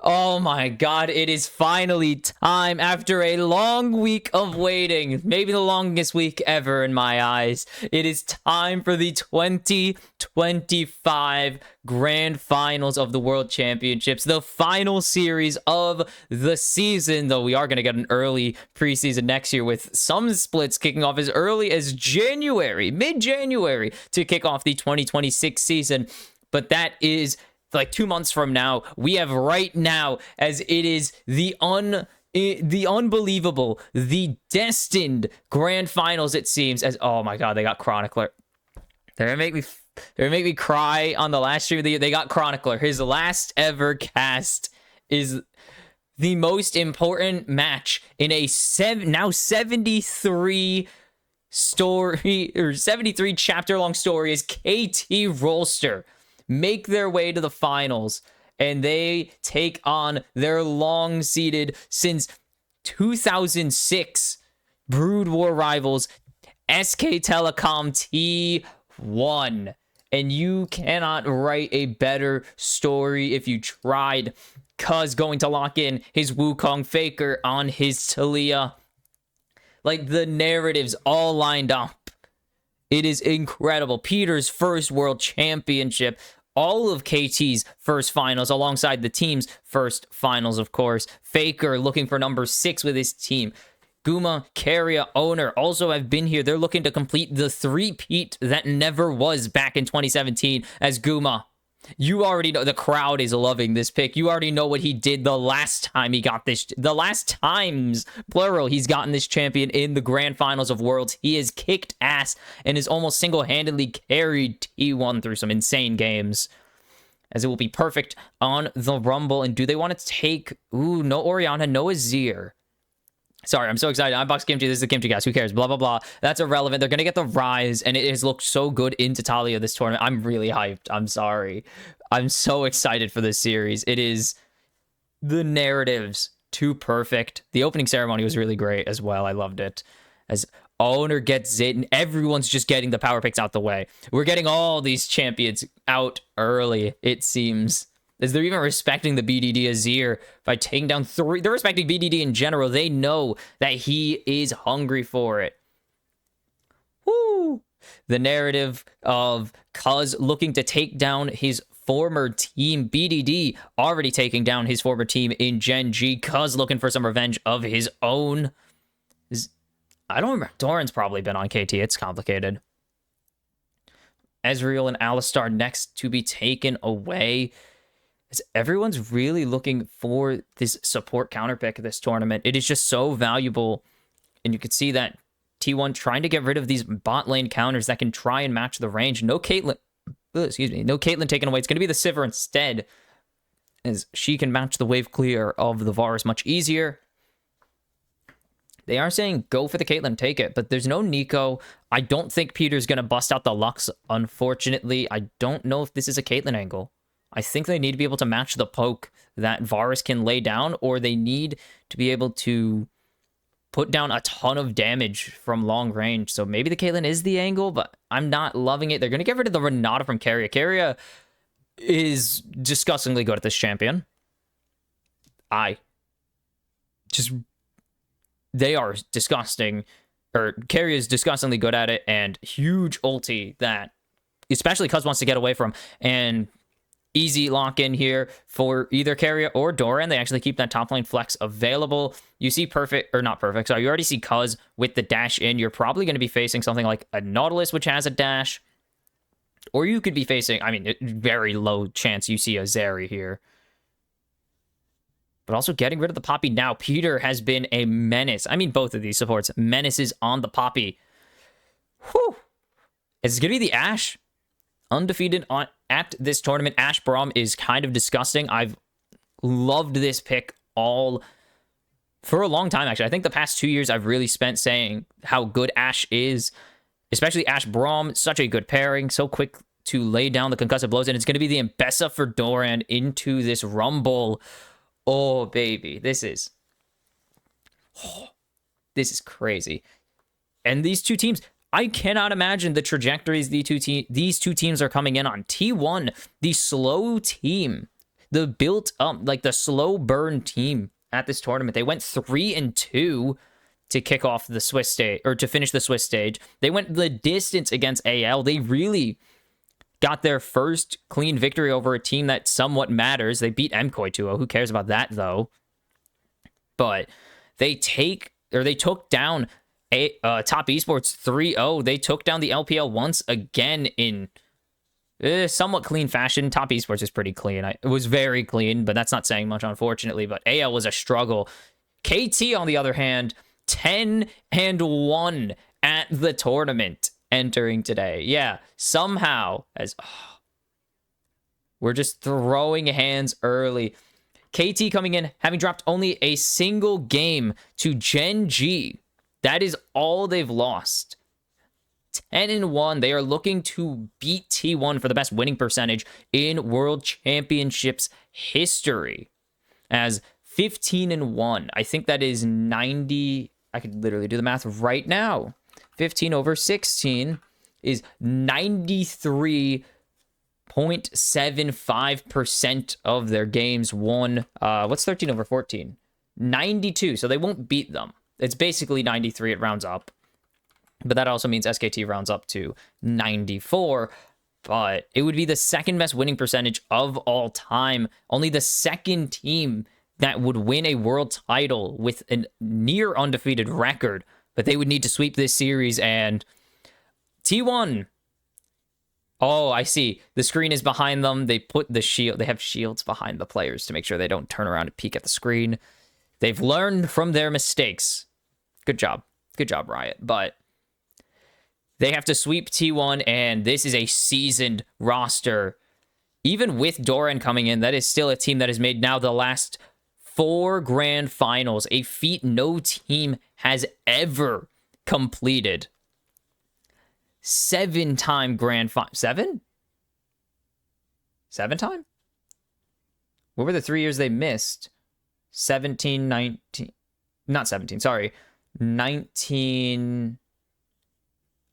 Oh my god, it is finally time after a long week of waiting. Maybe the longest week ever in my eyes. It is time for the 2025 Grand Finals of the World Championships, the final series of the season, though we are going to get an early preseason next year with some splits kicking off as early as January, mid-January, to kick off the 2026 season. But that is like 2 months from now. We have right now, as it is the unbelievable, the destined grand finals, it seems, as oh my god, they got Chronicler. They're gonna make me cry on the last stream of the year. They got Chronicler. His last ever cast is the most important match in a now 73 story or 73 chapter long story as KT Rolster make their way to the finals, and they take on their long-seeded since 2006 Brood War rivals SK Telecom T1. And you cannot write a better story if you tried. Cuz going to lock in his Wukong Faker on his Talia. Like, the narratives all lined up. It is incredible. Peter's first world championship. All of KT's first finals alongside the team's first finals, of course. Faker looking for number 6 with his team. Guma, Keria, Owner also have been here. They're looking to complete the three-peat that never was back in 2017 as Guma. You already know the crowd is loving this pick. You already know what he did the last time he got this. The last times, plural, he's gotten this champion in the grand finals of Worlds. He has kicked ass and has almost single-handedly carried T1 through some insane games. As it will be perfect on the Rumble. And do they want to take... Ooh, no Orianna, no Azir. Sorry, I'm so excited. I'm Box Kimchi. This is the kimchicast. Who cares? Blah, blah, blah. That's irrelevant. They're going to get the Rise, and it has looked so good into Talia this tournament. I'm really hyped. I'm sorry. I'm so excited for this series. It is the narratives too perfect. The opening ceremony was really great as well. I loved it. As Owner gets it, and everyone's just getting the power picks out the way. We're getting all these champions out early, it seems. As they're even respecting the BDD Azir by taking down 3. They're respecting BDD in general. They know that he is hungry for it. Woo! The narrative of Cuz looking to take down his former team. BDD already taking down his former team in Gen.G. Cuz looking for some revenge of his own. I don't remember. Doran's probably been on KT. It's complicated. Ezreal and Alistar next to be taken away. As everyone's really looking for this support counter pick this tournament. It is just so valuable. And you can see that T1 trying to get rid of these bot lane counters that can try and match the range. No Caitlyn. Excuse me. No Caitlyn taken away. It's going to be the Sivir instead. As she can match the wave clear of the Varus much easier. They are saying go for the Caitlyn, take it. But there's no Nico. I don't think Peter's going to bust out the Lux, unfortunately. I don't know if this is a Caitlyn angle. I think they need to be able to match the poke that Varus can lay down, or they need to be able to put down a ton of damage from long range. So maybe the Caitlyn is the angle, but I'm not loving it. They're going to get rid of the Renata from Keria. Keria is disgustingly good at this champion. They are disgusting, or Keria is disgustingly good at it, and huge ulti that, especially Cuz wants to get away from, and easy lock-in here for either Keria or Doran. They actually keep that top lane flex available. You see perfect, or not perfect, sorry, you already see Cuz with the dash in. You're probably going to be facing something like a Nautilus, which has a dash. Or you could be facing, I mean, very low chance you see a Zeri here. But also getting rid of the Poppy now. Peter has been a menace. I mean, both of these supports. Menaces on the Poppy. Whew. It's going to be the Ashe. Undefeated at this tournament. Ashe Braum is kind of disgusting. I've loved this pick for a long time, actually. I think the past 2 years I've really spent saying how good Ashe is. Especially Ashe Braum. Such a good pairing. So quick to lay down the concussive blows. And it's going to be the Mbessa for Doran into this Rumble. Oh, baby. This is crazy. And these two teams... I cannot imagine the trajectories these two teams are coming in on. T1, the slow team, the built up, like the slow burn team at this tournament. They went 3-2 to kick off the Swiss stage, or to finish the Swiss stage. They went the distance against AL. They really got their first clean victory over a team that somewhat matters. They beat MKOI 2-0. Who cares about that, though? But they took down Top Esports 3-0. They took down the LPL once again in somewhat clean fashion. Top Esports is pretty clean. It was very clean, but that's not saying much, unfortunately. But AL was a struggle. KT, on the other hand, 10-1 at the tournament entering today. Yeah, somehow, we're just throwing hands early. KT coming in, having dropped only a single game to Gen.G. That is all they've lost. 10-1. They are looking to beat T1 for the best winning percentage in World Championships history. As 15-1, I think that is 90. I could literally do the math right now. 15 over 16 is 93.75% of their games won. What's 13 over 14? 92. So they won't beat them. It's basically 93. It rounds up. But that also means SKT rounds up to 94. But it would be the second best winning percentage of all time. Only the second team that would win a world title with a near undefeated record. But they would need to sweep this series, and T1. Oh, I see. The screen is behind them. They put the shield. They have shields behind the players to make sure they don't turn around and peek at the screen. They've learned from their mistakes. Good job. Good job, Riot. But they have to sweep T1, and this is a seasoned roster. Even with Doran coming in, that is still a team that has made now the last 4 grand finals, a feat no team has ever completed. 7-time grand final. 7? 7-time? What were the 3 years they missed? 17, 19. Not 17, sorry. 19.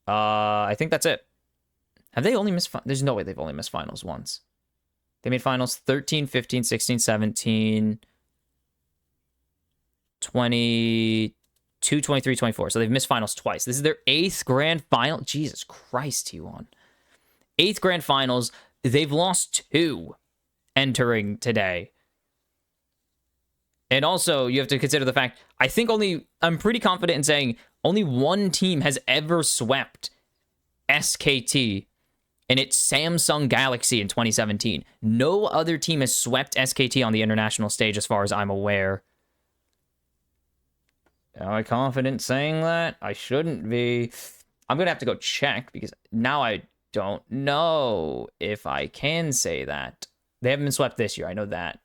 I think that's it. Have they only missed? There's no way they've only missed finals once. They made finals 13, 15, 16, 17. 22, 23, 24. So they've missed finals twice. This is their 8th grand final. Jesus Christ, T1. 8th grand finals. They've lost 2 entering today. And also, you have to consider the fact, I'm pretty confident in saying only one team has ever swept SKT, and it's Samsung Galaxy in 2017. No other team has swept SKT on the international stage as far as I'm aware. Am I confident saying that? I shouldn't be. I'm going to have to go check because now I don't know if I can say that. They haven't been swept this year. I know that.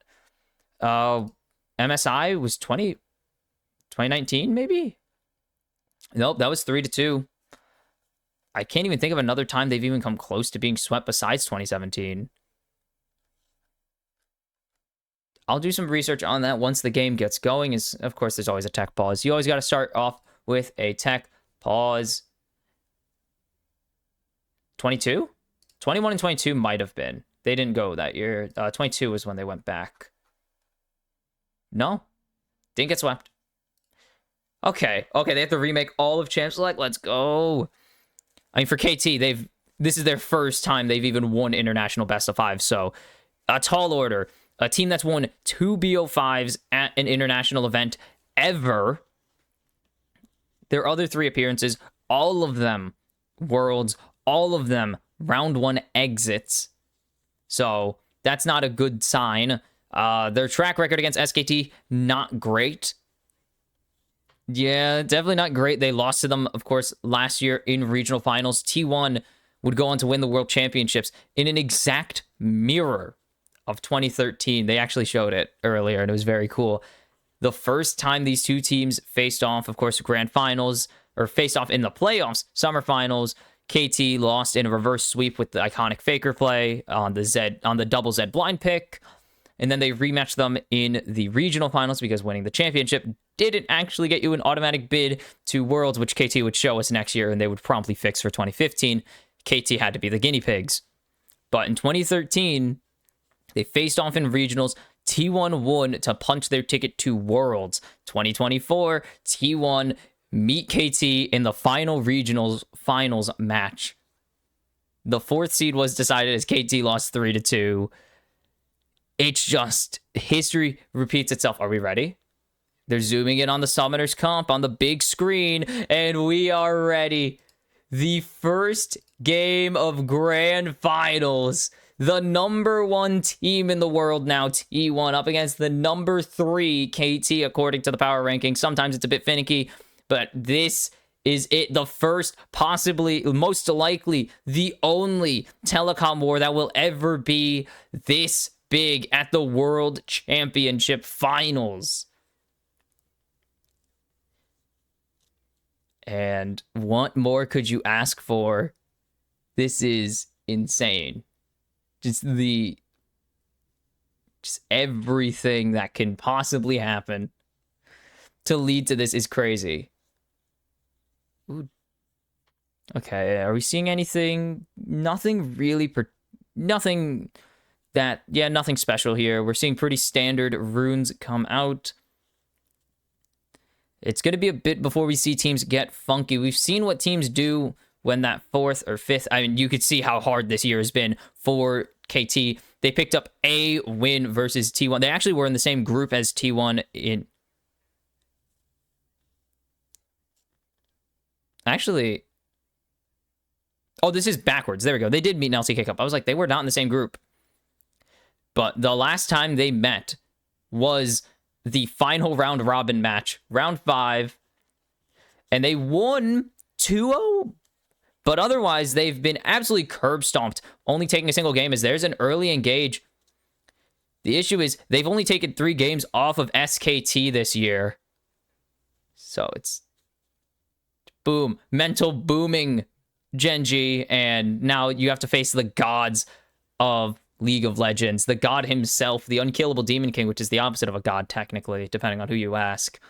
MSI was 2019 maybe? Nope, that was 3-2. I can't even think of another time they've even come close to being swept besides 2017. I'll do some research on that once the game gets going. Of course, there's always a tech pause. You always got to start off with a tech pause. 22? 21 and 22 might have been. They didn't go that year. 22 was when they went back. No? Didn't get swept. Okay, they have to remake all of Champ Select. Let's go. I mean, for KT, this is their first time they've even won international best of 5. So, a tall order. A team that's won 2 BO5s at an international event ever. Their other 3 appearances, all of them Worlds, all of them round 1 exits. So that's not a good sign. Their track record against SKT, not great. Yeah, definitely not great. They lost to them, of course, last year in regional finals. T1 would go on to win the World Championships in an exact mirror of 2013. They actually showed it earlier, and it was very cool. The first time these two teams faced off, of course, grand finals, or faced off in the playoffs, summer finals, KT lost in a reverse sweep with the iconic Faker play on the double Z blind pick. And then they rematched them in the regional finals because winning the championship didn't actually get you an automatic bid to Worlds, which KT would show us next year, and they would promptly fix for 2015. KT had to be the guinea pigs. But in 2013, They faced off in regionals. T1 won to punch their ticket to Worlds 2024. T1 meet KT in the final regionals finals match. The 4th seed was decided as KT lost 3-2. It's just history repeats itself. Are we ready? They're zooming in on the Summoners comp on the big screen, and we are ready. The first game of Grand Finals. The number 1 team in the world now, T1, up against the number 3, KT, according to the power ranking. Sometimes it's a bit finicky, but this is it. The first, possibly, most likely, the only Telecom War that will ever be this big at the World Championship Finals. And what more could you ask for? This is insane. Just everything that can possibly happen to lead to this is crazy. Ooh. Okay, are we seeing anything? Nothing really, nothing special here. We're seeing pretty standard runes come out. It's going to be a bit before we see teams get funky. We've seen what teams do when that 4th or 5th... I mean, you could see how hard this year has been for KT. They picked up a win versus T1. They actually were in the same group as T1 in... Actually... Oh, this is backwards. There we go. They did meet in LCK Cup. I was like, they were not in the same group. But the last time they met was the final round robin match, round 5, and they won 2-0, but otherwise they've been absolutely curb stomped, only taking a single game as there's an early engage. The issue is they've only taken 3 games off of SKT this year, so it's boom, mental booming Gen.G, and now you have to face the gods of League of Legends, the god himself, the unkillable Demon King, which is the opposite of a god, technically, depending on who you ask.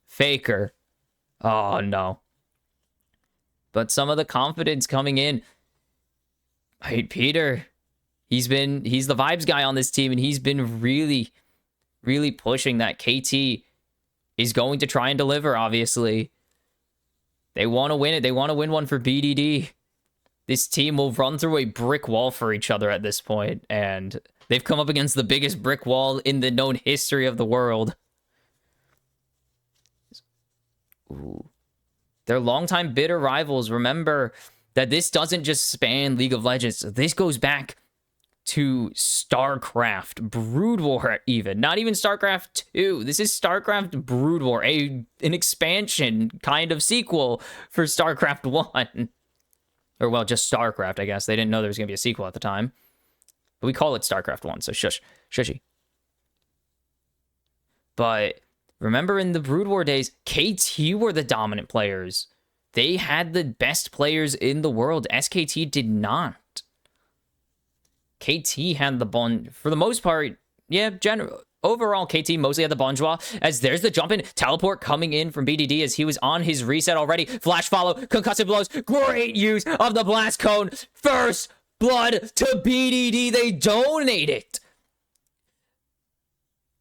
Faker. Oh, no. But some of the confidence coming in. I hate Peter. He's the vibes guy on this team, and he's been really, really pushing that KT is going to try and deliver, obviously. They want to win it. They want to win one for BDD. This team will run through a brick wall for each other at this point, and they've come up against the biggest brick wall in the known history of the world. Ooh. They're longtime bitter rivals. Remember that this doesn't just span League of Legends. This goes back to StarCraft, Brood War even. Not even StarCraft 2. This is StarCraft Brood War, an expansion kind of sequel for StarCraft 1. Or, well, just StarCraft, I guess. They didn't know there was going to be a sequel at the time. But we call it StarCraft 1, so shushy. But remember in the Brood War days, KT were the dominant players. They had the best players in the world. SKT did not. KT had the bond for the most part. Yeah, overall, KT mostly had the bonjour, as there's the jump in teleport coming in from BDD as he was on his reset already. Flash follow, concussive blows, great use of the blast cone. First blood to BDD, they donate it.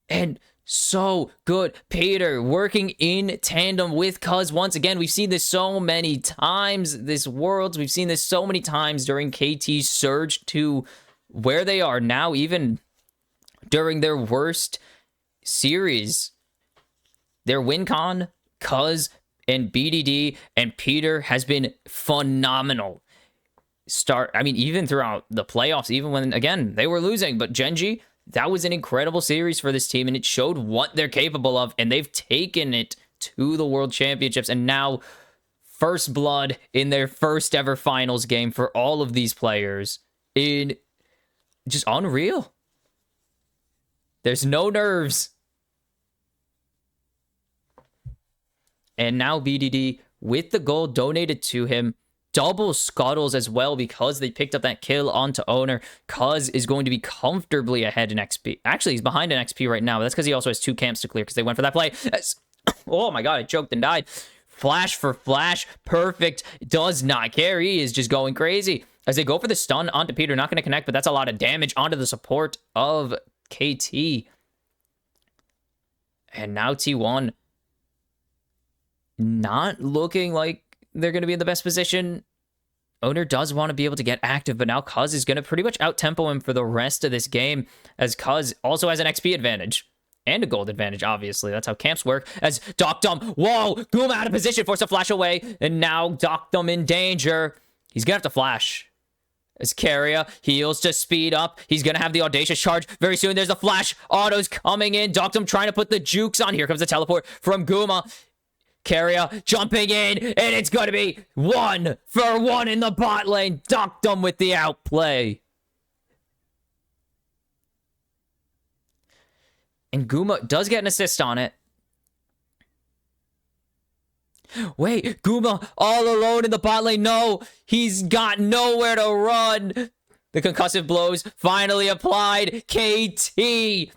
And so good. Peter working in tandem with Cuz once again. We've seen this so many times, this Worlds. We've seen this so many times during KT's surge to where they are now, even during their worst series. Their win con, Cuz, and BDD, and Peter has been phenomenal. Even throughout the playoffs, even when, again, they were losing, but Gen.G, that was an incredible series for this team, and it showed what they're capable of, and they've taken it to the World Championships, and now first blood in their first ever finals game for all of these players. Just unreal. There's no nerves. And now BDD, with the gold donated to him, double scuttles as well because they picked up that kill onto Owner. Cuz is going to be comfortably ahead in XP. Actually, he's behind in XP right now. But that's because he also has 2 camps to clear because they went for that play. Oh my god, I choked and died. Flash for flash. Perfect. Does not care. He is just going crazy. As they go for the stun onto Peter, not going to connect, but that's a lot of damage onto the support of KT. And now T1 not looking like they're going to be in the best position. Owner does want to be able to get active, but now Cuz is going to pretty much out-tempo him for the rest of this game, as Cuz also has an XP advantage. And a gold advantage, obviously. That's how camps work. As Doctum, whoa, Guma out of position, forced to flash away. And now Doctum in danger. He's going to have to flash. As Carrier heals to speed up. He's going to have the audacious charge very soon. There's the flash. Autos coming in. Doctum trying to put the jukes on. Here comes the teleport from Guma. Carrier jumping in. And it's going to be 1-for-1 in the bot lane. Doctum with the outplay. And Guma does get an assist on it. Wait, Guma all alone in the bot lane. No, he's got nowhere to run. The concussive blows finally applied. KT.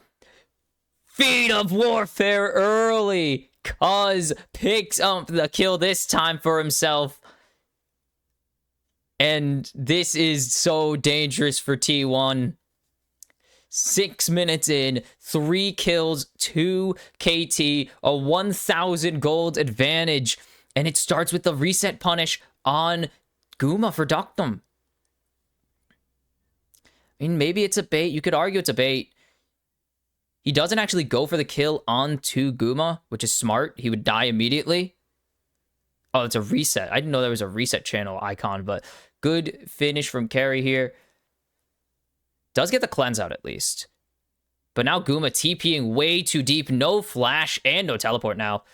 Feet of warfare early. Cuz picks up the kill this time for himself. And this is so dangerous for T1. 6 minutes in, 3 kills, 2 KT, a 1,000 gold advantage. And it starts with the reset punish on Guma for Doctum. I mean, maybe it's a bait. You could argue it's a bait. He doesn't actually go for the kill onto Guma, which is smart. He would die immediately. Oh, it's a reset. I didn't know there was a reset channel icon, but good finish from Carry here. Does get the cleanse out at least. But now Guma TPing way too deep. No flash and no teleport now.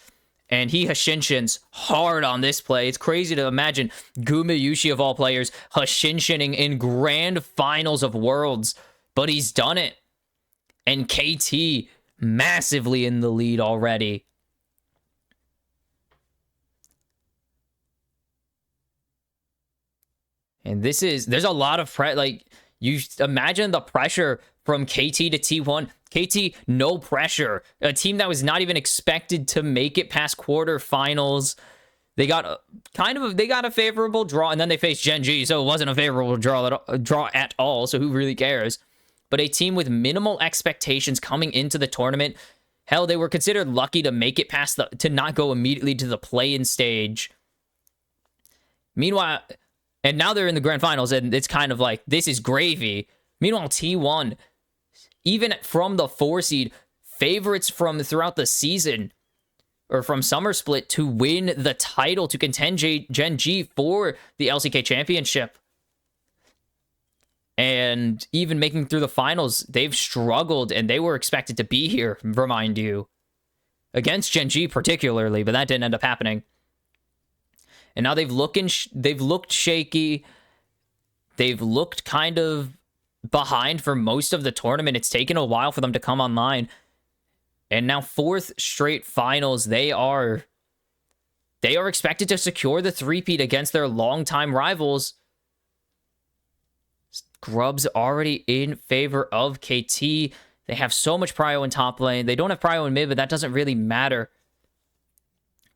And he Hashinshins hard on this play. It's crazy to imagine Guma Yushi of all players Hashinshining in grand finals of Worlds. But he's done it. And KT massively in the lead already. And there's a lot of you imagine the pressure from KT to T1. KT, no pressure. A team that was not even expected to make it past quarterfinals. They got a favorable draw, and then they faced Gen.G, so it wasn't a favorable draw at all, so who really cares? But a team with minimal expectations coming into the tournament. Hell, they were considered lucky to make it past to not go immediately to the play-in stage. Meanwhile, and now they're in the grand finals, and it's kind of like, this is gravy. Meanwhile, T1, even from the 4 seed, favorites from throughout the season, or from Summer Split, to win the title, to contend Gen.G for the LCK Championship. And even making through the finals, they've struggled, and they were expected to be here, remind you. Against Gen.G particularly, but that didn't end up happening. And now they've looked shaky. They've looked kind of behind for most of the tournament. It's taken a while for them to come online. And now 4th straight finals, they are expected to secure the threepeat against their longtime rivals. Grub's already in favor of KT. They have so much prio in top lane. They don't have prio in mid, but that doesn't really matter.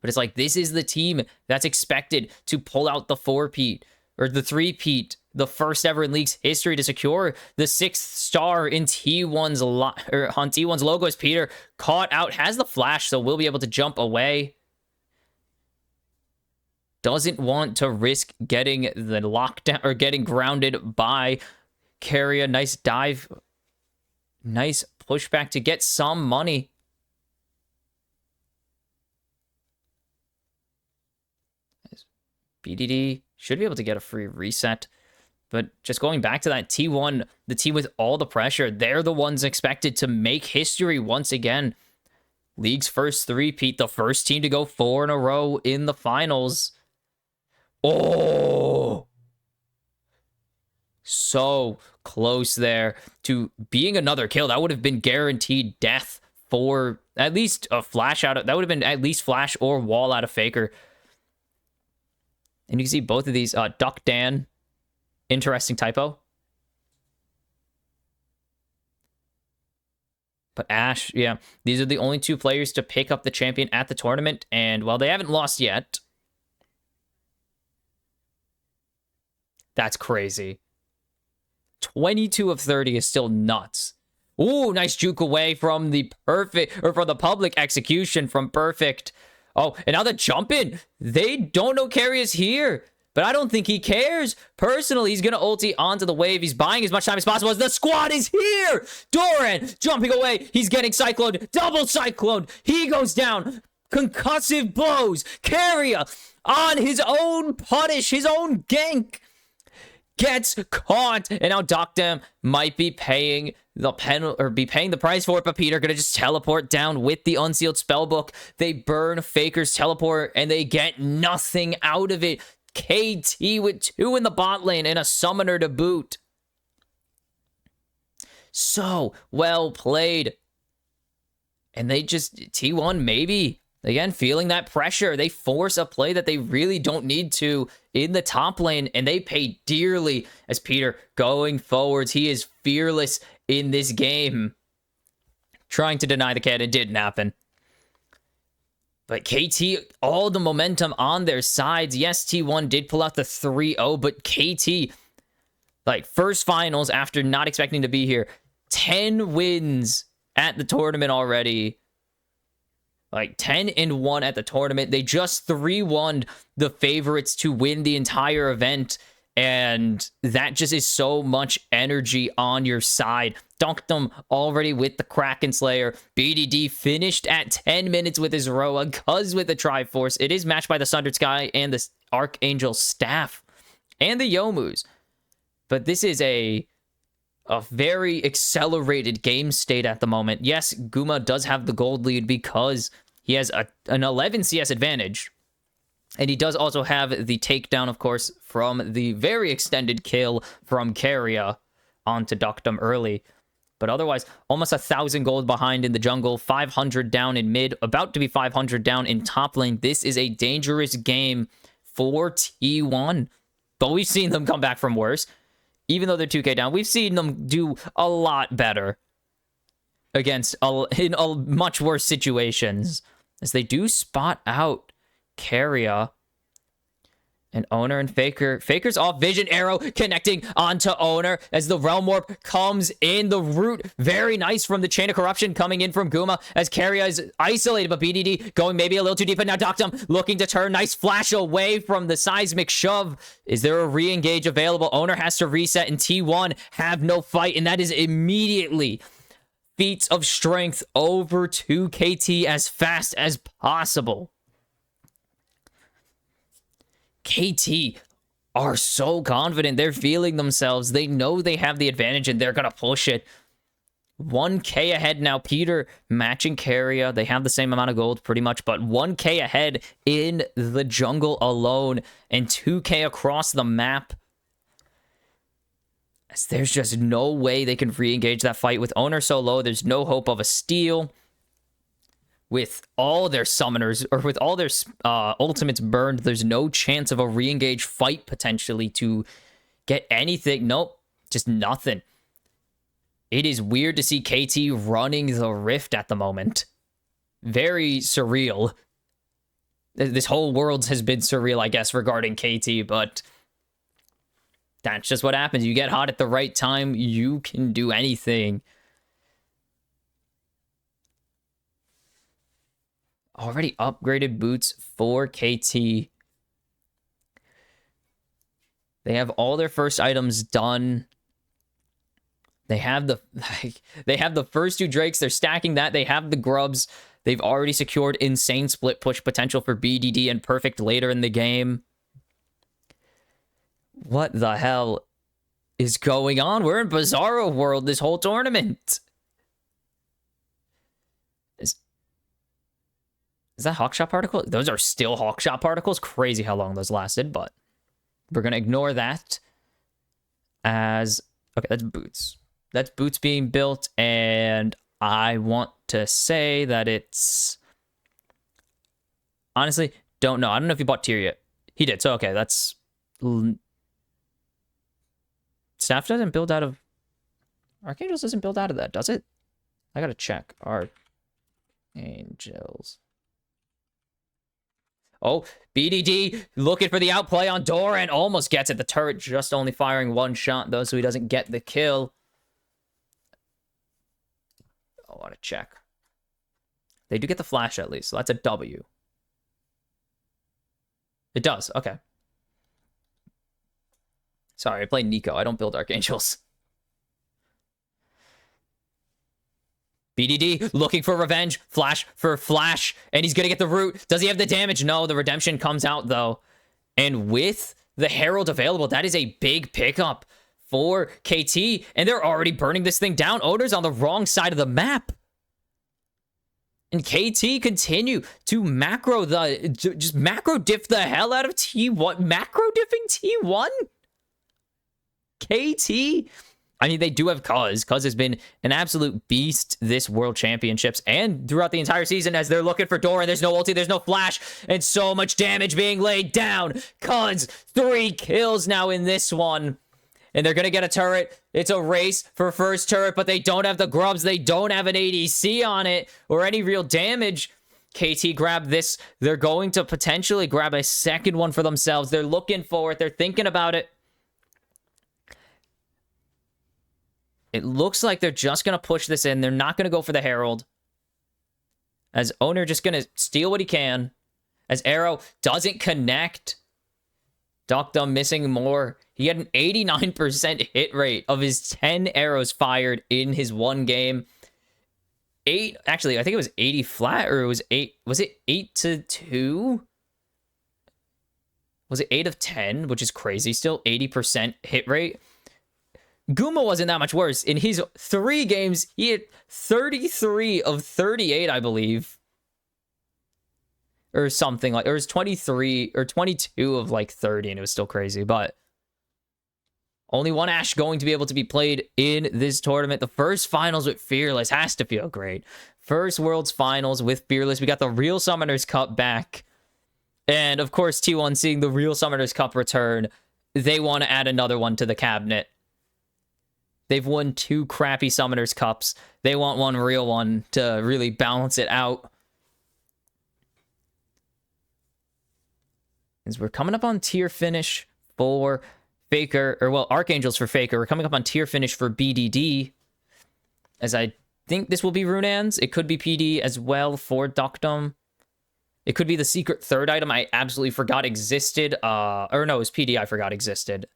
But it's like, this is the team that's expected to pull out the 4-peat, or the 3-peat, the first ever in League's history, to secure the 6th star in T1's on T1's logo. As Peter caught out, has the flash, so will be able to jump away. Doesn't want to risk getting the lockdown or getting grounded by Carrier. Nice dive. Nice pushback to get some money. BDD should be able to get a free reset. But just going back to that, T1, the team with all the pressure, they're the ones expected to make history once again. League's first three-peat, the first team to go 4 in a row in the finals. Oh! So close there to being another kill. That would have been guaranteed death for at least a flash out of... That would have been at least flash or wall out of Faker. And you can see both of these. Duck Dan. Interesting typo. But Ash, yeah. These are the only 2 players to pick up the champion at the tournament. And while they haven't lost yet, That's crazy. 22 of 30 is still nuts. Ooh, nice juke away from the perfect, or from the public execution from perfect. Oh, and now the jump in. They don't know Carry is here, but I don't think he cares. Personally, he's going to ulti onto the wave. He's buying as much time as possible as the squad is here. Doran jumping away. He's getting cycloned. Double cycloned. He goes down. Concussive blows. Carrier on his own punish, his own gank. Gets caught, and now Doctam might be paying the paying the price for it, but Peter gonna just teleport down with the unsealed spellbook. They burn Faker's teleport, and they get nothing out of it. KT with 2 in the bot lane and a summoner to boot. So well played. And they just, T1 maybe, again, feeling that pressure. They force a play that they really don't need to in the top lane, and they pay dearly as Peter going forwards. He is fearless in this game. Trying to deny the cannon didn't happen. But KT, all the momentum on their sides. Yes, T1 did pull out the 3-0, but KT, like, first finals after not expecting to be here. 10 wins at the tournament already. Like 10-1 at the tournament. They just 3-1'd the favorites to win the entire event. And that just is so much energy on your side. Dunked them already with the Kraken Slayer. BDD finished at 10 minutes with his Roa. Cuz with the Triforce. It is matched by the Sundered Sky and the Archangel Staff. And the Yomus. But this is a very accelerated game state at the moment. Yes, Guma does have the gold lead because he has an 11 CS advantage. And he does also have the takedown, of course, from the very extended kill from Keria onto Ductum early. But otherwise, almost 1,000 gold behind in the jungle, 500 down in mid, about to be 500 down in top lane. This is a dangerous game for T1. But we've seen them come back from worse. Even though they're 2k down, we've seen them do a lot better against in much worse situations, as they do spot out Keria and Owner and Faker. Faker's off vision arrow connecting onto Owner as the Realm Warp comes in. The root, very nice from the Chain of Corruption coming in from Guma as Keria is isolated, but BDD going maybe a little too deep, but now Doctum looking to turn. Nice flash away from the seismic shove. Is there a re-engage available? Owner has to reset, and T1 have no fight, and that is immediately feats of strength over to KT as fast as possible. KT are so confident. They're feeling themselves. They know they have the advantage, and they're going to push it. 1k ahead now. Peter matching Keria. They have the same amount of gold pretty much, but 1k ahead in the jungle alone, and 2k across the map. As there's just no way they can re-engage that fight. With Owner so low, there's no hope of a steal. With all their summoners, or with all their ultimates burned, there's no chance of a re-engage fight potentially to get anything. Nope, just nothing. It is weird to see KT running the Rift at the moment. Very surreal. This whole world has been surreal, I guess, regarding KT, but that's just what happens. You get hot at the right time, you can do anything. Already upgraded boots for KT. They have all their first items done. They have the first 2 Drakes. They're stacking that. They have the grubs. They've already secured insane split push potential for BDD and Perfect later in the game. What the hell is going on? We're in Bizarro world this whole tournament. Is that Hawkshot particle? Those are still Hawkshot particles. Crazy how long those lasted, but we're going to ignore that as... Okay, that's boots. That's boots being built, and I want to say that it's... Honestly, don't know. I don't know if he bought tier yet. He did, so okay, that's... Staff doesn't build out of... Archangels doesn't build out of that, does it? I gotta check. Archangels... Oh, BDD looking for the outplay on Doran. Almost gets it. The turret just only firing one shot, though, so he doesn't get the kill. I want to check. They do get the flash at least, so that's a W. It does. Okay. Sorry, I play Nico. I don't build Archangels. BDD looking for revenge. Flash for flash. And he's going to get the root. Does he have the damage? No, the redemption comes out, though. And with the Herald available, that is a big pickup for KT. And they're already burning this thing down. Owner's on the wrong side of the map. And KT continue to just macro diff the hell out of T1. Macro diffing T1? KT? I mean, they do have Cuz. Cuz has been an absolute beast this World Championships and throughout the entire season as they're looking for Doran. There's no ulti, there's no flash, and so much damage being laid down. Cuz, 3 kills now in this one. And they're going to get a turret. It's a race for first turret, but they don't have the grubs. They don't have an ADC on it or any real damage. KT grabbed this. They're going to potentially grab a second one for themselves. They're looking for it. They're thinking about it. It looks like they're just going to push this in. They're not going to go for the Herald. As Owner just going to steal what he can. As Arrow doesn't connect. Doctum missing more. He had an 89% hit rate of his 10 arrows fired in his one game. Actually, I think it was 80 flat, or it was 8. Was it 8 to 2? Was it 8 of 10, which is crazy. Still 80% hit rate. Guma wasn't that much worse. In his 3 games, he hit 33 of 38, I believe. Or something like, or it was 23 or 22 of like 30, and it was still crazy. But only one Ashe going to be able to be played in this tournament. The first finals with Fearless has to feel great. First Worlds finals with Fearless. We got the Real Summoners Cup back. And of course, T1 seeing the Real Summoners Cup return, they want to add another one to the cabinet. They've won 2 crappy Summoners Cups. They want one real one to really balance it out. As we're coming up on tier finish for Faker, or well, Archangels for Faker. We're coming up on tier finish for BDD. As I think this will be Runans. It could be PD as well for Doctum. It could be the secret third item I absolutely forgot existed. Or no, it was PD I forgot existed.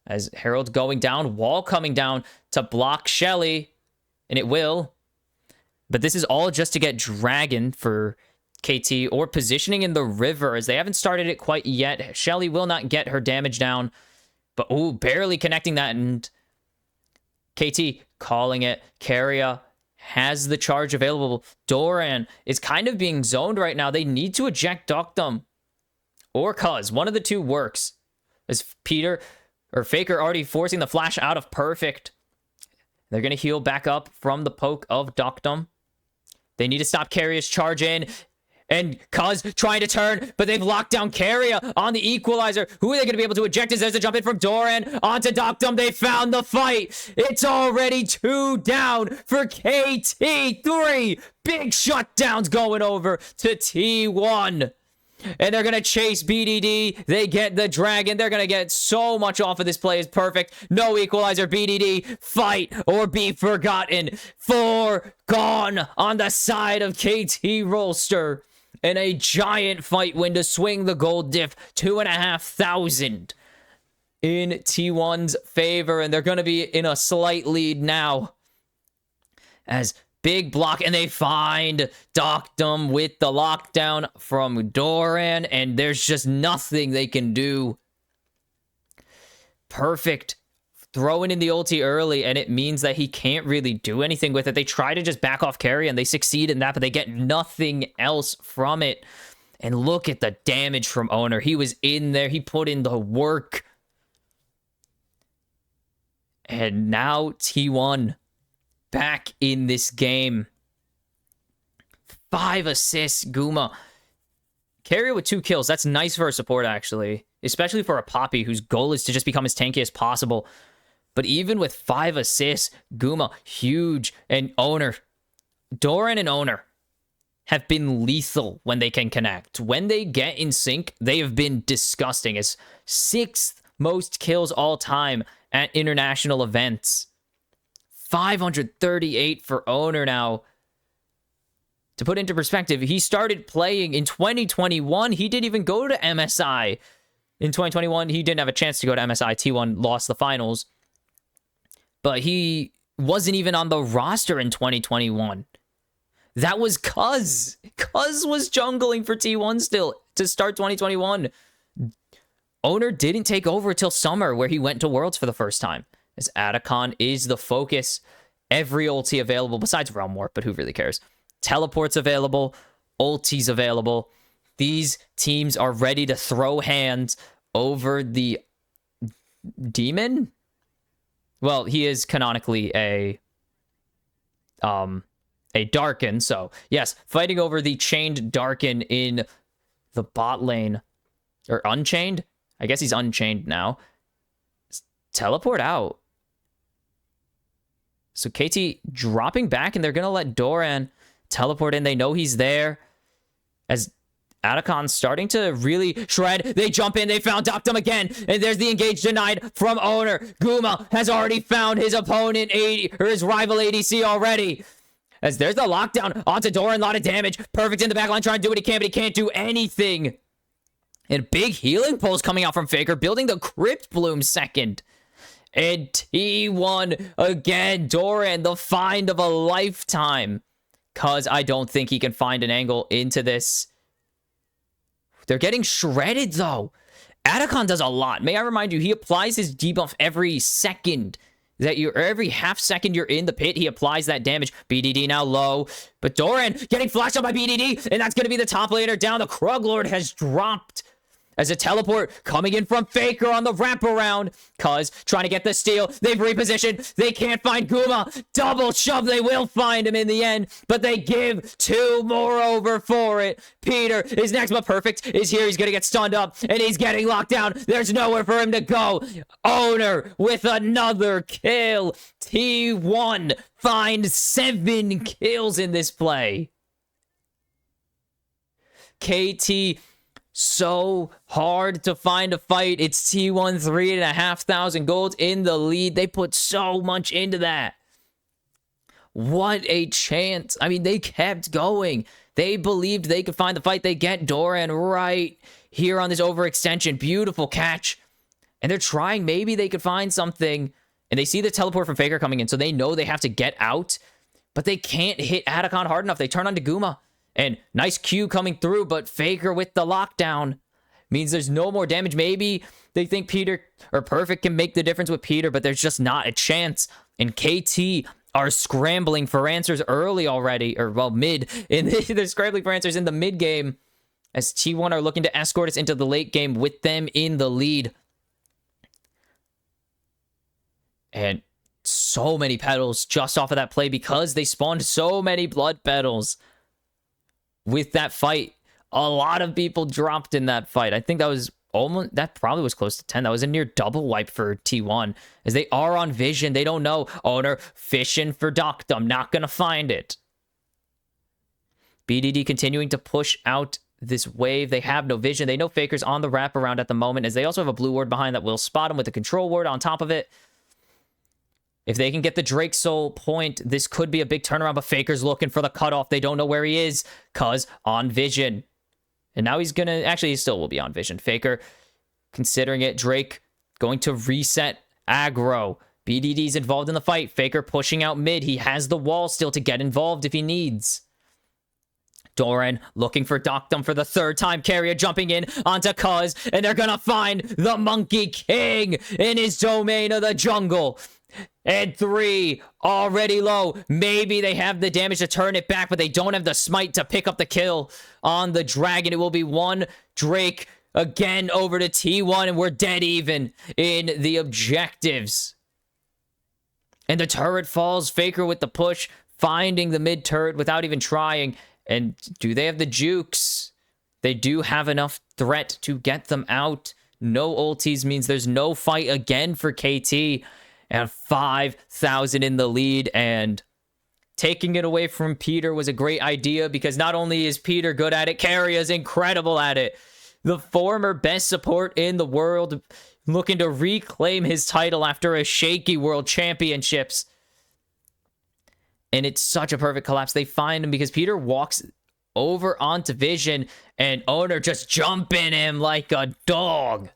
As Herald going down, wall coming down to block Shelly. And it will. But this is all just to get Dragon for KT or positioning in the river as they haven't started it quite yet. Shelly will not get her damage down. But, ooh, barely connecting that. And KT calling it. Keria has the charge available. Doran is kind of being zoned right now. They need to eject Doctum or Cuz. One of the two works. As Peter or Faker already forcing the flash out of Perfect. They're going to heal back up from the poke of Doctum. They need to stop Keria's charge in. And Cuz trying to turn, but they've locked down Keria on the equalizer. Who are they going to be able to eject? As there's a jump in from Doran onto Doctum. They found the fight. It's already 2 down for KT. 3 big shutdowns going over to T1. And they're going to chase BDD. They get the Dragon. They're going to get so much off of this play. Is perfect. No equalizer. BDD. Fight or be forgotten. 4 gone on the side of KT Rolster. And a giant fight win to swing the gold diff. 2,500 in T1's favor. And they're going to be in a slight lead now. As big block, and they find Doctum with the lockdown from Doran, and there's just nothing they can do. Perfect. Throwing in the ulti early, and it means that he can't really do anything with it. They try to just back off carry, and they succeed in that, but they get nothing else from it. And look at the damage from Owner. He was in there. He put in the work. And now T1 back in this game. 5 assists, Guma. Keria with 2 kills. That's nice for a support, actually. Especially for a Poppy, whose goal is to just become as tanky as possible. But even with 5 assists, Guma, huge. And Owner. Doran and Owner have been lethal when they can connect. When they get in sync, they have been disgusting. It's 6th most kills all time at international events. 538 for Owner now. To put into perspective, he started playing in 2021. He didn't even go to MSI. In 2021, he didn't have a chance to go to MSI. T1 lost the finals. But he wasn't even on the roster in 2021. That was Cuz. Cuz was jungling for T1 still to start 2021. Owner didn't take over until summer, where he went to Worlds for the first time. As Atacon is the focus. Every ulti available, besides Realm Warp, but who really cares? Teleports available. Ultis available. These teams are ready to throw hands over the demon. Well, he is canonically a Darkin, so yes, fighting over the chained Darkin in the bot lane. Or unchained? I guess he's unchained now. Teleport out. So KT dropping back, and they're going to let Doran teleport in. They know he's there. As Atacon's starting to really shred. They jump in. They found Doctum again. And there's the engage denied from Owner. Guma has already found his opponent, his rival ADC already. As there's the lockdown onto Doran. A lot of damage. Perfect in the backline. Trying to do what he can, but he can't do anything. And big healing pulse coming out from Faker. Building the Crypt Bloom second. And T1 again. Doran, the find of a lifetime. Because I don't think he can find an angle into this. They're getting shredded, though. Atacon does a lot. May I remind you, he applies his debuff every second. Every half second you're in the pit, he applies that damage. BDD now low. But Doran getting flashed up by BDD. And that's going to be the top laner down. The Kruglord has dropped. As a teleport coming in from Faker on the wraparound. Cuz trying to get the steal. They've repositioned. They can't find Guma. Double shove. They will find him in the end. But they give 2 more over for it. Peter is next, but Perfect is here. He's going to get stunned up. And he's getting locked down. There's nowhere for him to go. Owner with another kill. T1 finds 7 kills in this play. KT... so hard to find a fight. It's T1, 3,500 gold in the lead. They put so much into that. What a chance. I mean, they kept going. They believed they could find the fight. They get Doran right here on this overextension. Beautiful catch. And they're trying. Maybe they could find something. And they see the teleport from Faker coming in, so they know they have to get out. But they can't hit Atacon hard enough. They turn on to Guma. And nice Q coming through, but Faker with the lockdown means there's no more damage. Maybe they think Peter or Perfect can make the difference with Peter, but there's just not a chance. And KT are scrambling for answers early already, or well, mid. They're scrambling for answers in the mid game as T1 are looking to escort us into the late game with them in the lead. And so many petals just off of that play because they spawned so many blood petals. With that fight, a lot of people dropped in that fight. I think that probably was close to 10. That was a near double wipe for T1 as they are on vision. They don't know. Owner fishing for Doctum, not going to find it. BDD continuing to push out this wave. They have no vision. They know Faker's on the wraparound at the moment as they also have a blue ward behind that will spot him with the control ward on top of it. If they can get the Drake Soul point, this could be a big turnaround, but Faker's looking for the cutoff. They don't know where he is, cuz on vision. And now he's gonna, actually he still will be on vision. Faker considering it. Drake going to reset aggro. BDD's involved in the fight. Faker pushing out mid. He has the wall still to get involved if he needs. Doran looking for Doctum for the 3rd time. Carrier jumping in onto Cuz, and they're gonna find the Monkey King in his domain of the jungle. And 3 already low. Maybe they have the damage to turn it back, but they don't have the smite to pick up the kill on the dragon. It will be 1 Drake again over to T1, and we're dead even in the objectives. And the turret falls. Faker with the push, finding the mid turret without even trying. And do they have the jukes? They do have enough threat to get them out. No ultis means there's no fight again for KT. And 5,000 in the lead. And taking it away from Peter was a great idea because not only is Peter good at it, Keria is incredible at it. The former best support in the world looking to reclaim his title after a shaky world championships. And it's such a perfect collapse. They find him because Peter walks over onto Vision and Owner just jumping him like a dog.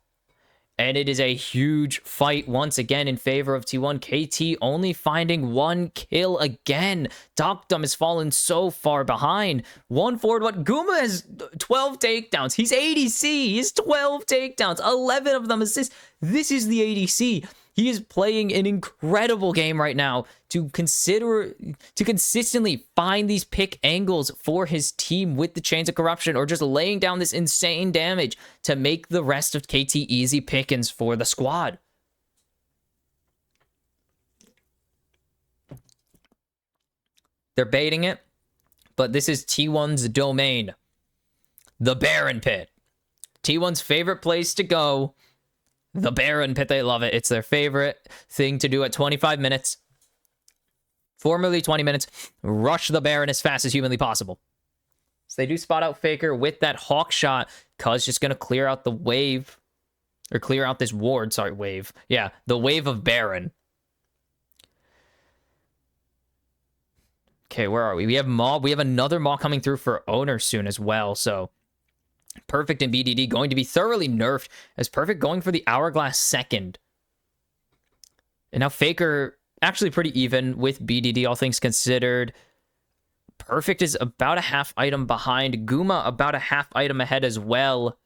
And it is a huge fight once again in favor of T1. KT only finding 1 kill again. Doctum has fallen so far behind. 1 forward. What? Guma has 12 takedowns. He's ADC. He has 12 takedowns. 11 of them assists. This is the ADC. He is playing an incredible game right now to consistently find these pick angles for his team with the Chains of Corruption or just laying down this insane damage to make the rest of KT easy pickings for the squad. They're baiting it, but this is T1's domain. The Baron Pit. T1's favorite place to go. The Baron Pit, they love it. It's their favorite thing to do at 25 minutes. Formerly 20 minutes. Rush the Baron as fast as humanly possible. So they do spot out Faker with that Hawk shot. Cuz just going to clear out the wave. Or clear out this ward. Sorry, wave. Yeah, the wave of Baron. Okay, where are we? We have Maw. We have another Maw coming through for Owner soon as well. So Perfect and BDD going to be thoroughly nerfed as Perfect going for the Hourglass second. And now Faker actually pretty even with BDD, all things considered. Perfect is about a half item behind. Guma about a half item ahead as well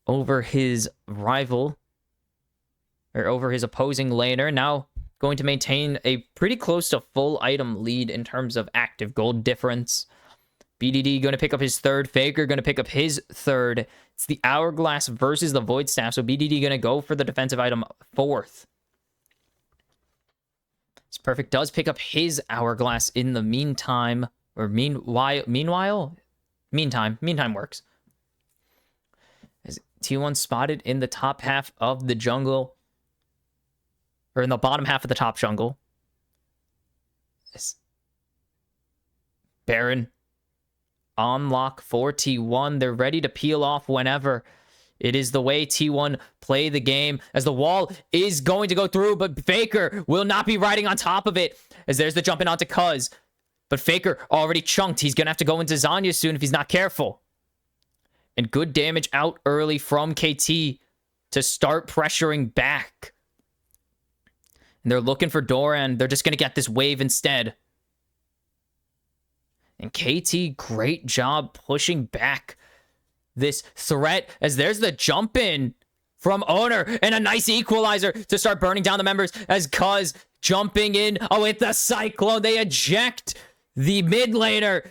over his rival. Or over his opposing laner. Now going to maintain a pretty close to full item lead in terms of active gold difference. BDD going to pick up his third. Faker going to pick up his third. It's the Hourglass versus the Void Staff. So BDD going to go for the defensive item fourth. It's Perfect does pick up his Hourglass in the meantime. Or meanwhile? Meantime works. As T1 spotted in the top half of the jungle. Or in the bottom half of the top jungle. Baron on lock for T1. They're ready to peel off whenever. It is the way T1 play the game as the wall is going to go through, but Faker will not be riding on top of it as there's the jumping onto Cuz. But Faker already chunked. He's going to have to go into Zanya soon if he's not careful. And good damage out early from KT to start pressuring back. And they're looking for Doran. They're just going to get this wave instead. And KT, great job pushing back this threat as there's the jump in from Owner and a nice equalizer to start burning down the members as Cuz jumping in. Oh, with the Cyclone, they eject the mid laner,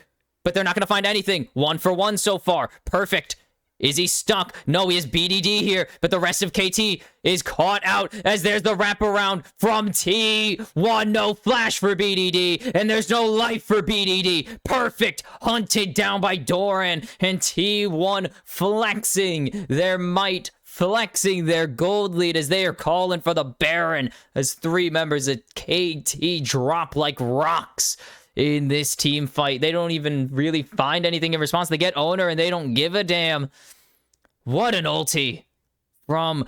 but they're not going to find anything. 1 for 1 so far. Perfect. Is he stuck? No, he has BDD here, but the rest of KT is caught out as there's the wraparound from T1. No flash for BDD, and there's no life for BDD. Perfect. Hunted down by Doran, and T1 flexing their might, flexing their gold lead as they are calling for the Baron as 3 members of KT drop like rocks in this team fight. They don't even really find anything in response. They get Owner and they don't give a damn. What an ulti from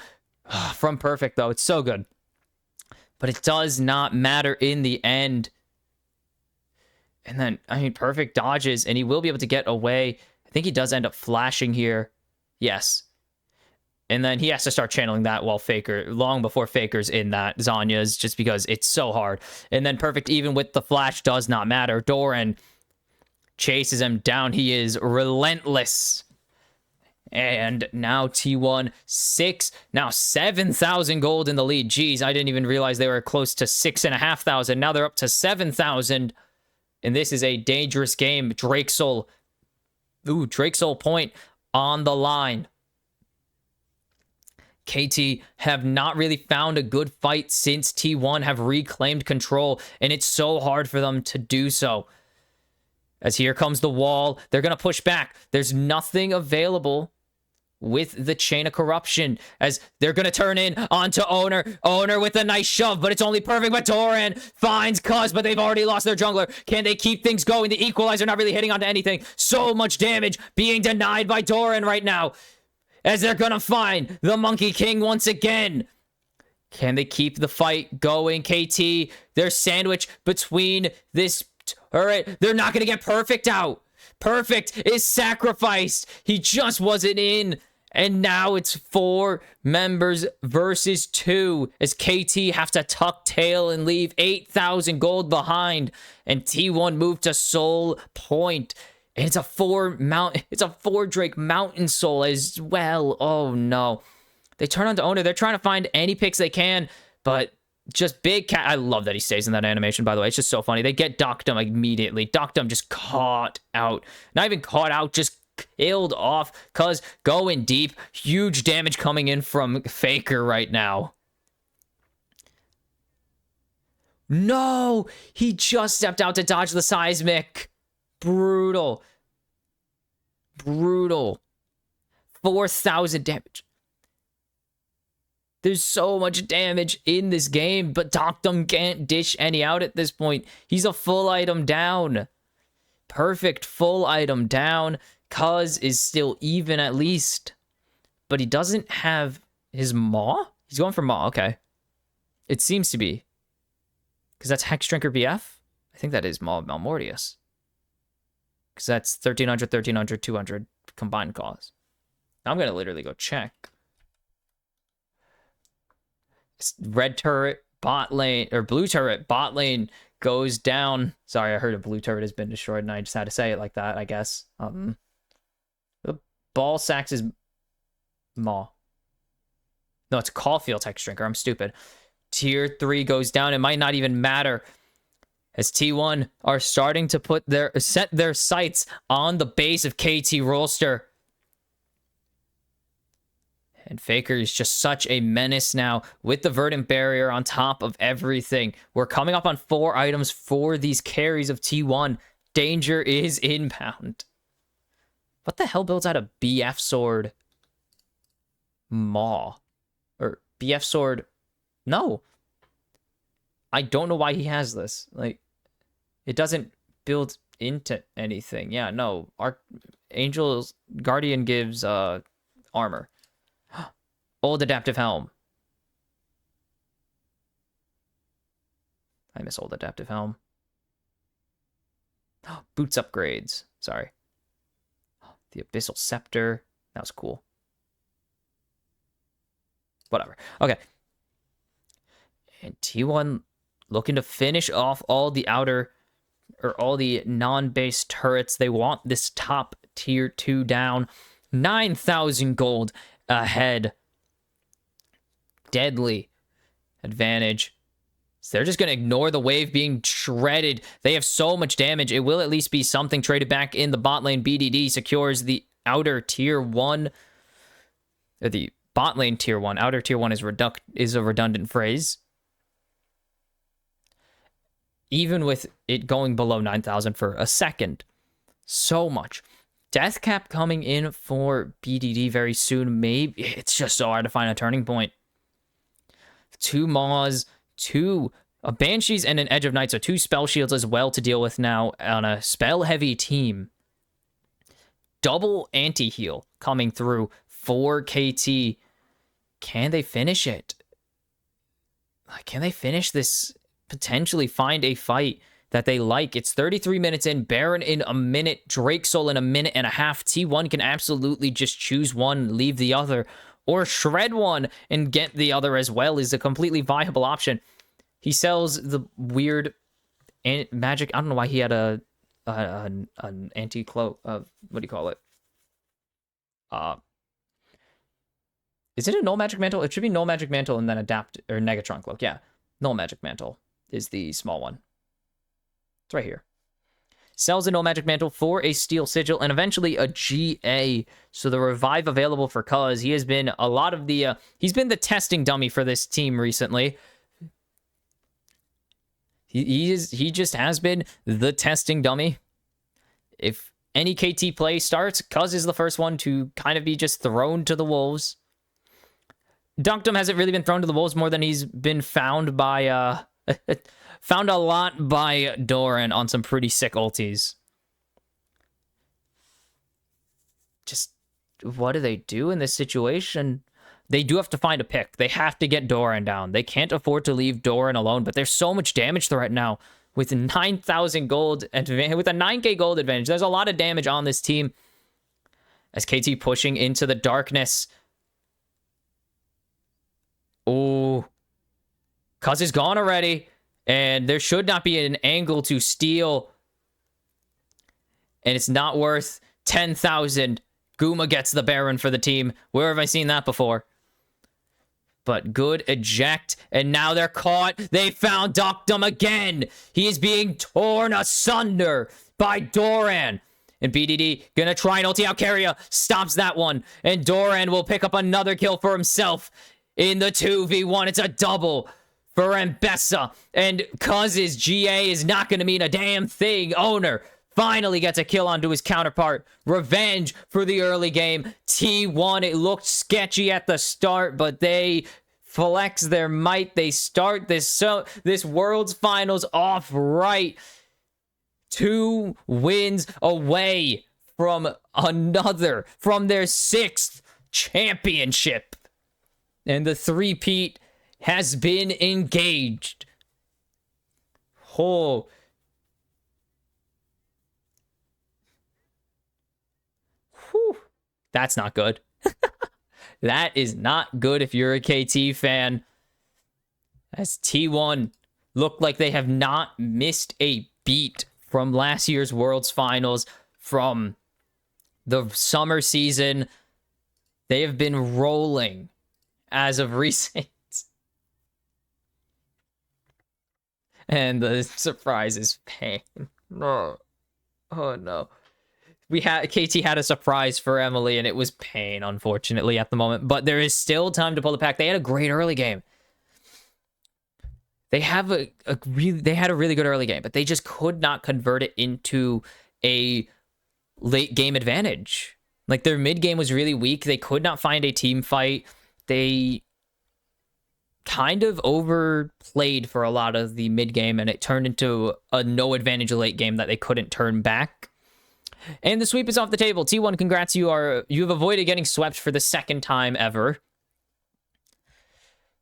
Perfect, though. It's so good. But it does not matter in the end. And then, I mean, Perfect dodges and he will be able to get away. I think he does end up flashing here. Yes. And then he has to start channeling that while long before Faker's in that Zanya's, just because it's so hard. And then Perfect, even with the flash, does not matter. Doran chases him down. He is relentless. And now T1, 7,000 gold in the lead. Jeez, I didn't even realize they were close to 6,500. Now they're up to 7,000. And this is a dangerous game. Drake Soul point on the line. KT have not really found a good fight since T1 have reclaimed control, and it's so hard for them to do so. As here comes the wall, they're going to push back. There's nothing available with the chain of corruption as they're going to turn in onto Owner. Owner with a nice shove, but it's only perfect. But Doran finds Cuz, but they've already lost their jungler. Can they keep things going? The equalizer not really hitting onto anything. So much damage being denied by Doran right now as they're going to find the Monkey King once again. Can they keep the fight going? KT, they're sandwiched between this turret. They're not going to get Perfect out. Perfect is sacrificed. He just wasn't in. And now it's 4 members versus 2 as KT have to tuck tail and leave 8,000 gold behind. And T1 moved to Soul Point. And it's a 4 Drake Mountain Soul as well. Oh no. They turn on to Owner. They're trying to find any picks they can, but just big cat. I love that he stays in that animation, by the way. It's just so funny. They get Doctum immediately. Doctum just caught out. Not even caught out, just killed off. Cuz going deep. Huge damage coming in from Faker right now. No! He just stepped out to dodge the seismic. Brutal. Brutal. 4,000 damage. There's so much damage in this game, but Doctum can't dish any out at this point. He's a full item down. Perfect full item down. Cuz is still even at least. But he doesn't have his Maw? He's going for Maw, okay. It seems to be. Because that's Hex Drinker BF? I think that is Maw Malmortius. Because that's 1,300, 1,300, 200 combined cost. I'm going to literally go check. Red turret, bot lane, or blue turret, bot lane goes down. Sorry, I heard a blue turret has been destroyed, and I just had to say it like that, I guess. The ball sacks is Maw. No, it's Caulfield's Hex Drinker. I'm stupid. Tier 3 goes down. It might not even matter as T1 are starting to set their sights on the base of KT Rolster. And Faker is just such a menace now with the Verdant Barrier on top of everything. We're coming up on 4 items for these carries of T1. Danger is inbound. What the hell builds out a BF Sword Maw? Or BF Sword... No. I don't know why he has this. Like, it doesn't build into anything. Yeah, no. Angel's Guardian gives armor. Old Adaptive Helm. I miss Old Adaptive Helm. Boots upgrades. Sorry. The Abyssal Scepter. That was cool. Whatever. Okay. And T1 looking to finish off all the outer, or all the non-base turrets. They want this top tier 2 down. 9,000 gold ahead. Deadly advantage. So they're just going to ignore the wave being shredded. They have so much damage. It will at least be something traded back in the bot lane. BDD secures the outer tier 1. Or the bot lane tier 1. Outer tier 1 is a redundant phrase. Even with it going below 9,000 for a second. So much. Death cap coming in for BDD very soon. Maybe it's just so hard to find a turning point. 2 Maws, 2 Banshees, and an Edge of Night. So 2 spell shields as well to deal with now on a spell-heavy team. Double anti-heal coming through for KT. Can they finish it? Can they finish this? Potentially find a fight that they like. It's 33 minutes in. Baron in a minute. Drake Soul in a minute and a half. T1 can absolutely just choose one, leave the other. Or shred one and get the other as well is a completely viable option. He sells the weird magic. I don't know why he had an anti-cloak. What do you call it? Is it a null magic mantle? It should be null magic mantle and then adapt or Negatron cloak. Yeah, null magic mantle is the small one. It's right here. Sells a null magic mantle for a steel sigil and eventually a GA. So the revive available for Cuz. He has been a lot of the he's been the testing dummy for this team recently. He just has been the testing dummy. If any KT play starts, Cuz is the first one to kind of be just thrown to the wolves. Dunkdom hasn't really been thrown to the wolves more than he's been found by, found a lot by Doran on some pretty sick ultis. Just, what do they do in this situation? They do have to find a pick. They have to get Doran down. They can't afford to leave Doran alone, but there's so much damage threat now. With 9,000 gold, with a 9k gold advantage, there's a lot of damage on this team. As KT pushing into the darkness. Oh, Cuz is gone already, and there should not be an angle to steal. And it's not worth 10,000. Guma gets the Baron for the team. Where have I seen that before? But good eject, and now they're caught. They found Dunkdom again. He is being torn asunder by Doran. And BDD gonna try and ulti out Keria. Stops that one. And Doran will pick up another kill for himself in the 2v1. It's a double for Mbessa. And Cuz's GA is not gonna mean a damn thing. Owner finally gets a kill onto his counterpart. Revenge for the early game. T1, it looked sketchy at the start, but they flex their might. They start this World's Finals off right. 2 wins away from their 6th championship. And the threepeat has been engaged. Oh, that's not good. That is not good if you're a KT fan. As T1 look like they have not missed a beat from last year's World's Finals, from the summer season. They have been rolling as of recent. And the surprise is pain. Oh no. KT had a surprise for Emily, and it was pain, unfortunately, at the moment. But there is still time to pull the pack. They had a great early game. They had a really good early game, but they just could not convert it into a late game advantage. Like, their mid game was really weak. They could not find a team fight. They kind of overplayed for a lot of the mid game, and it turned into a no advantage late game that they couldn't turn back. And the sweep is off the table. T1, congrats, you have avoided getting swept for the 2nd time ever.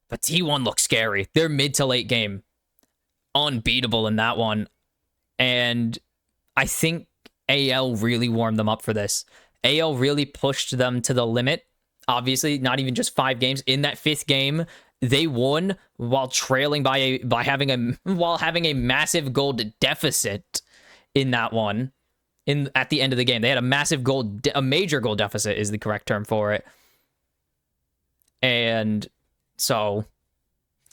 But T1 looks scary. Their mid to late game, unbeatable in that one. And I think AL really warmed them up for this. AL really pushed them to the limit. Obviously, not even just 5 games. In that 5th game, they won while trailing having a massive gold deficit in that one. At the end of the game, they had a massive a major goal deficit is the correct term for it. And so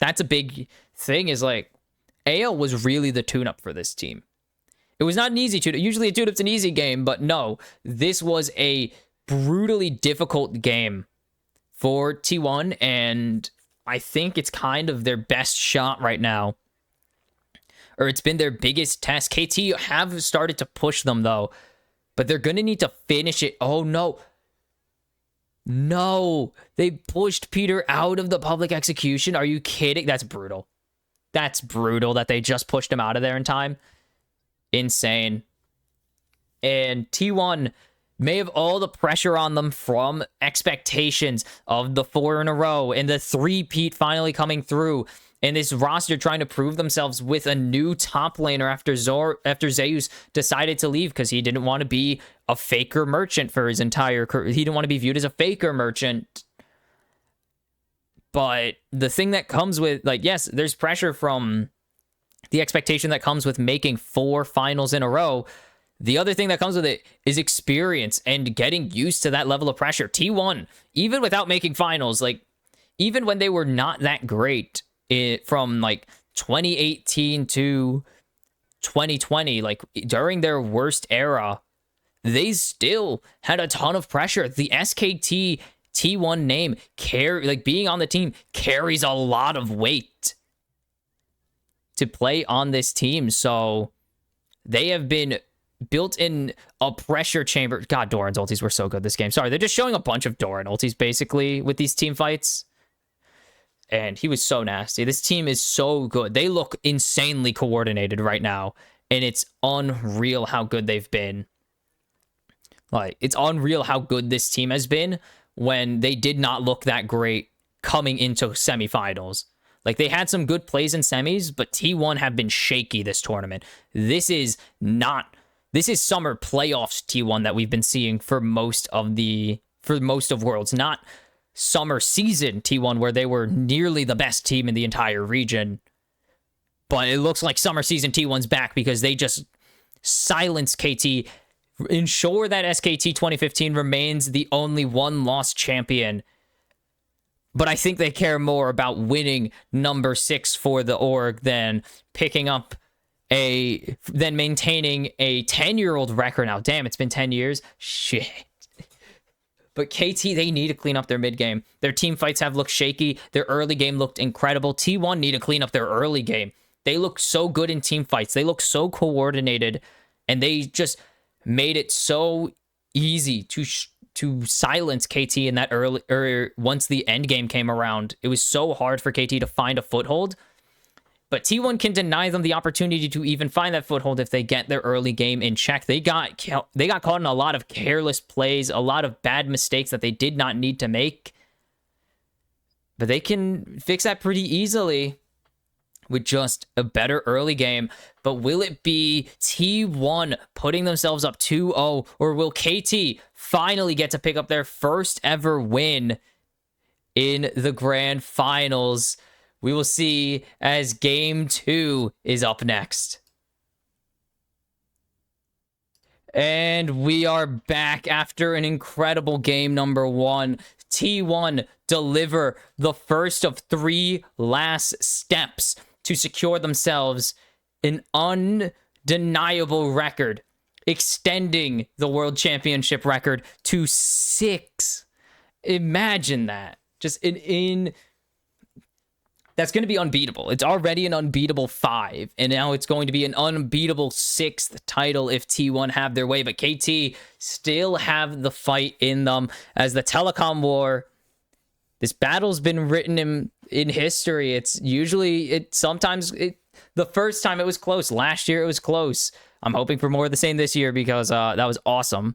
that's a big thing, is like, AL was really the tune-up for this team. It was not an easy tune-up. Usually a tune-up's an easy game, but no, this was a brutally difficult game for T1, and I think it's kind of their best shot right now. Or it's been their biggest test. KT have started to push them, though. But they're going to need to finish it. Oh, no. No. They pushed Peter out of the public execution. Are you kidding? That's brutal. That's brutal that they just pushed him out of there in time. Insane. And T1 may have all the pressure on them from expectations of the 4 in a row and the threepeat finally coming through. And this roster trying to prove themselves with a new top laner after Zeus decided to leave because he didn't want to be a faker merchant for his entire career. He didn't want to be viewed as a faker merchant. But the thing that comes with, like, yes, there's pressure from the expectation that comes with making 4 finals in a row. The other thing that comes with it is experience and getting used to that level of pressure. T1, even without making finals, like, even when they were not that great, from like 2018 to 2020, like during their worst era, they still had a ton of pressure. The SKT T1 name, being on the team, carries a lot of weight to play on this team. So they have been built in a pressure chamber. God, Doran's ultis were so good this game. Sorry, they're just showing a bunch of Doran ultis basically with these team fights. And he was so nasty. This team is so good. They look insanely coordinated right now. And it's unreal how good they've been. Like, it's unreal how good this team has been when they did not look that great coming into semifinals. Like, they had some good plays in semis, but T1 have been shaky this tournament. This is summer playoffs T1 that we've been seeing for most of Worlds, not summer season T1 where they were nearly the best team in the entire region. But it looks like summer season T1's back because they just silenced KT, ensure that SKT 2015 remains the only one-loss champion. But I think they care more about winning number 6 for the org than maintaining a 10-year-old record now. Damn, it's been 10 years. Shit. But KT, they need to clean up their mid game. Their team fights have looked shaky. Their early game looked incredible. T1 need to clean up their early game. They look so good in team fights. They look so coordinated, and they just made it so easy to silence KT in that once the end game came around. It was so hard for KT to find a foothold. But T1 can deny them the opportunity to even find that foothold if they get their early game in check. They got caught in a lot of careless plays, a lot of bad mistakes that they did not need to make. But they can fix that pretty easily with just a better early game. But will it be T1 putting themselves up 2-0, or will KT finally get to pick up their first ever win in the grand finals? We will see as game 2 is up next. And we are back after an incredible game number 1. T1 deliver the first of 3 last steps to secure themselves an undeniable record, extending the World Championship record to 6. Imagine that. Just that's going to be unbeatable. It's already an unbeatable 5, and now it's going to be an unbeatable 6th title if T1 have their way. But KT still have the fight in them as the Telecom War. This battle's been written in history. It's usually, the first time it was close. Last year it was close. I'm hoping for more of the same this year because that was awesome.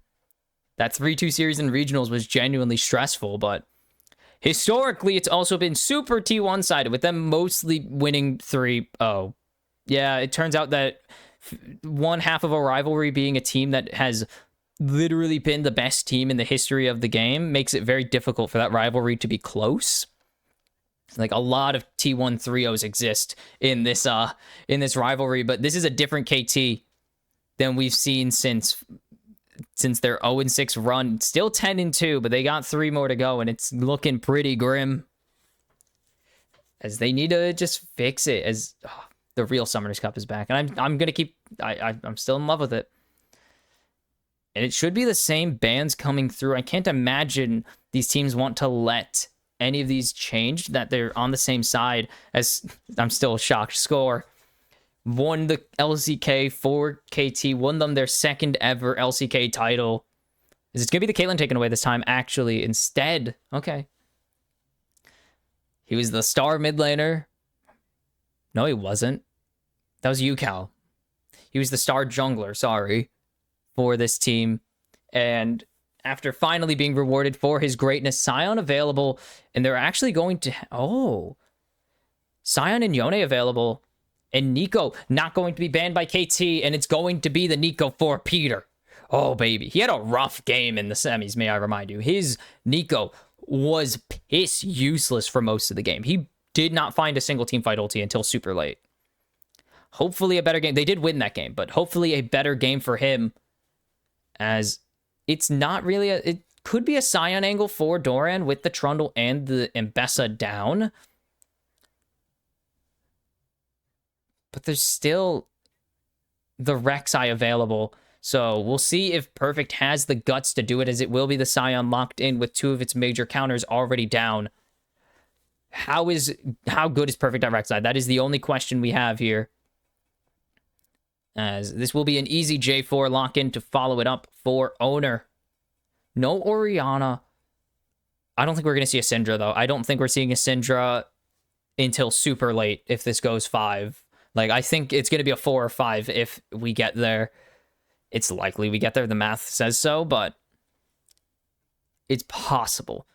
That 3-2 series in regionals was genuinely stressful, but historically, it's also been super T1 sided, with them mostly winning 3-0. Yeah, it turns out that one half of a rivalry being a team that has literally been the best team in the history of the game makes it very difficult for that rivalry to be close. Like, a lot of T1 3-0s exist in this rivalry, but this is a different KT than we've seen since their 0-6 run. Still 10-2, but they got 3 more to go, and it's looking pretty grim. As they need to just fix it, as the real Summoners Cup is back. And I'm gonna keep... I'm still in love with it. And it should be the same bands coming through. I can't imagine these teams want to let any of these change, that they're on the same side. As I'm still shocked. Score won the LCK for KT, won them their second ever LCK title. Is it going to be the Caitlyn taken away this time, actually, instead? Okay. He was the star mid laner. No, he wasn't. That was Yucal. He was the star jungler, sorry, for this team. And after finally being rewarded for his greatness, Sion available, and they're actually going to... Sion and Yone available. And Nico not going to be banned by KT, and it's going to be the Nico for Peter. Oh, baby. He had a rough game in the semis, may I remind you. His Nico was piss useless for most of the game. He did not find a single teamfight ulti until super late. Hopefully a better game. They did win that game, but hopefully a better game for him, as it's not really it could be a Sion angle for Doran with the Trundle and the Mbessa down. But there's still the Rek'Sai available. So we'll see if Perfect has the guts to do it, as it will be the Sion locked in with 2 of its major counters already down. How good is Perfect at Rek'Sai? That is the only question we have here. as this will be an easy J4 lock-in to follow it up for owner. No Oriana. I don't think we're going to see a Syndra, though. I don't think we're seeing a Syndra until super late if this goes 5. Like, I think it's going to be a 4 or 5 if we get there. It's likely we get there. The math says so, but it's possible.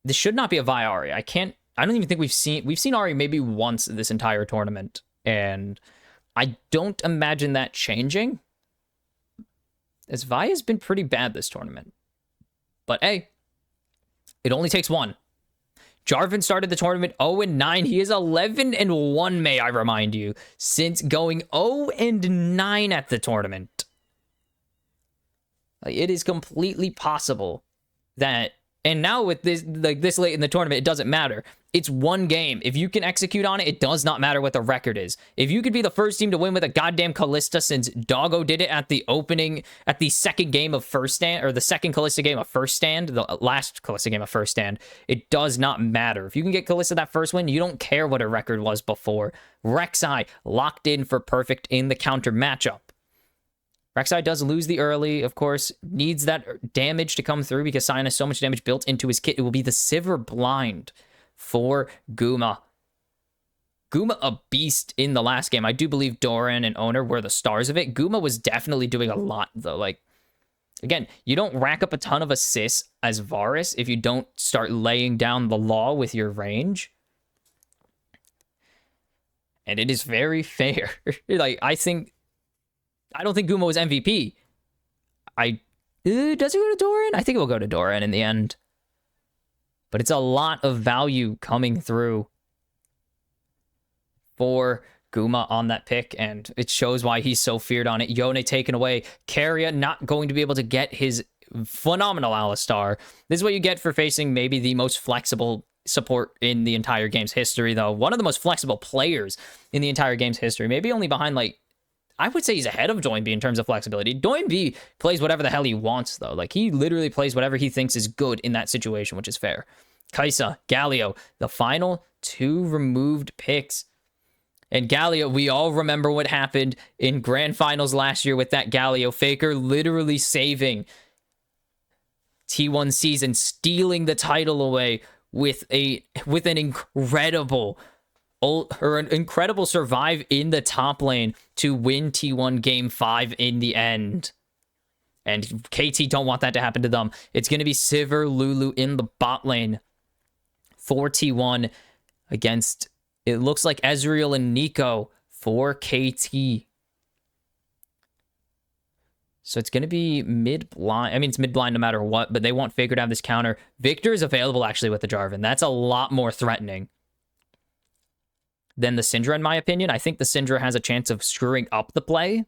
This should not be a Vi Ahri. I don't even think we've seen Ahri maybe once this entire tournament, and I don't imagine that changing, as Vi has been pretty bad this tournament. But hey, it only takes one. Jarvan started the tournament 0-9. He is 11-1, may I remind you, since going 0-9 at the tournament. Like, it is completely possible that, and now with this, like this late in the tournament, it doesn't matter. It's one game. If you can execute on it, it does not matter what the record is. If you could be the first team to win with a goddamn Kalista, since Doggo did it at the second game of first stand, or the second Kalista game of first stand, the last Kalista game of first stand, it does not matter. If you can get Kalista that first win, you don't care what her record was before. Rek'Sai locked in for perfect in the counter matchup. Rek'Sai does lose the early, of course, needs that damage to come through because Sion has so much damage built into his kit. It will be the Sivir Blind for Guma. Guma a beast in the last game. I do believe Doran and Owner were the stars of it. Guma was definitely doing a lot, though. Like, again, you don't rack up a ton of assists as Varus if you don't start laying down the law with your range. And it is very fair. Like, I don't think Guma was MVP. Does it go to Doran? I think it will go to Doran in the end. But it's a lot of value coming through for Guma on that pick, and it shows why he's so feared on it. Yone taken away. Keria not going to be able to get his phenomenal Alistar. This is what you get for facing maybe the most flexible support in the entire game's history, though. One of the most flexible players in the entire game's history. Maybe only behind, like, I would say he's ahead of Doinb in terms of flexibility. Doinb plays whatever the hell he wants, though. Like, he literally plays whatever he thinks is good in that situation, which is fair. Kai'Sa, Galio, the final 2 removed picks. And Galio, we all remember what happened in Grand Finals last year with that Galio. Faker literally saving T1 season, stealing the title away with an incredible survive in the top lane to win T1 game 5 in the end. And KT don't want that to happen to them. It's going to be Sivir, Lulu in the bot lane for T1 against, it looks like, Ezreal and Nico for KT. So it's going to be mid-blind. I mean, it's mid-blind no matter what, but they want Faker to have this counter. Victor is available, actually, with the Jarvan. That's a lot more threatening than the Syndra, in my opinion. I think the Syndra has a chance of screwing up the play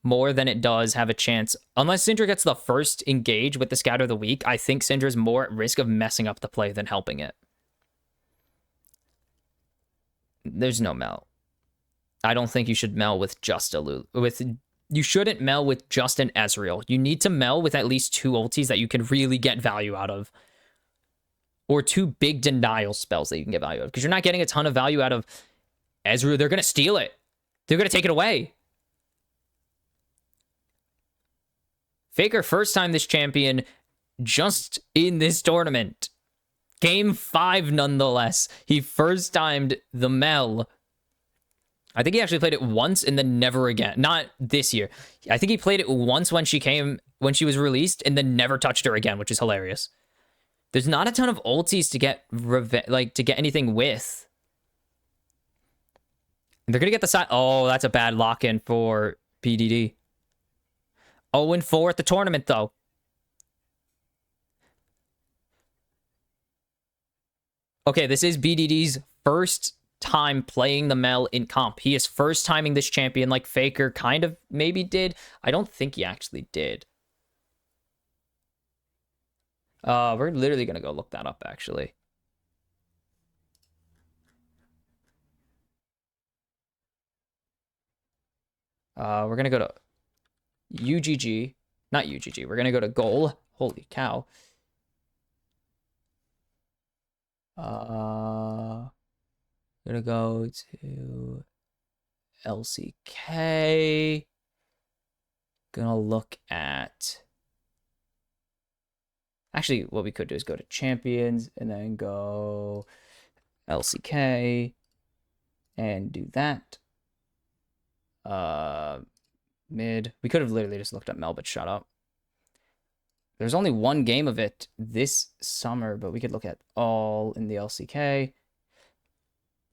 more than it does have a chance. Unless Syndra gets the first engage with the Scout of the Week, I think Syndra's more at risk of messing up the play than helping it. There's no Mel. I don't think you should Mel with just a Lulu. You shouldn't Mel with just an Ezreal. You need to Mel with at least 2 ultis that you can really get value out of. Or 2 big denial spells that you can get value out of. Because you're not getting a ton of value out of Ezreal. They're going to steal it. They're going to take it away. Faker first time this champion just in this tournament. Game 5 nonetheless. He first timed the Mel. I think he actually played it once and then never again. Not this year. I think he played it once when she was released and then never touched her again, which is hilarious. There's not a ton of ultis to get anything with. They're going to get the side. Oh, that's a bad lock-in for PDD. 0-4 at the tournament, though. Okay, this is BDD's first time playing the Mel in comp. He is first timing this champion like Faker kind of maybe did. I don't think he actually did. We're literally going to go look that up, actually. We're going to go to UGG. Not UGG. We're going to go to goal. Holy cow. Gonna go to LCK. Gonna look at... Actually, what we could do is go to champions and then go LCK and do that. Mid. We could have literally just looked at Mel, but shut up. There's only one game of it this summer, but we could look at all in the LCK.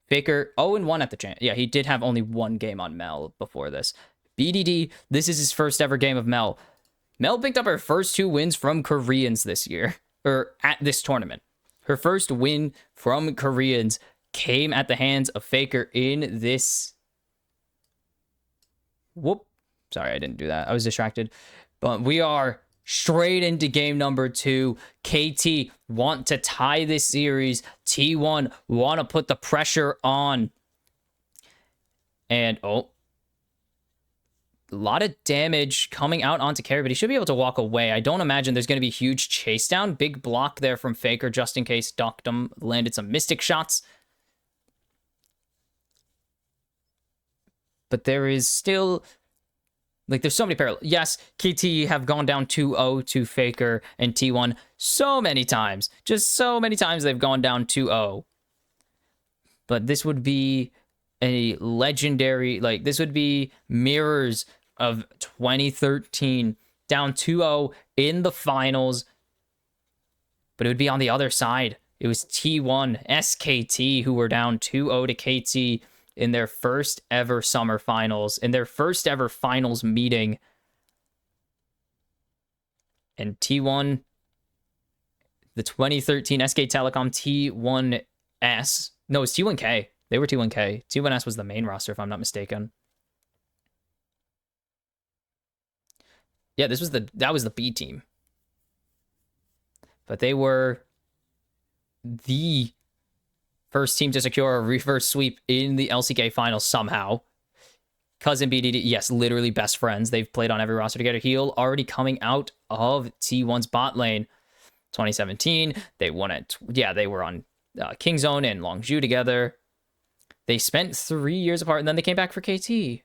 Faker, 0-1 at the champ. Yeah, he did have only one game on Mel before this. BDD, this is his first ever game of Mel. Mel picked up her first 2 wins from Koreans this year, or at this tournament. Her first win from Koreans came at the hands of Faker in this... Whoop. Sorry, I didn't do that. I was distracted. But we are straight into game number 2. KT want to tie this series. T1 want to put the pressure on. And, oh. A lot of damage coming out onto carry, but he should be able to walk away. I don't imagine there's going to be huge chase down. Big block there from Faker just in case Duckdom landed some Mystic shots. But there is still... Like, there's so many parallels. Yes, KT have gone down 2-0 to Faker and T1 so many times. Just so many times they've gone down 2-0. But this would be a legendary... Like, this would be mirrors of 2013. Down 2-0 in the finals. But it would be on the other side. It was T1, SKT, who were down 2-0 to KT in their first ever summer finals, in their first ever finals meeting. And T1, the 2013 SK Telecom T1S, no, it's T1K. They were T1K. T1S was the main roster, if I'm not mistaken. Yeah, that was the B team. But they were the first team to secure a reverse sweep in the LCK finals somehow. Cousin BDD, yes, literally best friends. They've played on every roster together. Heal already coming out of T1's bot lane. 2017, they won it. Yeah, they were on Kingzone and Longju together. They spent 3 years apart, and then they came back for KT.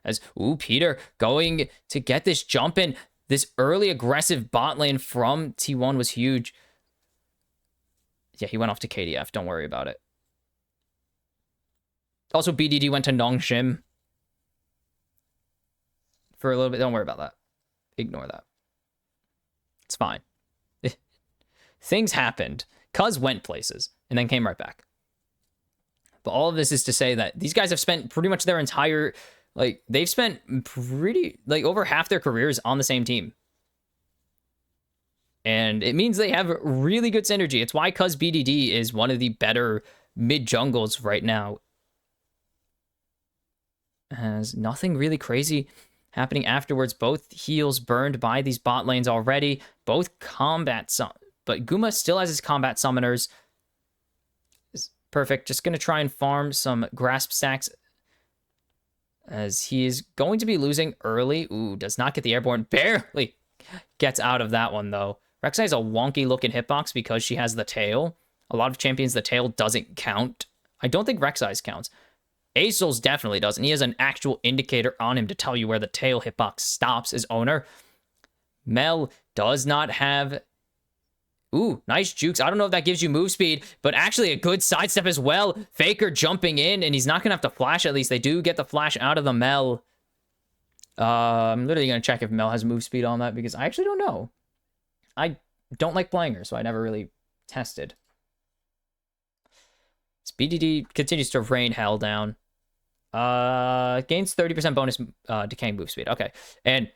As, ooh, Peter going to get this jump in. This early aggressive bot lane from T1 was huge. Yeah, he went off to KDF. Don't worry about it. Also, BDD went to Nongshim for a little bit. Don't worry about that. Ignore that. It's fine. Things happened. Cuz went places and then came right back. But all of this is to say that these guys have spent pretty much their entire... Like, they've spent pretty... Like, over half their careers on the same team. And it means they have really good synergy. It's why Cuz BDD is one of the better mid-jungles right now. Has nothing really crazy happening afterwards. Both heals burned by these bot lanes already. Both combat... But Guma still has his combat summoners. Is perfect. Just going to try and farm some grasp stacks. As he is going to be losing early. Ooh, does not get the airborne. Barely gets out of that one, though. Rek'Sai is a wonky-looking hitbox because she has the tail. A lot of champions, the tail doesn't count. I don't think Rek'Sai's counts. Azel's definitely doesn't. He has an actual indicator on him to tell you where the tail hitbox stops as owner. Mel does not have... Ooh, nice jukes. I don't know if that gives you move speed, but actually a good sidestep as well. Faker jumping in, and he's not going to have to flash at least. They do get the flash out of the Mel. I'm literally going to check if Mel has move speed on that because I actually don't know. I don't like playing her, so I never really tested. BDD continues to rain hell down. Gains 30% bonus decaying move speed. Okay, and...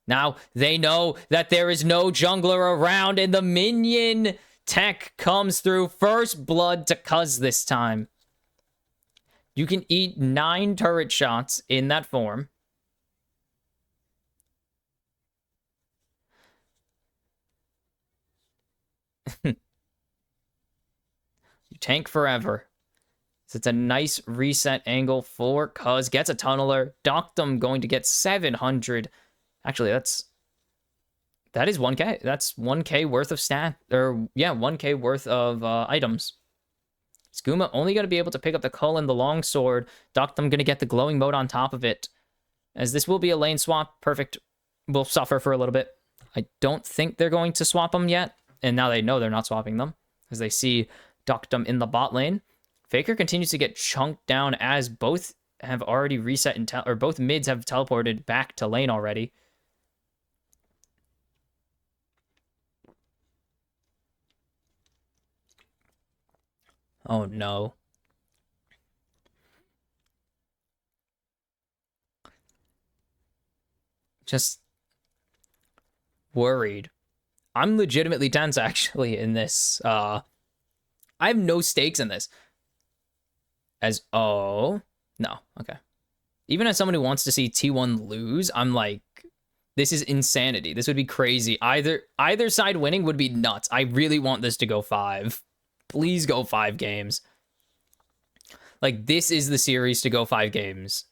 Now, they know that there is no jungler around, and the minion tech comes through. First blood to Cuz this time. You can eat 9 turret shots in that form. You tank forever. So it's a nice reset angle for Cuz. Gets a tunneler. Doctum going to get 700. Actually, that is 1k. That's 1k worth of stat. Or, yeah, 1k worth of items. Skooma only going to be able to pick up the Cull and the Longsword. Doctum going to get the glowing mode on top of it. as this will be a lane swap. Perfect will suffer for a little bit. I don't think they're going to swap them yet, and now they know they're not swapping them as they see Duckdom in the bot lane. Faker continues to get chunked down as both have already reset or both mids have teleported back to lane already. Oh no. Just worried. I'm legitimately tense actually in this. I have no stakes in this. As no, okay. Even as someone who wants to see T1 lose, I'm like, this is insanity. This would be crazy. Either side winning would be nuts. I really want this to go 5. Please go 5 games. Like, this is the series to go 5 games.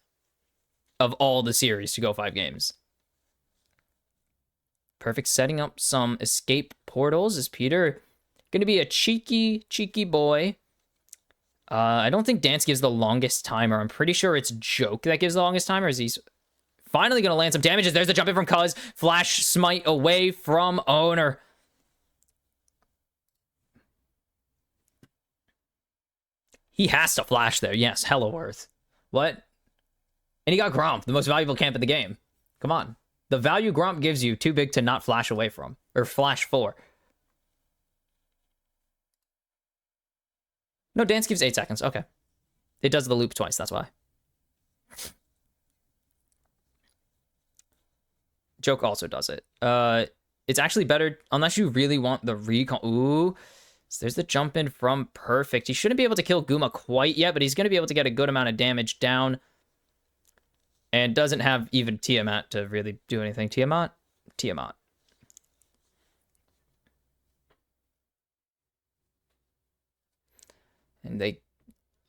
Of all the series to go 5 games. Perfect, setting up some escape portals. Is Peter going to be a cheeky boy? I don't think Dance gives the longest timer. I'm pretty sure it's Joke that gives the longest timer. As he's finally going to land some damages. There's the jump in from Cuz. Flash smite away from Owner. He has to flash there. Yes, hella worth. What? And he got Gromp, the most valuable camp in the game. Come on. The value Gromp gives you, too big to not flash away from. Or flash for. No, Dance gives 8 seconds. Okay. It does the loop twice, that's why. Joke also does it. It's actually better, unless you really want the recon. Ooh. So there's the jump in from Perfect. He shouldn't be able to kill Guma quite yet, but he's going to be able to get a good amount of damage down. And doesn't have even Tiamat to really do anything. Tiamat? And they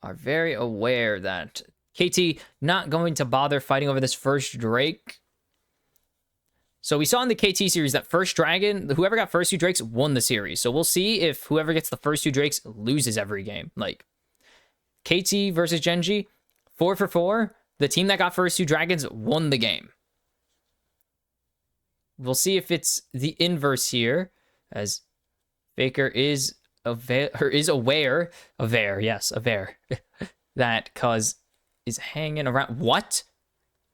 are very aware that KT not going to bother fighting over this first Drake. So we saw in the KT series that first Dragon, whoever got first 2 Drakes won the series. So we'll see if whoever gets the first 2 Drakes loses every game. Like, KT versus Gen.G, 4 for 4. The team that got first 2 Dragons won the game. We'll see if it's the inverse here, as Faker is aware that Cuz is hanging around. What?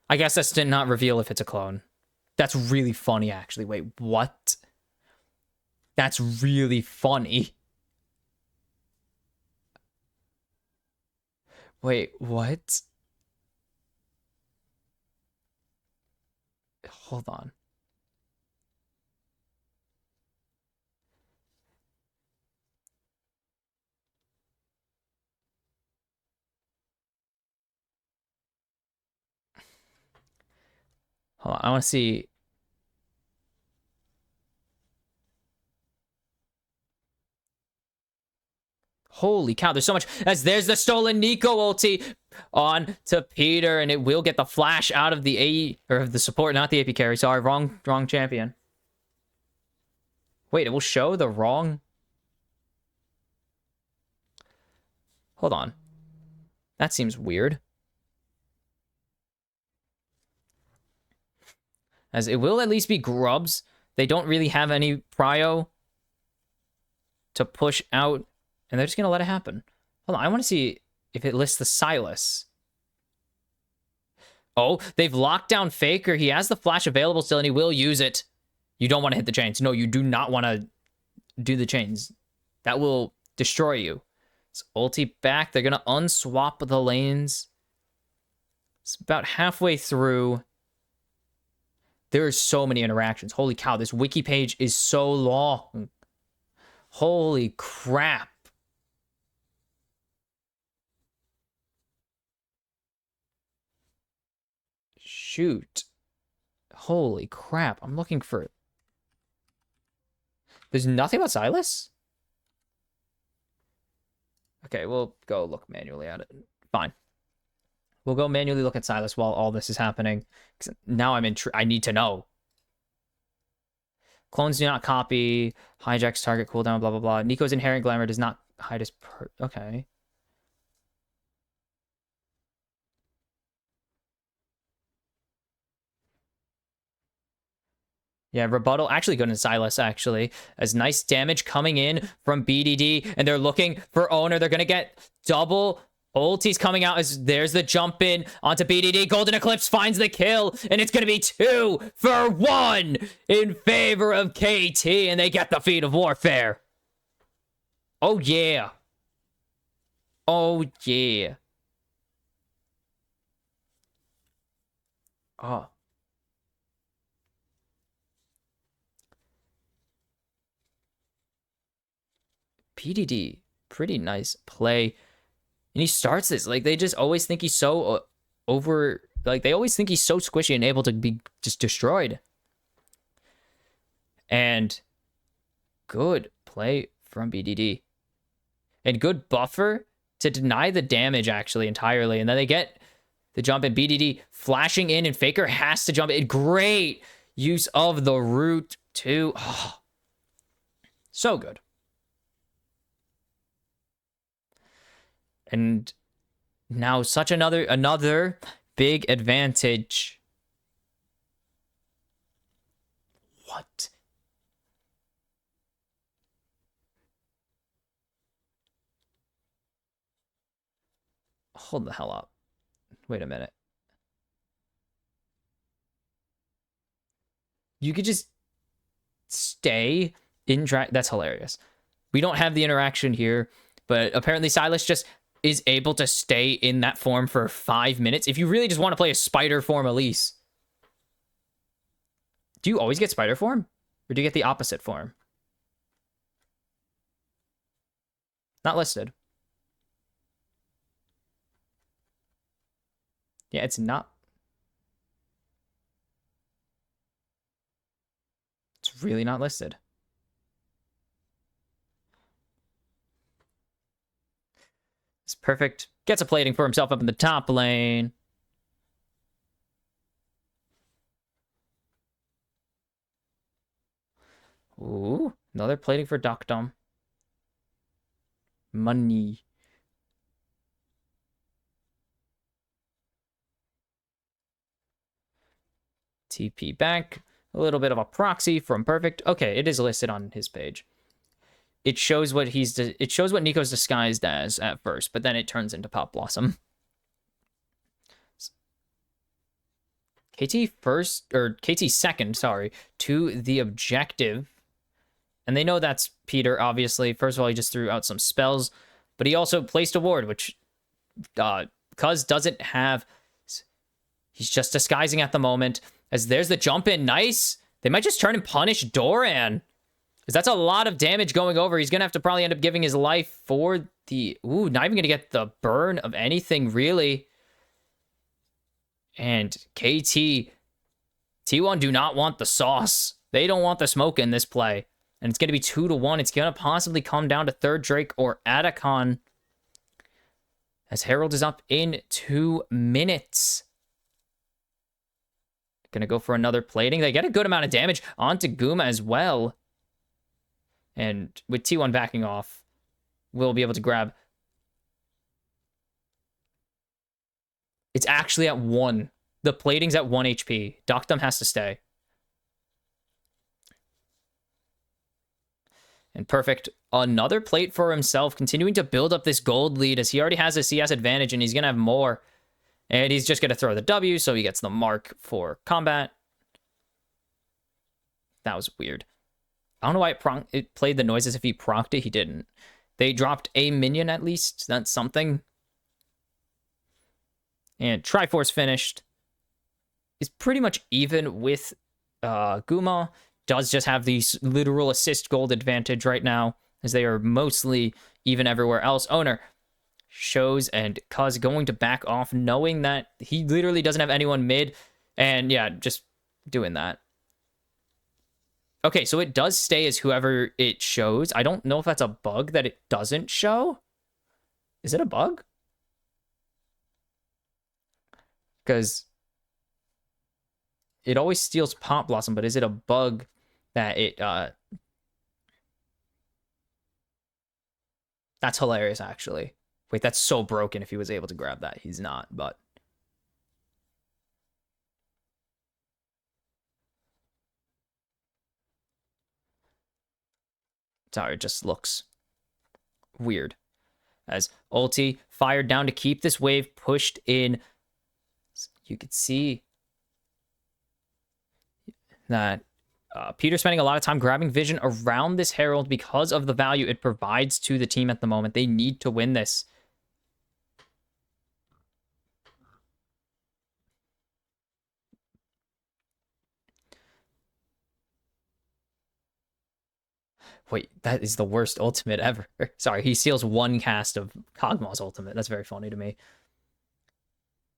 I guess that's to not reveal if it's a clone. That's really funny, actually. Wait, what? That's really funny. Wait, what? Hold on. Hold on, I want to see. Holy cow, there's so much. As there's the stolen Nico ulti on to Peter, and it will get the flash out of the AE, or of the support, not the AP carry. Sorry, wrong champion. Wait, it will show the wrong. Hold on. That seems weird. As it will at least be Grubs. They don't really have any prio to push out, and they're just going to let it happen. Hold on, I want to see if it lists the Silas. Oh, they've locked down Faker. He has the flash available still, and he will use it. You don't want to hit the chains. No, you do not want to do the chains. That will destroy you. It's ulti back. They're going to unswap the lanes. It's about halfway through. There are so many interactions. Holy cow, this wiki page is so long. Holy crap. Shoot. Holy crap. I'm looking for... There's nothing about Silas? Okay, we'll go look manually at it. Fine. We'll go manually look at Silas while all this is happening. Now I need to know. Clones do not copy. Hijacks target cooldown, blah, blah, blah. Nico's inherent glamour does not hide his... Okay. Yeah, rebuttal actually good in Silas, actually. As nice damage coming in from BDD, and they're looking for owner. They're going to get double ultis coming out as there's the jump in onto BDD. Golden Eclipse finds the kill, and it's going to be 2-for-1 in favor of KT, and they get the feat of warfare. Oh, yeah. Oh, yeah. Oh. PDD, pretty nice play. And he starts this, like, they just always think he's so they always think he's so squishy and able to be just destroyed. And good play from BDD. And good buffer to deny the damage, actually, entirely. And then they get the jump in. BDD flashing in, and Faker has to jump in. Great use of the root, too. Oh, so good. And now such another big advantage. What? Hold the hell up. Wait a minute. You could just stay in drag. That's hilarious. We don't have the interaction here, but apparently Silas just is able to stay in that form for 5 minutes. If you really just want to play a spider form, Elise. Do you always get spider form? Or do you get the opposite form? Not listed. Yeah, it's not. It's really not listed. It's perfect. Gets a plating for himself up in the top lane. Ooh, another plating for Doctom. Money. TP back. A little bit of a proxy from Perfect. Okay, it is listed on his page. It shows what it shows what Nico's disguised as at first, but then it turns into Pop Blossom. KT second, sorry, to the objective. And they know that's Peter, obviously. First of all, he just threw out some spells, but he also placed a ward, which Cuz doesn't have. He's just disguising at the moment. As there's the jump in. Nice. They might just turn and punish Doran. Because that's a lot of damage going over. He's going to have to probably end up giving his life for the... Ooh, not even going to get the burn of anything, really. And KT... T1 do not want the sauce. They don't want the smoke in this play. And it's going to be 2-1. It's going to possibly come down to third Drake or Atacon. As Herald is up in 2 minutes. Gonna go for another plating. They get a good amount of damage onto Guma as well. And with T1 backing off, we'll be able to grab. It's actually at 1. The plating's at 1 HP. Doctum has to stay. And Perfect. Another plate for himself, continuing to build up this gold lead as he already has a CS advantage and he's gonna have more. And he's just going to throw the W, so he gets the mark for combat. That was weird. I don't know why it played the noise as if he procced it. He didn't. They dropped a minion at least. That's something. And Triforce finished. Is pretty much even with Guma. Does just have the literal assist gold advantage right now, as they are mostly even everywhere else. Owner shows, and Cuz going to back off, knowing that he literally doesn't have anyone mid, and yeah, just doing that. Okay, so it does stay as whoever it shows. I don't know if that's a bug that it doesn't show. Is it a bug? Because it always steals Pop Blossom, but is it a bug that it that's hilarious, actually. Wait, that's so broken if he was able to grab that. He's not, but... Sorry, it just looks weird. As ulti fired down to keep this wave pushed in. You could see that Peter's spending a lot of time grabbing vision around this Herald because of the value it provides to the team at the moment. They need to win this. Wait, that is the worst ultimate ever. Sorry, he steals one cast of Kog'Maw's ultimate. That's very funny to me.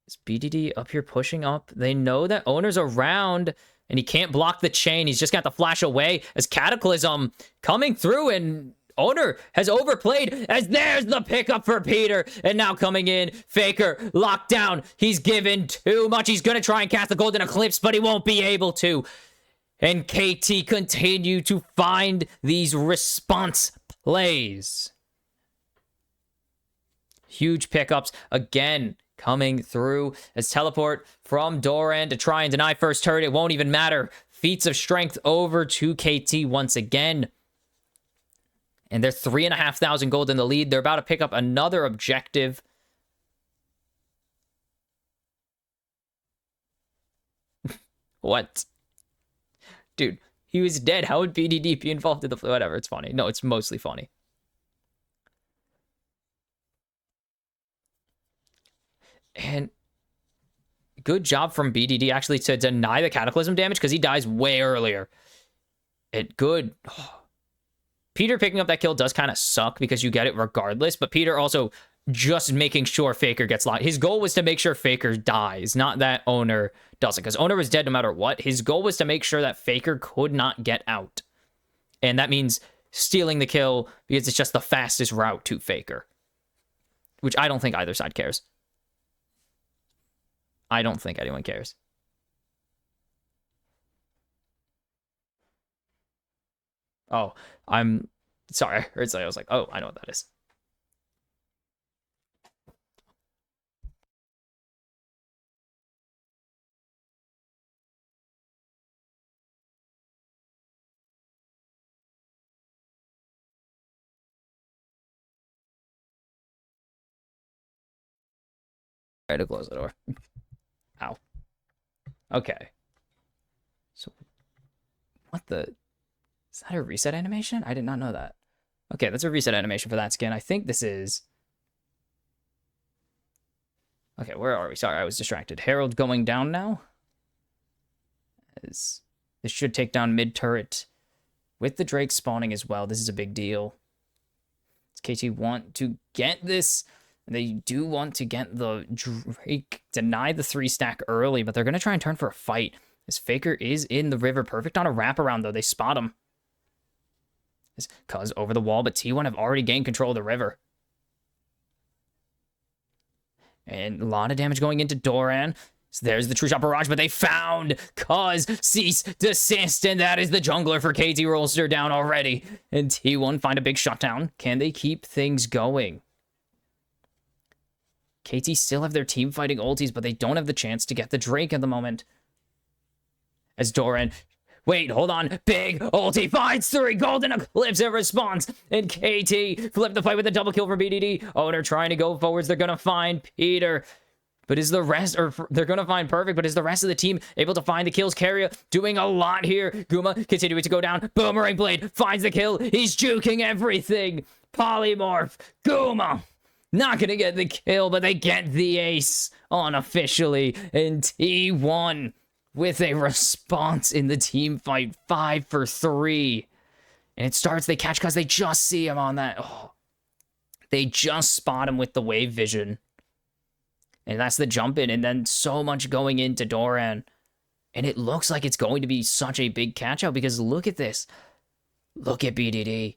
Is BDD up here pushing up? They know that Owner's around, and he can't block the chain. He's just got to flash away as Cataclysm coming through, and Owner has overplayed as there's the pickup for Peter. And now coming in, Faker locked down. He's given too much. He's going to try and cast the Golden Eclipse, but he won't be able to. And KT continue to find these response plays. Huge pickups again coming through as teleport from Doran to try and deny first turret. It won't even matter. Feats of strength over to KT once again. And they're 3,500 gold in the lead. They're about to pick up another objective. What? Dude, he was dead. How would BDD be involved in the... Whatever, it's funny. No, it's mostly funny. And good job from BDD actually to deny the Cataclysm damage because he dies way earlier. Peter picking up that kill does kind of suck because you get it regardless, but Peter also just making sure Faker gets locked. His goal was to make sure Faker dies, not that Owner doesn't, because Owner was dead no matter what. His goal was to make sure that Faker could not get out. And that means stealing the kill because it's just the fastest route to Faker. Which I don't think either side cares. I don't think anyone cares. Oh, I'm sorry. I heard something. I was like, oh, I know what that is. Try to close the door. Ow. Okay. So, what the... Is that a reset animation? I did not know that. Okay, that's a reset animation for that skin. I think this is... Okay, where are we? Sorry, I was distracted. Herald going down now. This should take down mid-turret. With the Drake spawning as well, this is a big deal. Does KT want to get this? They do want to get the Drake, deny the 3-stack early, but they're going to try and turn for a fight. As Faker is in the river. Perfect on a wraparound, though. They spot him. Cuz over the wall, but T1 have already gained control of the river. And a lot of damage going into Doran. So there's the True Shot Barrage, but they found Cuz cease desist, and that is the jungler for KT Rolster down already. And T1 find a big shutdown. Can they keep things going? KT still have their team fighting ultis, but they don't have the chance to get the Drake at the moment. As Doran... Wait, hold on. Big ulti finds 3 Golden Eclipse in response. And KT flip the fight with a double kill for BDD. Owner trying to go forwards. They're going to find Peter. But is the rest... Or they're going to find Perfect, but is the rest of the team able to find the kills? Carrier doing a lot here. Guma continuing to go down. Boomerang Blade finds the kill. He's juking everything. Polymorph. Guma. Not going to get the kill, but they get the ace unofficially. And T1... with a response in the team fight, 5 for 3. And it starts, they catch because they just see him on that. Oh, they just spot him with the wave vision. And that's the jump in, and then so much going into Doran. And it looks like it's going to be such a big catch out because look at this. Look at BDD.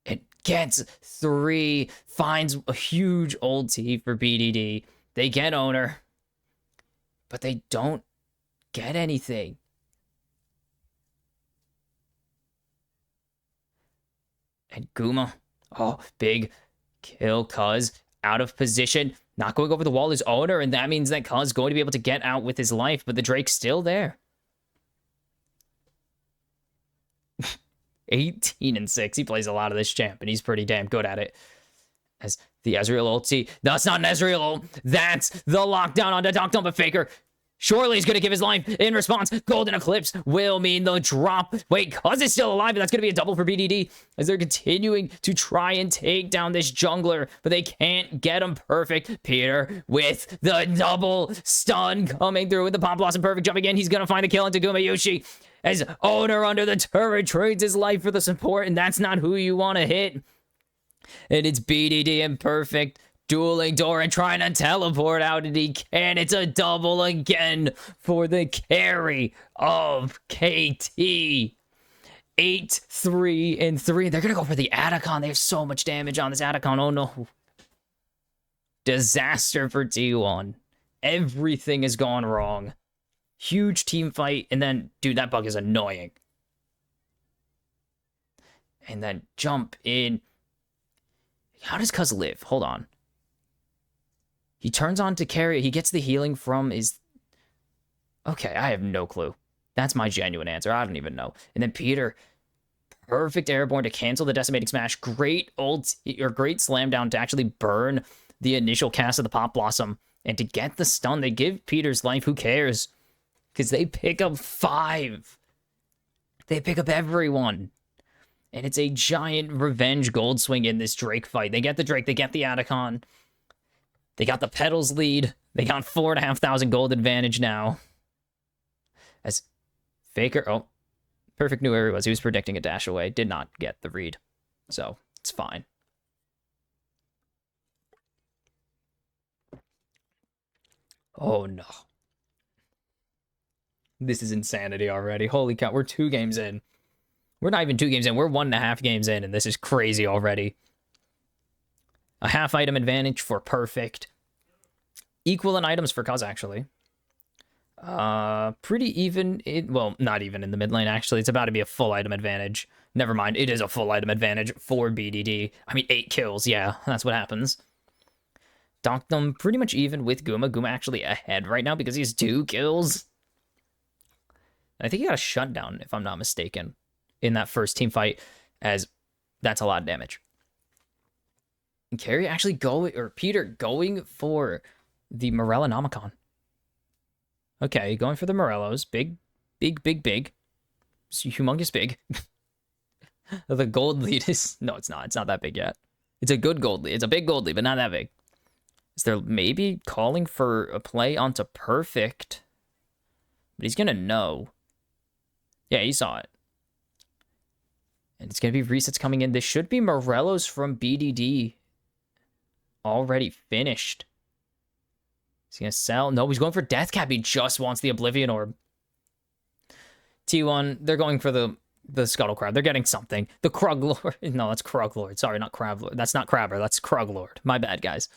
It gets 3, finds a huge ulti for BDD. They get Owner, but they don't get anything. And Guma, oh, big kill, Cuz out of position, not going over the wall is Owner, and that means that Cuz going to be able to get out with his life, but the Drake's still there. 18-6. He plays a lot of this champ, and he's pretty damn good at it. As the Ezreal ulti. That's not an Ezreal ult. That's the lockdown onto Doctor, but Faker surely he's going to give his life in response. Golden Eclipse will mean the drop. Wait, Cuz is still alive, but that's going to be a double for BDD as they're continuing to try and take down this jungler, but they can't get him perfect. Peter with the double stun coming through with the Pop Blossom perfect jump again. He's going to find the kill into Gumayushi as Owner under the turret trades his life for the support, and that's not who you want to hit. And it's BDD and perfect. Dueling Doran trying to teleport out, and he can. It's a double again for the carry of KT. 8, 3, and 3. They're going to go for the Atacon. They have so much damage on this Atacon. Oh, no. Disaster for T1. Everything has gone wrong. Huge team fight. And then, dude, that bug is annoying. And then jump in. How does Cuz live? Hold on. He turns on to carry. He gets the healing from his... Okay, I have no clue. That's my genuine answer. I don't even know. And then Peter, perfect airborne to cancel the decimating smash. Great ult, or great slam down to actually burn the initial cast of the Pop Blossom. And to get the stun, they give Peter's life. Who cares? Because they pick up 5. They pick up everyone. And it's a giant revenge gold swing in this Drake fight. They get the Drake. They get the Atacon. They got the Petals lead. They got 4,500 gold advantage now. As Faker... Oh, perfect knew where he was. He was predicting a dash away. Did not get the read. So, it's fine. Oh, no. This is insanity already. Holy cow. We're 2 games in. We're not even 2 games in. We're 1.5 games in, and this is crazy already. A half item advantage for perfect. Equal in items for Cuz, actually. Pretty even. Well, not even in the mid lane, actually. It's about to be a full item advantage. Never mind. It is a full item advantage for BDD. I mean, 8 kills. Yeah, that's what happens. Doctum pretty much even with Guma. Guma actually ahead right now because he has 2 kills. I think he got a shutdown, if I'm not mistaken, in that first team fight, as that's a lot of damage. And Carrie actually Peter going for the Morellonomicon. Okay, going for the Morellos. Big. It's humongous big. The gold lead is... No, it's not. It's not that big yet. It's a good gold lead. It's a big gold lead, but not that big. Is there maybe calling for a play onto perfect? But he's going to know. Yeah, he saw it. And it's going to be resets coming in. This should be Morellos from BDD. Already finished. Is he going to sell? No, he's going for Deathcap. He just wants the Oblivion Orb. T1, they're going for the Scuttle Crab. They're getting something. The Krug Lord. No, that's Krug Lord. Sorry, not Crab Lord. That's not Crabber. That's Krug Lord. My bad, guys.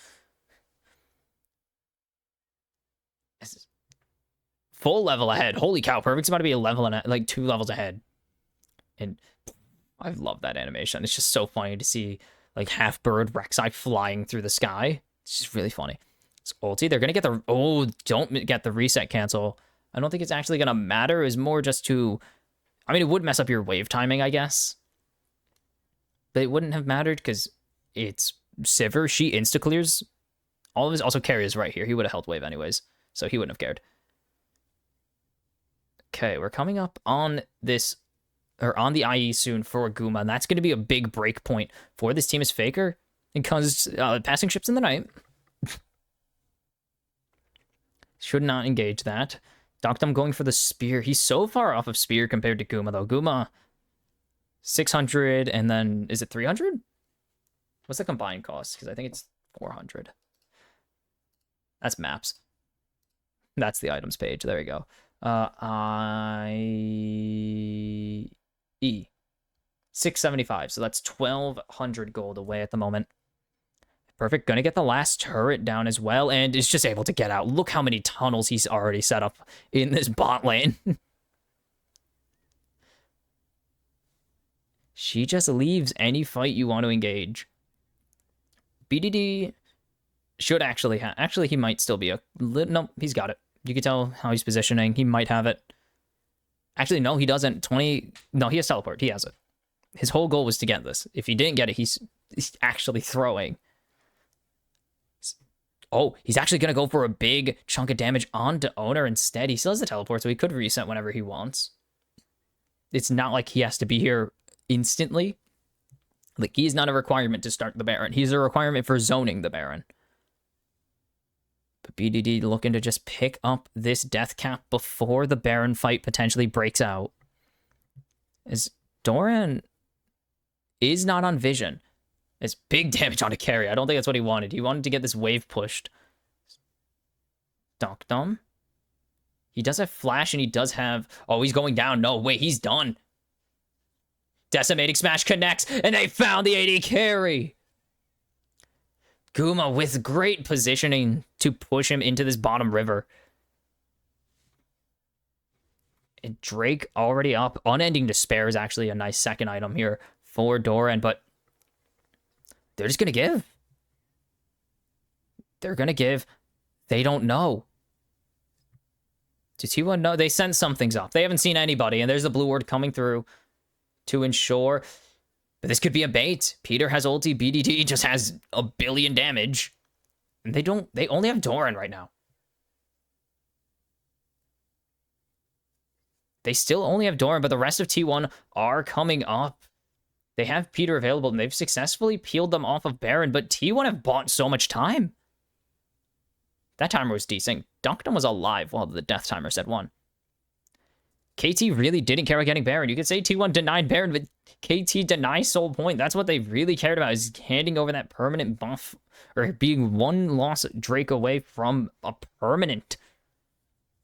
Full level ahead. Holy cow, Perfect's about to be a level and like 2 levels ahead. And I love that animation. It's just so funny to see like half bird Rek'Sai flying through the sky. It's just really funny. It's ulti. They're gonna get the don't get the reset cancel. I don't think it's actually gonna matter. It's more just to, I mean, it would mess up your wave timing, I guess. But it wouldn't have mattered because it's Sivir. She insta clears all of his. Also, Carry is right here. He would have held wave anyways, so he wouldn't have cared. Okay, we're coming up on this, or on the IE soon for Guma, and that's going to be a big break point for this team as Faker, because passing ships in the night. Should not engage that. Doctum going for the spear. He's so far off of spear compared to Guma, though. Guma, 600, and then, is it 300? What's the combined cost? Because I think it's 400. That's maps. That's the items page. There you go. IE 675, so that's 1,200 gold away at the moment. Perfect, gonna get the last turret down as well, and is just able to get out. Look how many tunnels he's already set up in this bot lane. She just leaves any fight you want to engage. BDD should actually have... Actually, he might still be a... No, he's got it. You can tell how he's positioning. He might have it. Actually, no, he doesn't. 20... No, he has teleport. He has it. His whole goal was to get this. If he didn't get it, he's actually throwing. Oh, he's actually going to go for a big chunk of damage onto Owner instead. He still has the teleport, so he could reset whenever he wants. It's not like he has to be here instantly. Like, he's not a requirement to start the Baron. He's a requirement for zoning the Baron. But BDD looking to just pick up this death cap before the Baron fight potentially breaks out. As Doran is not on vision. It's big damage on a carry. I don't think that's what he wanted. He wanted to get this wave pushed. Doctum. He does have flash and he does have... Oh, he's going down. No, wait, he's done. Decimating Smash connects and they found the AD carry. Guma with great positioning to push him into this bottom river. And Drake already up. Unending Despair is actually a nice second item here for Doran, but they're just going to give. They're going to give. They don't know. Does T1 know? They sent some things up. They haven't seen anybody, and there's the blue ward coming through to ensure. But this could be a bait. Peter has ulti. BDD just has a billion damage. And they only have Doran right now. They still only have Doran, but the rest of T1 are coming up. They have Peter available, and they've successfully peeled them off of Baron, but T1 have bought so much time. That timer was decent. Dunkton was alive while the death timer said 1. KT really didn't care about getting Baron. You could say T1 denied Baron, but KT denies Soul Point. That's what they really cared about, is handing over that permanent buff, or being one loss Drake away from a permanent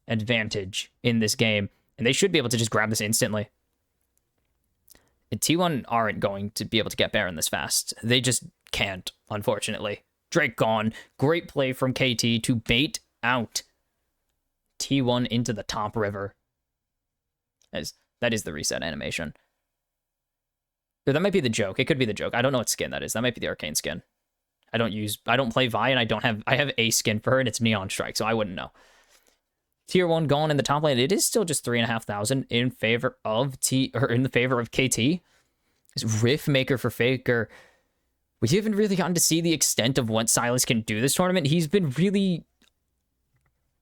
advantage in this game. And they should be able to just grab this instantly. And T1 aren't going to be able to get Baron this fast. They just can't, unfortunately. Drake gone. Great play from KT to bait out T1 into the top river. That is the reset animation. Or that might be the joke. It could be the joke. I don't know what skin that is. That might be the arcane skin. I don't play Vi, and I have a skin for her, and it's Neon Strike, so I wouldn't know. Tier 1 gone in the top lane. It is still just 3,500 in favor of KT. This Rift Maker for Faker. We haven't really gotten to see the extent of what Silas can do this tournament. He's been really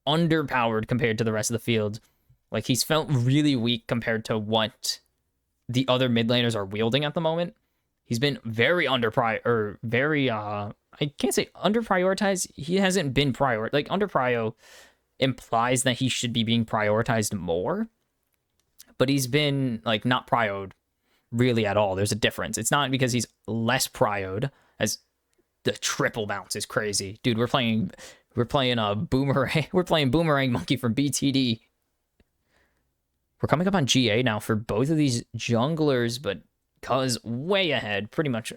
underpowered compared to the rest of the field. Like, he's felt really weak compared to what the other mid laners are wielding at the moment. He's been very I can't say under-prioritized. He hasn't been under-prio implies that he should be being prioritized more, but he's been like not prioed really at all. There's a difference. It's not because he's less prioed, as the triple bounce is crazy. Dude, we're playing a boomerang. We're playing Boomerang Monkey from BTD. We're coming up on GA now for both of these junglers, but Cuz way ahead, pretty much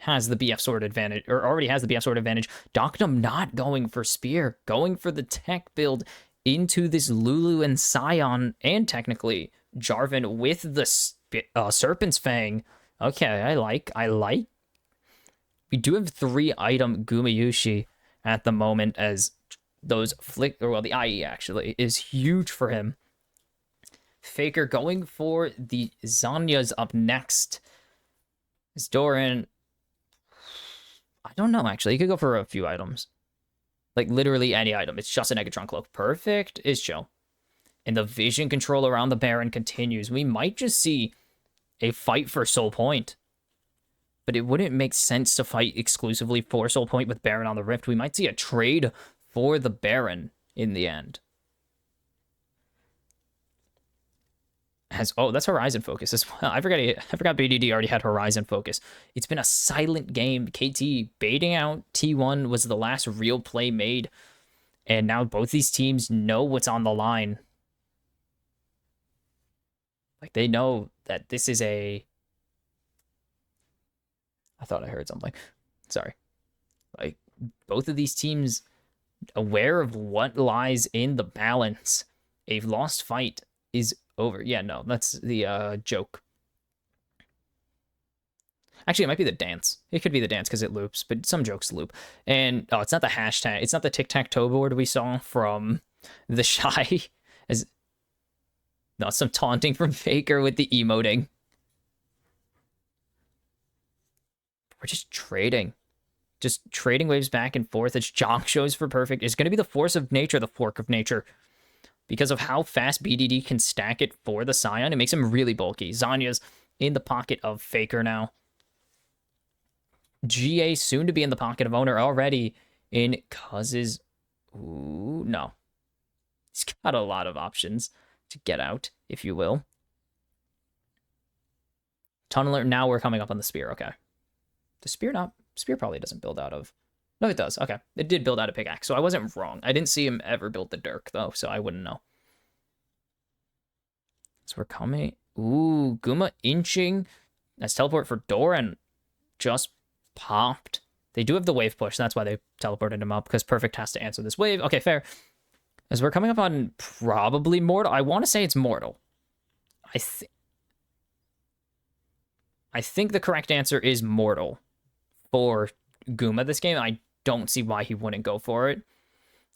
has the BF sword advantage, or already has the BF sword advantage. Doctum not going for spear, going for the tech build into this Lulu and Scion, and technically Jarvan with the Serpent's Fang. Okay, I like. We do have 3-item Gumayushi at the moment, as those the IE actually is huge for him. Faker going for the Zanyas up next. Is Doran... I don't know, actually. You could go for a few items. Like, literally any item. It's just a Negatron Cloak. Perfect is chill. And the vision control around the Baron continues. We might just see a fight for Soul Point. But it wouldn't make sense to fight exclusively for Soul Point with Baron on the Rift. We might see a trade for the Baron in the end. That's Horizon Focus as well. I forgot BDD already had Horizon Focus. It's been a silent game. KT baiting out T1 was the last real play made. And now both these teams know what's on the line. Like, they know that this is I thought I heard something. Sorry. Like, both of these teams aware of what lies in the balance. A lost fight is over. Yeah, no, that's the joke. Actually, it might be the dance. It could be the dance because it loops, but some jokes loop. And it's not the hashtag. It's not the tic-tac-toe board we saw from the Shy. No, some taunting from Faker with the emoting. We're just trading. Just trading waves back and forth. It's Jonk shows for perfect. It's going to be the force of nature, the fork of nature. Because of how fast BDD can stack it for the Scion, it makes him really bulky. Zanya's in the pocket of Faker now. GA soon to be in the pocket of Owner already in Cuz's... Ooh, no. He's got a lot of options to get out, if you will. Tunneler, now we're coming up on the Spear, okay. The Spear not... Spear probably doesn't build out of... No, it does. Okay. It did build out a pickaxe, so I wasn't wrong. I didn't see him ever build the Dirk, though, so I wouldn't know. So we're coming... Ooh, Guma inching. That's teleport for Doran. Just popped. They do have the wave push. That's why they teleported him up, because Perfect has to answer this wave. Okay, fair. As we're coming up on probably Mortal. I want to say it's Mortal. I think the correct answer is Mortal for Guma this game. I don't see why he wouldn't go for it,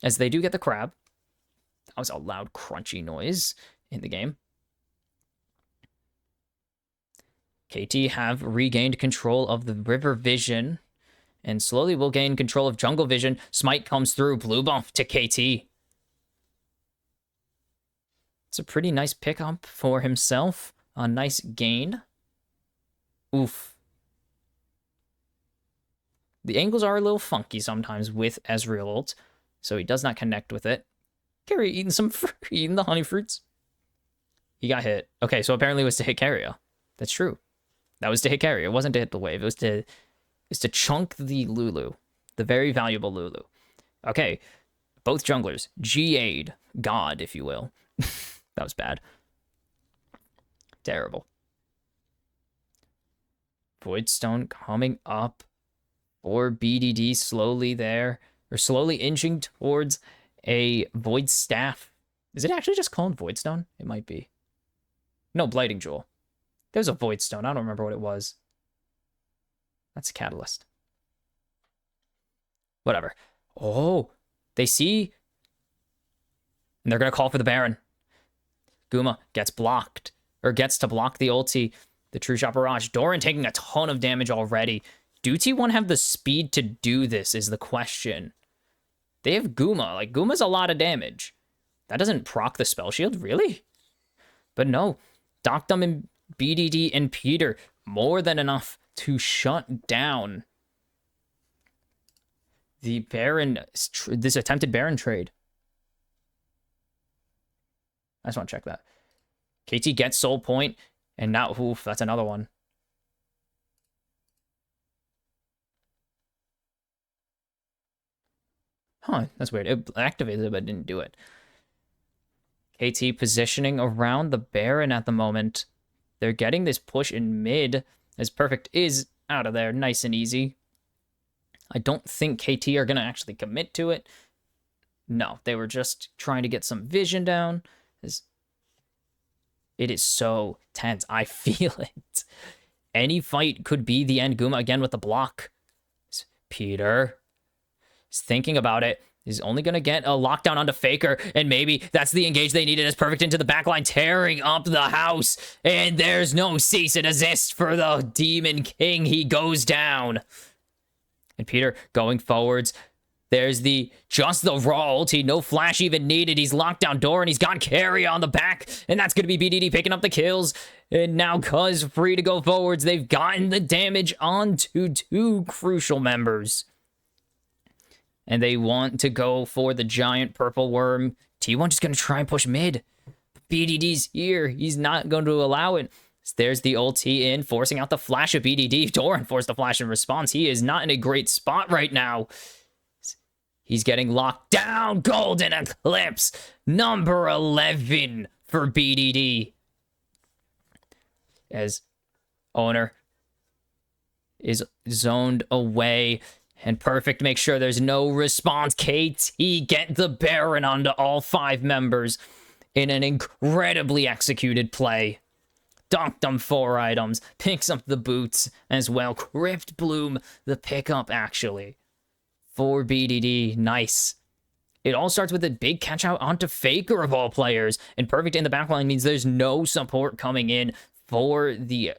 as they do get the crab. That was a loud crunchy noise in the game. KT have regained control of the river vision and slowly will gain control of jungle vision. Smite comes through, blue buff to KT. It's a pretty nice pickup for himself. A nice gain. Oof. The angles are a little funky sometimes with Ezreal ult, so he does not connect with it. Carry eating the honey fruits. He got hit. Okay, so apparently it was to hit Carrier. That's true. That was to hit Carrier. It wasn't to hit the wave. It was to chunk the Lulu. The very valuable Lulu. Okay, both junglers. GA'd. God, if you will. That was bad. Terrible. Voidstone coming up. Or BDD slowly there. Or slowly inching towards a Void Staff. Is it actually just called Voidstone? It might be. No, Blighting Jewel. There's a Voidstone. I don't remember what it was. That's a Catalyst. Whatever. Oh, they see. And they're going to call for the Baron. Guma gets blocked. Or gets to block the ulti. The True Shot Barrage. Doran taking a ton of damage already. Do T1 have the speed to do this is the question. They have Guma. Like, Guma's a lot of damage. That doesn't proc the spell shield, really? But no. Doctum and BDD and Peter, more than enough to shut down the Baron, this attempted Baron trade. I just want to check that. KT gets Soul Point, and now, oof, that's another one. Huh, that's weird. It activated it, but didn't do it. KT positioning around the Baron at the moment. They're getting this push in mid, as Perfect is out of there, nice and easy. I don't think KT are going to actually commit to it. No, they were just trying to get some vision down. It is so tense. I feel it. Any fight could be the end. Guma again with the block. Peter is thinking about it. He's only going to get a lockdown onto Faker, and maybe that's the engage they needed as Perfect into the backline, tearing up the house, and there's no cease and desist for the Demon King. He goes down. And Peter going forwards. There's just the raw ulti, no flash even needed. He's locked down Doran, he's got Carry on the back, and that's going to be BDD picking up the kills. And now Cuz free to go forwards. They've gotten the damage onto two crucial members. And they want to go for the giant purple worm. T1 just going to try and push mid. BDD's here. He's not going to allow it. There's the ulti in, forcing out the flash of BDD. Doran forced the flash in response. He is not in a great spot right now. He's getting locked down. Golden Eclipse. Number 11 for BDD. As Owner is zoned away. And Perfect makes sure there's no response. KT get the Baron onto all 5 members in an incredibly executed play. Donked them 4 items. Picks up the boots as well. Crypt Bloom, the pickup actually. For BDD, nice. It all starts with a big catch out onto Faker of all players. And Perfect in the backline means there's no support coming in for the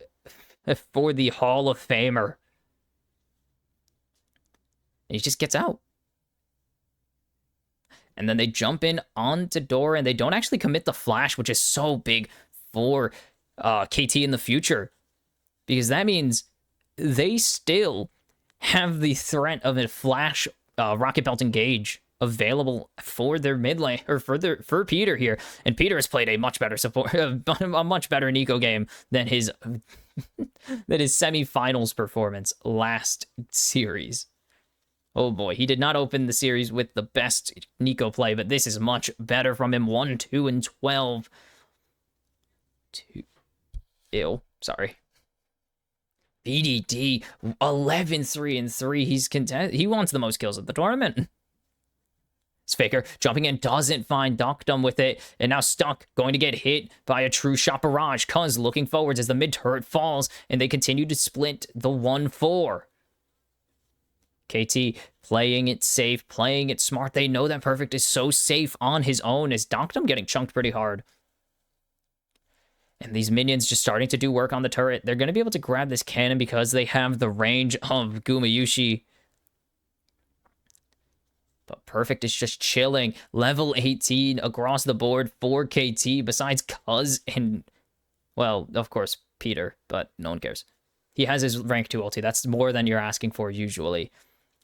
Hall of Famer. And he just gets out. And then they jump in onto Dora, and they don't actually commit the flash, which is so big for KT in the future. Because that means they still have the threat of a flash rocket belt engage available for their mid lane, or for Peter here. And Peter has played a much better support, a much better Nico game than his semifinals performance last series. Oh boy, he did not open the series with the best Nico play, but this is much better from him. 1, 2, and 12. Sorry. BDD 11, 3, and 3. He's content. He wants the most kills of the tournament. Faker jumping in, doesn't find Doctum with it, and now stuck, going to get hit by a true shot barrage. Cuz looking forwards as the mid turret falls, and they continue to split the 1-4. KT playing it safe, playing it smart. They know that Perfect is so safe on his own, as Doctum getting chunked pretty hard. And these minions just starting to do work on the turret. They're going to be able to grab this cannon because they have the range of Gumayushi. But Perfect is just chilling. Level 18 across the board for KT, besides Cuz and, well, of course, Peter, but no one cares. He has his rank 2 ulti. That's more than you're asking for usually.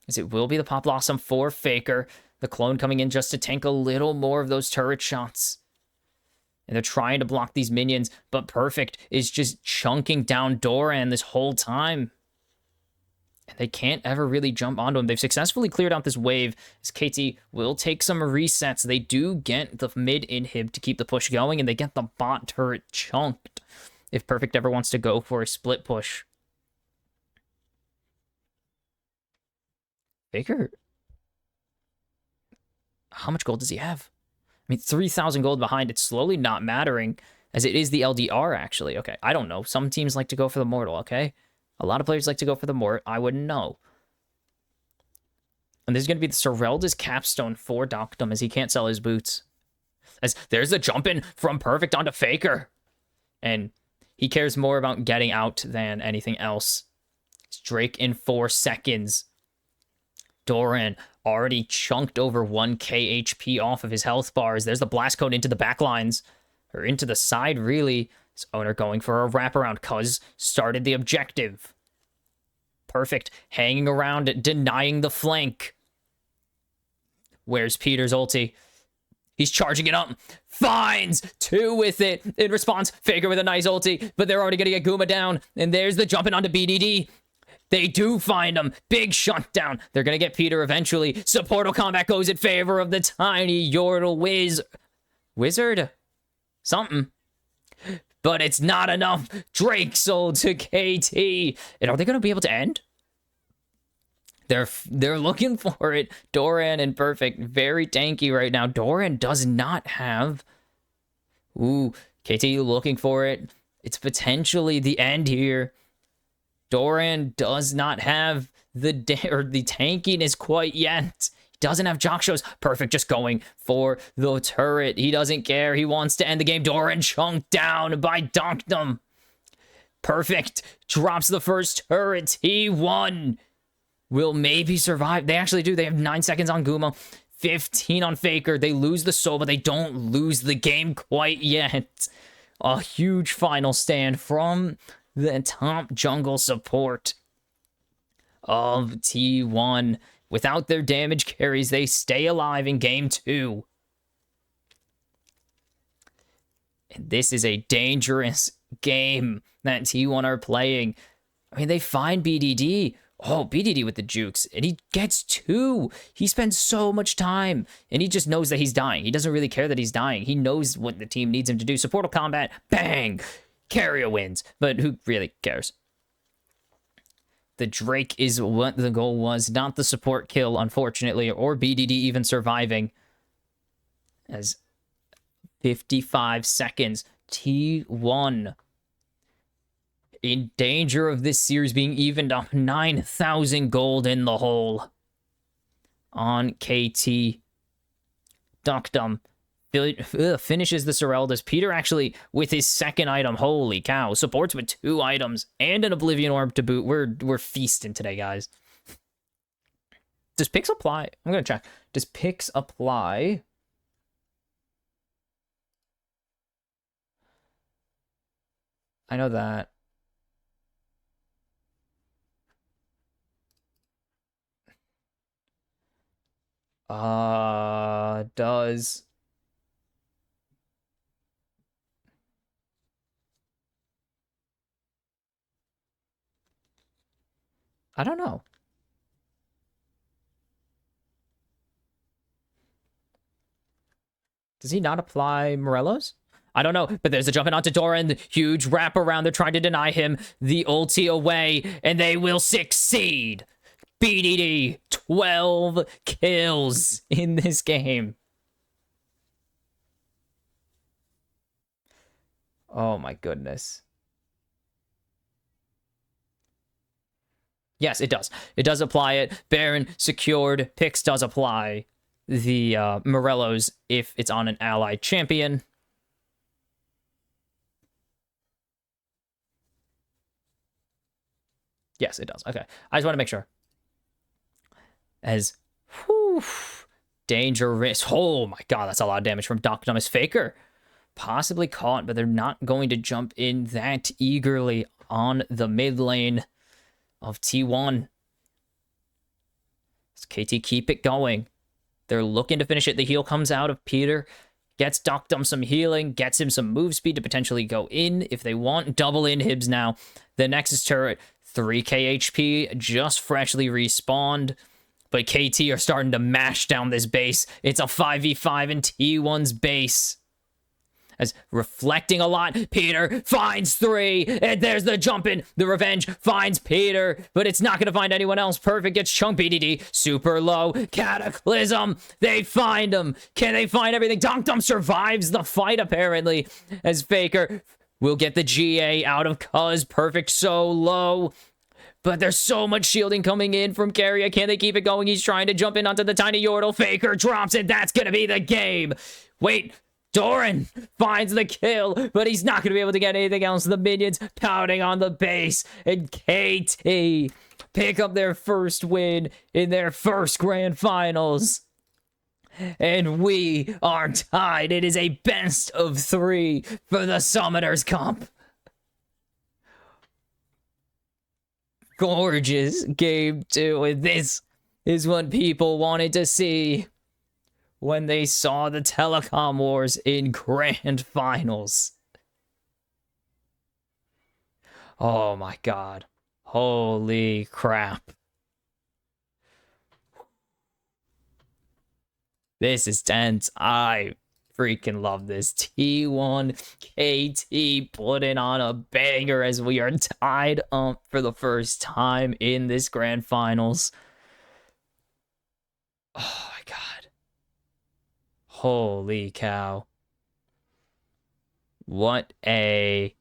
As it will be the Pop Blossom for Faker. The clone coming in just to tank a little more of those turret shots. And they're trying to block these minions, but Perfect is just chunking down Doran this whole time. And they can't ever really jump onto him. They've successfully cleared out this wave, as KT will take some resets. They do get the mid inhib to keep the push going, and they get the bot turret chunked if Perfect ever wants to go for a split push. Faker, how much gold does he have? I mean, 3,000 gold behind. It's slowly not mattering, as it is the LDR, actually. Okay, I don't know. Some teams like to go for the Mortal, okay? A lot of players like to go for the Mort. I wouldn't know. And this is going to be the Sorelda's capstone for Doctum, as he can't sell his boots. As there's the jump in from Perfect onto Faker. And he cares more about getting out than anything else. It's Drake in 4 seconds. Doran already chunked over 1k HP off of his health bars. There's the blast code into the backlines, or into the side, really. His owner going for a wraparound. Cuz started the objective. Perfect hanging around, denying the flank. Where's Peter's ulti? He's charging it up. Finds 2 with it. In response, Faker with a nice ulti, but they're already going to get Guma down. And there's the jumping onto BDD. They do find him. Big shutdown. They're going to get Peter eventually. Supportal combat goes in favor of the tiny Yordle Wizard? Something. But it's not enough. Drake sold to KT. And are they going to be able to end? They're looking for it. Doran and Perfect, very tanky right now. Doran does not have... Ooh, KT looking for it. It's potentially the end here. Doran does not have the tankiness quite yet. He doesn't have Jock shows. Perfect just going for the turret. He doesn't care. He wants to end the game. Doran chunked down by Doctum. Perfect drops the first turret. He won. Will maybe survive. They actually do. They have 9 seconds on Guma. 15 on Faker. They lose the soul, but they don't lose the game quite yet. A huge final stand from the top jungle support of T1. Without their damage carries, they stay alive in game 2. And this is a dangerous game that T1 are playing. I mean, they find BDD. Oh, BDD with the jukes, and he gets 2. He spends so much time, and he just knows that he's dying. He doesn't really care that he's dying. He knows what the team needs him to do. Supportal combat, bang! Carrier wins, but who really cares? The Drake is what the goal was, not the support kill, unfortunately, or BDD even surviving. As 55 seconds, T1 in danger of this series being evened up. 9,000 gold in the hole on KT. Doctum finishes the Soreldas. Peter actually with his second item. Holy cow. Supports with 2 items and an Oblivion Orb to boot. We're feasting today, guys. Does Pix apply? I'm gonna check. Does Pix apply? I know that. Does... I don't know. Does he not apply Morello's? I don't know, but there's a jumping onto Doran, huge wraparound. They're trying to deny him the ulti away, and they will succeed. BDD, 12 kills in this game. Oh my goodness. Yes, it does. It does apply it. Baron secured. Pix does apply the Morello's if it's on an allied champion. Yes, it does. Okay. I just want to make sure. As, whew, dangerous. Oh my god, that's a lot of damage from Dr. Dumbest Faker. Possibly caught, but they're not going to jump in that eagerly on the mid lane of T1. Does KT keep it going? They're looking to finish it. The heal comes out of Peter. Gets Doc Dumb some healing. Gets him some move speed to potentially go in if they want. Double inhibs now. The Nexus turret, 3k HP, just freshly respawned. But KT are starting to mash down this base. It's a 5v5 in T1's base. As reflecting a lot, Peter finds 3, and there's the jump in. The revenge finds Peter, but it's not going to find anyone else. Perfect gets Chunk BDD, super low, Cataclysm, they find him. Can they find everything? Donk Dump survives the fight, apparently, as Faker will get the GA out of Cuz. Perfect so low. But there's so much shielding coming in from Carrier. Can they keep it going? He's trying to jump in onto the tiny Yordle. Faker drops it. That's going to be the game. Wait. Doran finds the kill, but he's not going to be able to get anything else. The minions pounding on the base, and KT pick up their first win in their first grand finals. And we are tied. It is a best of 3 for the Summoners Comp. Gorgeous game 2, and this is what people wanted to see when they saw the Telecom Wars in grand finals. Oh my god. Holy crap. This is tense. I freaking love this. T1 KT putting on a banger as we are tied up for the first time in this grand finals. Oh my god. Holy cow. What a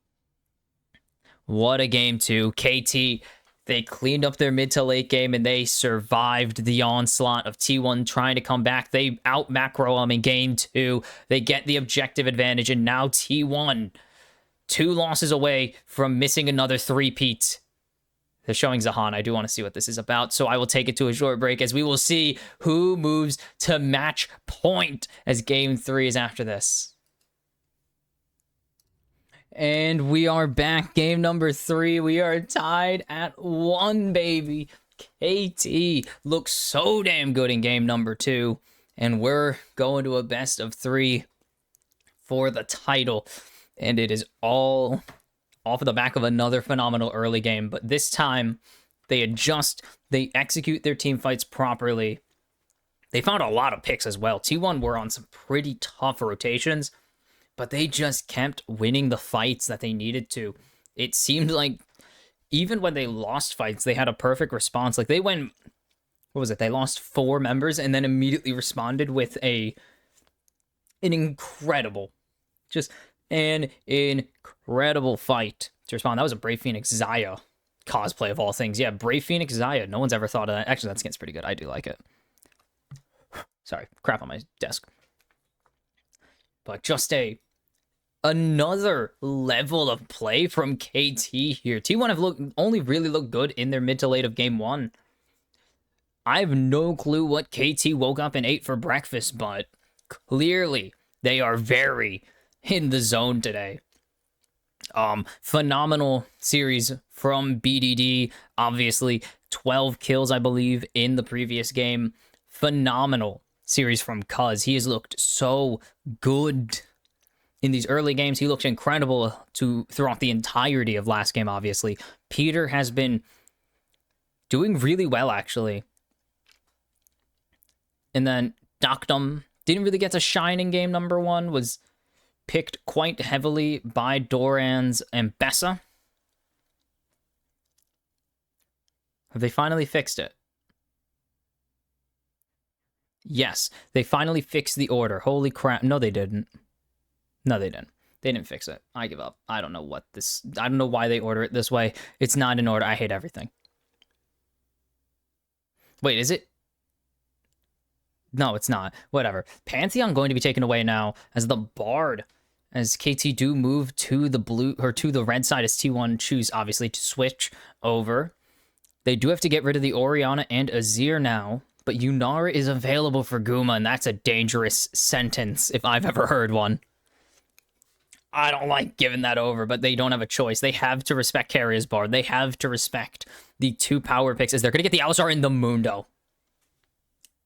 game 2. KT, they cleaned up their mid to late game and they survived the onslaught of T1 trying to come back. They out macro them in game 2. They get the objective advantage, and now T1 2 losses away from missing another three-peat. They're showing Zahan. I do want to see what this is about, so I will take it to a short break as we will see who moves to match point as game 3 is after this. And we are back. Game number 3. We are tied at 1, baby. KT looks so damn good in game number 2, and we're going to a best of 3 for the title, and it is all off of the back of another phenomenal early game, but this time they adjust, they execute their team fights properly. They found a lot of picks as well. T1 were on some pretty tough rotations, but they just kept winning the fights that they needed to. It seemed like even when they lost fights, they had a perfect response. Like they went, what was it? They lost 4 members and then immediately responded with an incredible fight to respond. That was a Brave Phoenix Xayah cosplay of all things. Yeah, Brave Phoenix Xayah. No one's ever thought of that. Actually, that skin's pretty good. I do like it. Sorry, crap on my desk. But just another level of play from KT here. T1 have only really looked good in their mid to late of game 1. I have no clue what KT woke up and ate for breakfast, but clearly they are very in the zone today. Phenomenal series from BDD. Obviously, 12 kills, I believe, in the previous game. Phenomenal series from Cuz. He has looked so good in these early games. He looked incredible throughout the entirety of last game, obviously. Peter has been doing really well, actually. And then Doctum didn't really get to shine in game number 1, was picked quite heavily by Doran's and Bessa. Have they finally fixed it? Yes, they finally fixed the order. Holy crap. No, they didn't. No, they didn't. They didn't fix it. I give up. I don't know I don't know why they order it this way. It's not in order. I hate everything. Wait, is it? No, it's not. Whatever. Pantheon going to be taken away now as the Bard. As KT do move to the blue or to the red side as T1 choose obviously to switch over. They do have to get rid of the Orianna and Azir now, but Yunara is available for Guma, and that's a dangerous sentence if I've ever heard one. I don't like giving that over, but they don't have a choice. They have to respect Carrier's Bard. They have to respect the 2 power picks as they're going to get the Alistar in the Mundo.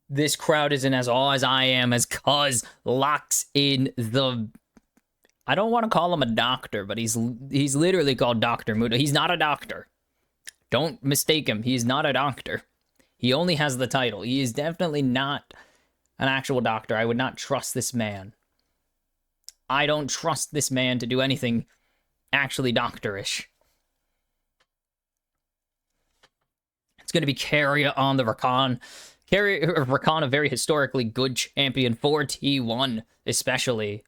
This crowd isn't as awe as I am as Cuz locks in the... I don't want to call him a doctor, but he's literally called Dr. Mundo. He's not a doctor. Don't mistake him. He's not a doctor. He only has the title. He is definitely not an actual doctor. I would not trust this man. I don't trust this man to do anything actually doctorish. It's going to be Carrier on the Rakan. Rakan, a very historically good champion for T1, especially.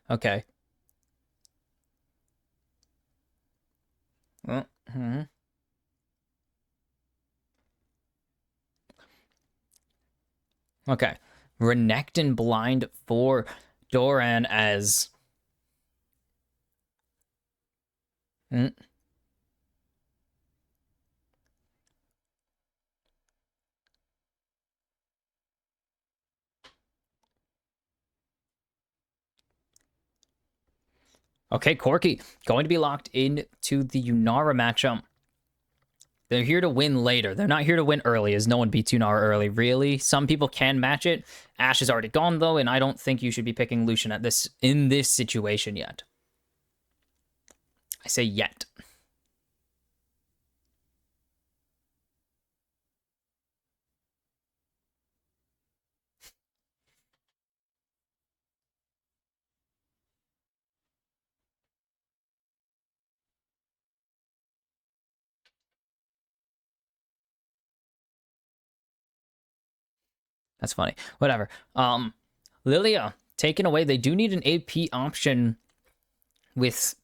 Okay. Okay. Renekton blind for Doran as... Okay, Corki going to be locked into the Yunara matchup. They're here to win later. They're not here to win early, as no one beats Yunara early, really. Some people can match it. Ashe is already gone, though, and I don't think you should be picking Lucian in this situation yet. I say yet. That's funny. Whatever. Lilia taken away. They do need an AP option with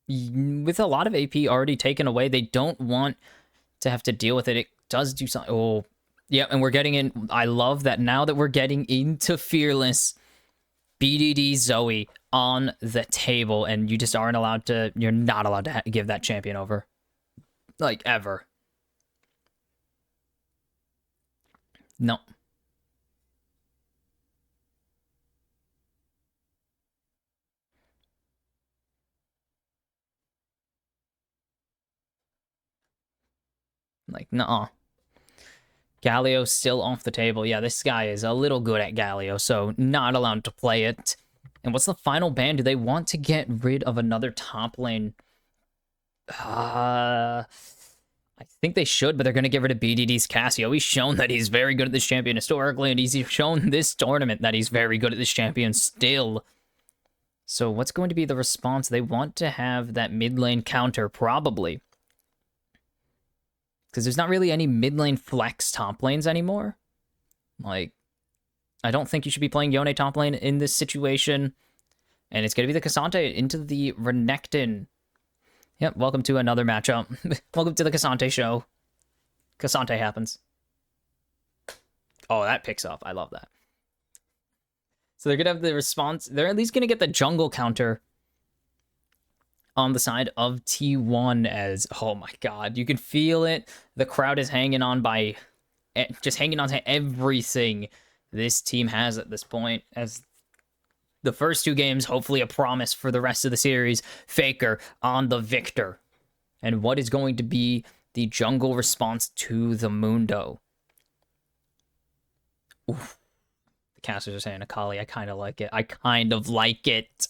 a lot of AP already taken away. They don't want to have to deal with it. It does do something. Oh, yeah, and we're getting in. I love that now that we're getting into Fearless, BDD Zoe on the table, and you just aren't allowed to, you're not allowed to give that champion over. Like, ever. No. Like, nuh-uh. Galio still off the table. Yeah, this guy is a little good at Galio, so not allowed to play it. And what's the final ban? Do they want to get rid of another top lane? I think they should, but they're going to get rid of BDD's Cassio. He's shown that he's very good at this champion historically, and he's shown this tournament that he's very good at this champion still. So what's going to be the response? They want to have that mid lane counter, probably. Because there's not really any mid lane flex top lanes anymore. Like, I don't think you should be playing Yone top lane in this situation. And it's going to be the Cassante into the Renekton. Yep, welcome to another matchup. Welcome to the Cassante show. Cassante happens. Oh, that picks up. I love that. So they're going to have the response. They're at least going to get the jungle counter on the side of T1 as, oh my god, you can feel it. The crowd is hanging on by, just hanging on to everything this team has at this point, as the first two games, hopefully a promise for the rest of the series. Faker on the Victor. And what is going to be the jungle response to the Mundo? Oof. The casters are saying Akali. I kind of like it. I kind of like it.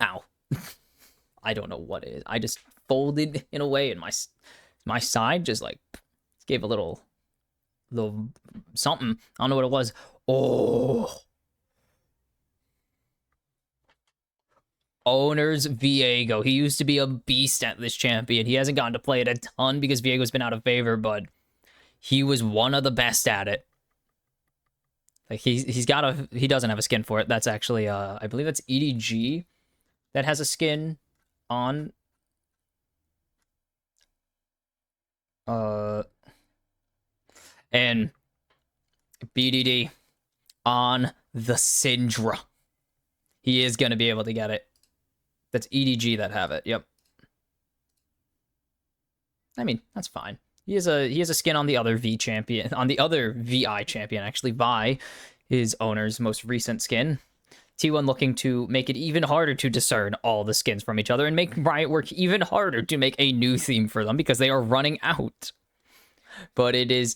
Ow. I don't know what it is. I just folded in a way, and my side just like gave a little something. I don't know what it was. Oh. Owners Viego. He used to be a beast at this champion. He hasn't gotten to play it a ton because Viego's been out of favor, but he was one of the best at it. Like he doesn't have a skin for it. That's actually I believe that's EDG that has a skin on and BDD on the Syndra. He is going to be able to get it. That's EDG that have it. Yep. I mean, that's fine. He has a skin on the other VI champion, actually. Vi is owner's most recent skin. T1 looking to make it even harder to discern all the skins from each other and make Riot work even harder to make a new theme for them because they are running out. But it is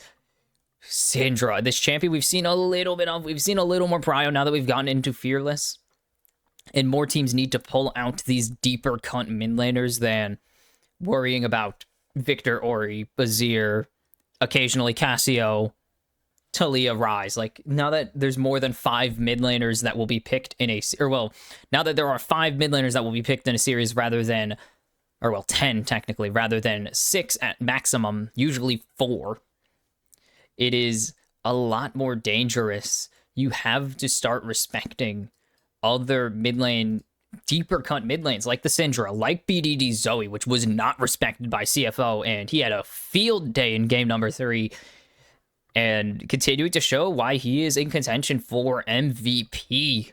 Syndra, this champion we've seen a little bit of. We've seen a little more prio now that we've gotten into Fearless. And more teams need to pull out these deeper cunt mid laners than worrying about Victor, Ori, Bazir, occasionally Cassio, Talia, Ryze. Like, now that there's more than 5 mid laners that will be picked in a... Or, well, now that there are 5 mid laners that will be picked in a series rather than... Or, well, 10, technically, rather than 6 at maximum, usually 4. It is a lot more dangerous. You have to start respecting other mid lane, deeper cut mid lanes like the Syndra, like BDD Zoe, which was not respected by CFO, and he had a field day in game number 3, and continuing to show why he is in contention for MVP.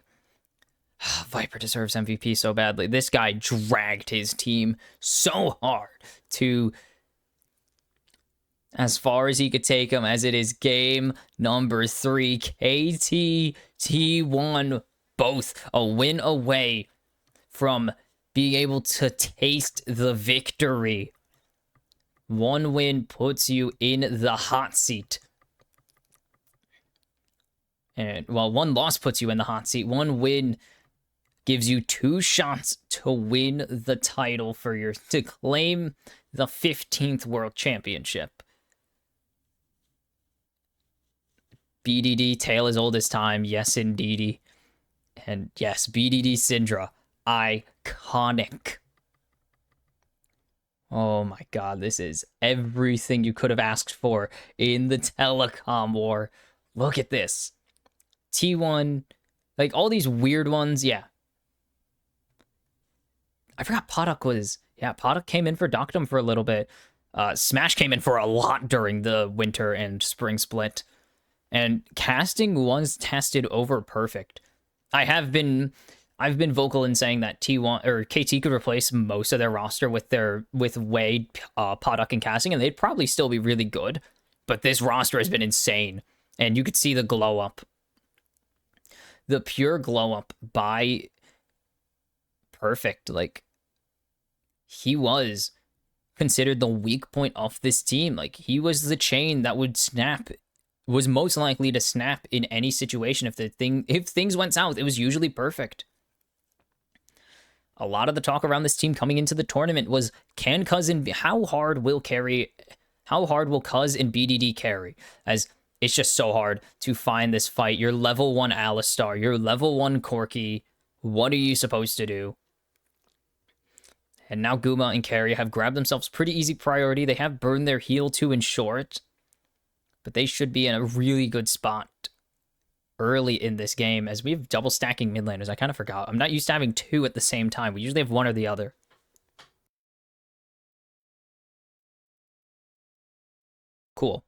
Viper deserves MVP so badly. This guy dragged his team so hard to as far as he could take him, as it is game number 3. KT T1 both a win away from being able to taste the victory. One win puts you in the hot seat. And, well, one loss puts you in the hot seat. One win gives you 2 shots to win the title to claim the 15th World Championship. BDD, tale as old as time. Yes, indeedy. And yes, BDD Syndra, iconic. Oh my god, this is everything you could have asked for in the Telecom War. Look at this. T1, like all these weird ones, yeah. I forgot Poduk was... Yeah, Poduk came in for Doctum for a little bit. Smash came in for a lot during the winter and spring split. And casting was tested over perfect. I've been vocal in saying that T1 or KT could replace most of their roster with Wade, Poduk, and casting, and they'd probably still be really good. But this roster has been insane, and you could see the glow up, the pure glow up by perfect. Like, he was considered the weak point of this team. Like, he was the chain that would snap. Was most likely to snap in any situation. If things went south, it was usually perfect. A lot of the talk around this team coming into the tournament was, how hard will Cuz and BDD carry? As it's just so hard to find this fight. You're level 1 Alistar, you're level 1 Corki. What are you supposed to do? And now Guma and Carry have grabbed themselves pretty easy priority. They have burned their heal to ensure it. But they should be in a really good spot early in this game, as we have double stacking mid laners. I kind of forgot. I'm not used to having 2 at the same time. We usually have 1 or the other. Cool.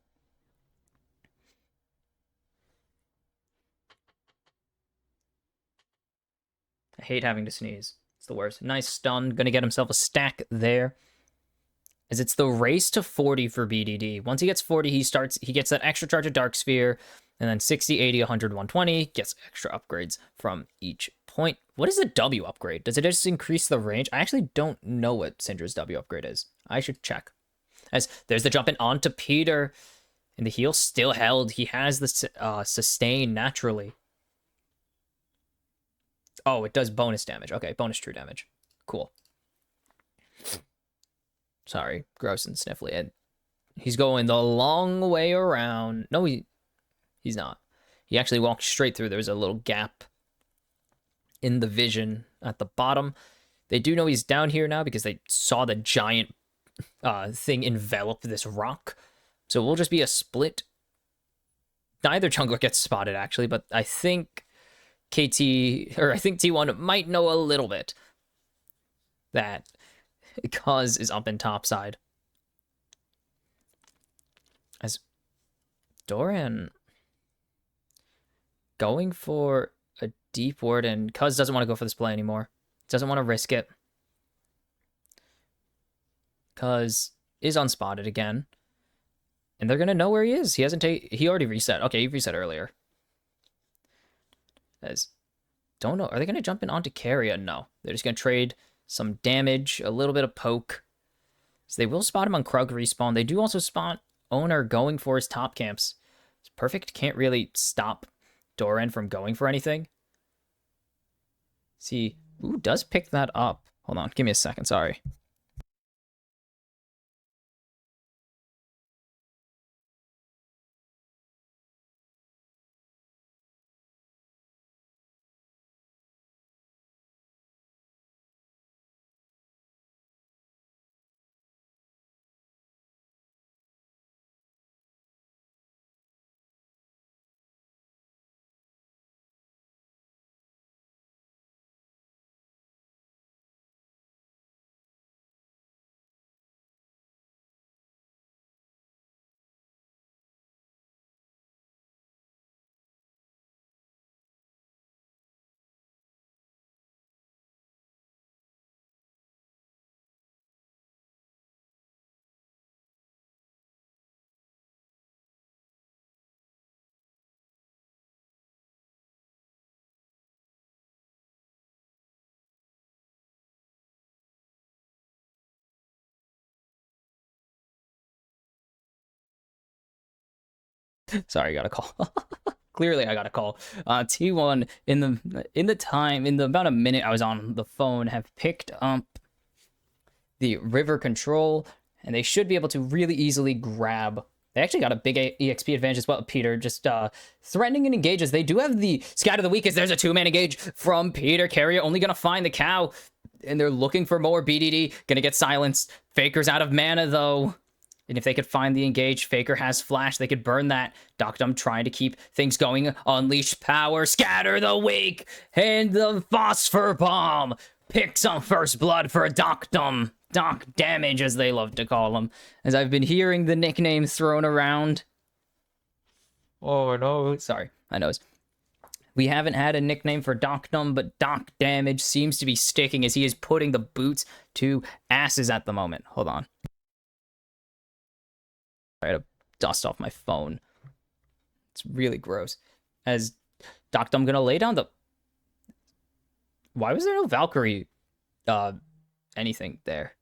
I hate having to sneeze. the worst. Nice stun. Gonna get himself a stack there. As it's the race to 40 for BDD. Once he gets 40, he gets that extra charge of Dark Sphere, and then 60, 80, 100, 120, gets extra upgrades from each point. What is the W upgrade? Does it just increase the range? I actually don't know what Syndra's W upgrade is. I should check. As there's the jump in onto Peter, and the heal still held. He has the sustain naturally. Oh, it does bonus damage. Okay, bonus true damage. Cool. Sorry, gross and sniffly. And he's going the long way around. No, he's not. He actually walked straight through. There's a little gap in the vision at the bottom. They do know he's down here now because they saw the giant thing envelop this rock. So we'll just be a split. Neither jungler gets spotted, actually, but I think T1 might know a little bit that Cuz is up in top side. As Doran going for a deep ward, and Cuz doesn't want to go for this play anymore. Doesn't want to risk it. Cuz is unspotted again. And they're going to know where he is. He already reset. Okay, he reset earlier. Don't know. Are they going to jump in onto Carrier? No. They're just going to trade some damage, a little bit of poke. So they will spot him on Krug respawn. They do also spot Owner going for his top camps. It's perfect. Can't really stop Doran from going for anything. See, ooh, does pick that up. Hold on. Give me a second. Sorry. Sorry, I got a call. Clearly, I got a call. T1 in about a minute I was on the phone have picked up the river control, and they should be able to really easily grab. They actually got a big EXP advantage as well. Peter just threatening and engages. They do have the Scatter the Weak as there's a 2-man engage from Peter. Carrier only gonna find the cow, and they're looking for more BDD. Gonna get silenced. Faker's out of mana though. And if they could find the engage, Faker has flash. They could burn that. Doctum trying to keep things going. Unleash power. Scatter the Weak. And the Phosphor Bomb. Picks up first blood for Doctum. Doc Damage, as they love to call him. As I've been hearing the nickname thrown around. Oh, no. Sorry, my nose. We haven't had a nickname for Doctum, but Doc Damage seems to be sticking as he is putting the boots to asses at the moment. Hold on. I had to dust off my phone. It's really gross. As Doctum gonna lay down the... Why was there no Valkyrie anything there?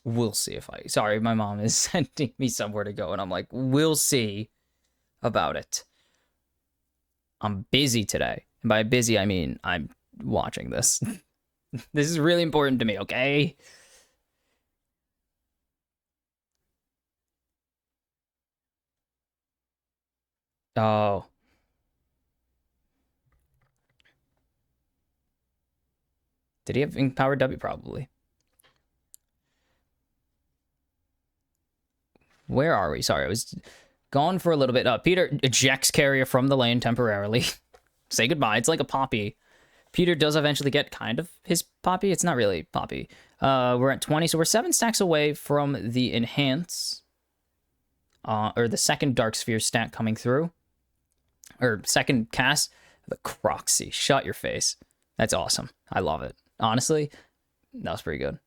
We'll see if I... Sorry, my mom is sending me somewhere to go, and I'm like, we'll see about it. I'm busy today. And by busy, I mean I'm watching this. This is really important to me, okay? Oh. Did he have Empowered W? Probably. Where are we? Sorry, I was gone for a little bit. Peter ejects Carrier from the lane temporarily. Say goodbye. It's like a Poppy. Peter does eventually get kind of his Poppy. It's not really Poppy. We're at 20, so we're 7 stacks away from the Enhance. Or the second Dark Sphere stat coming through. Or second cast. The Croxy. Shut your face. That's awesome. I love it. Honestly, that was pretty good.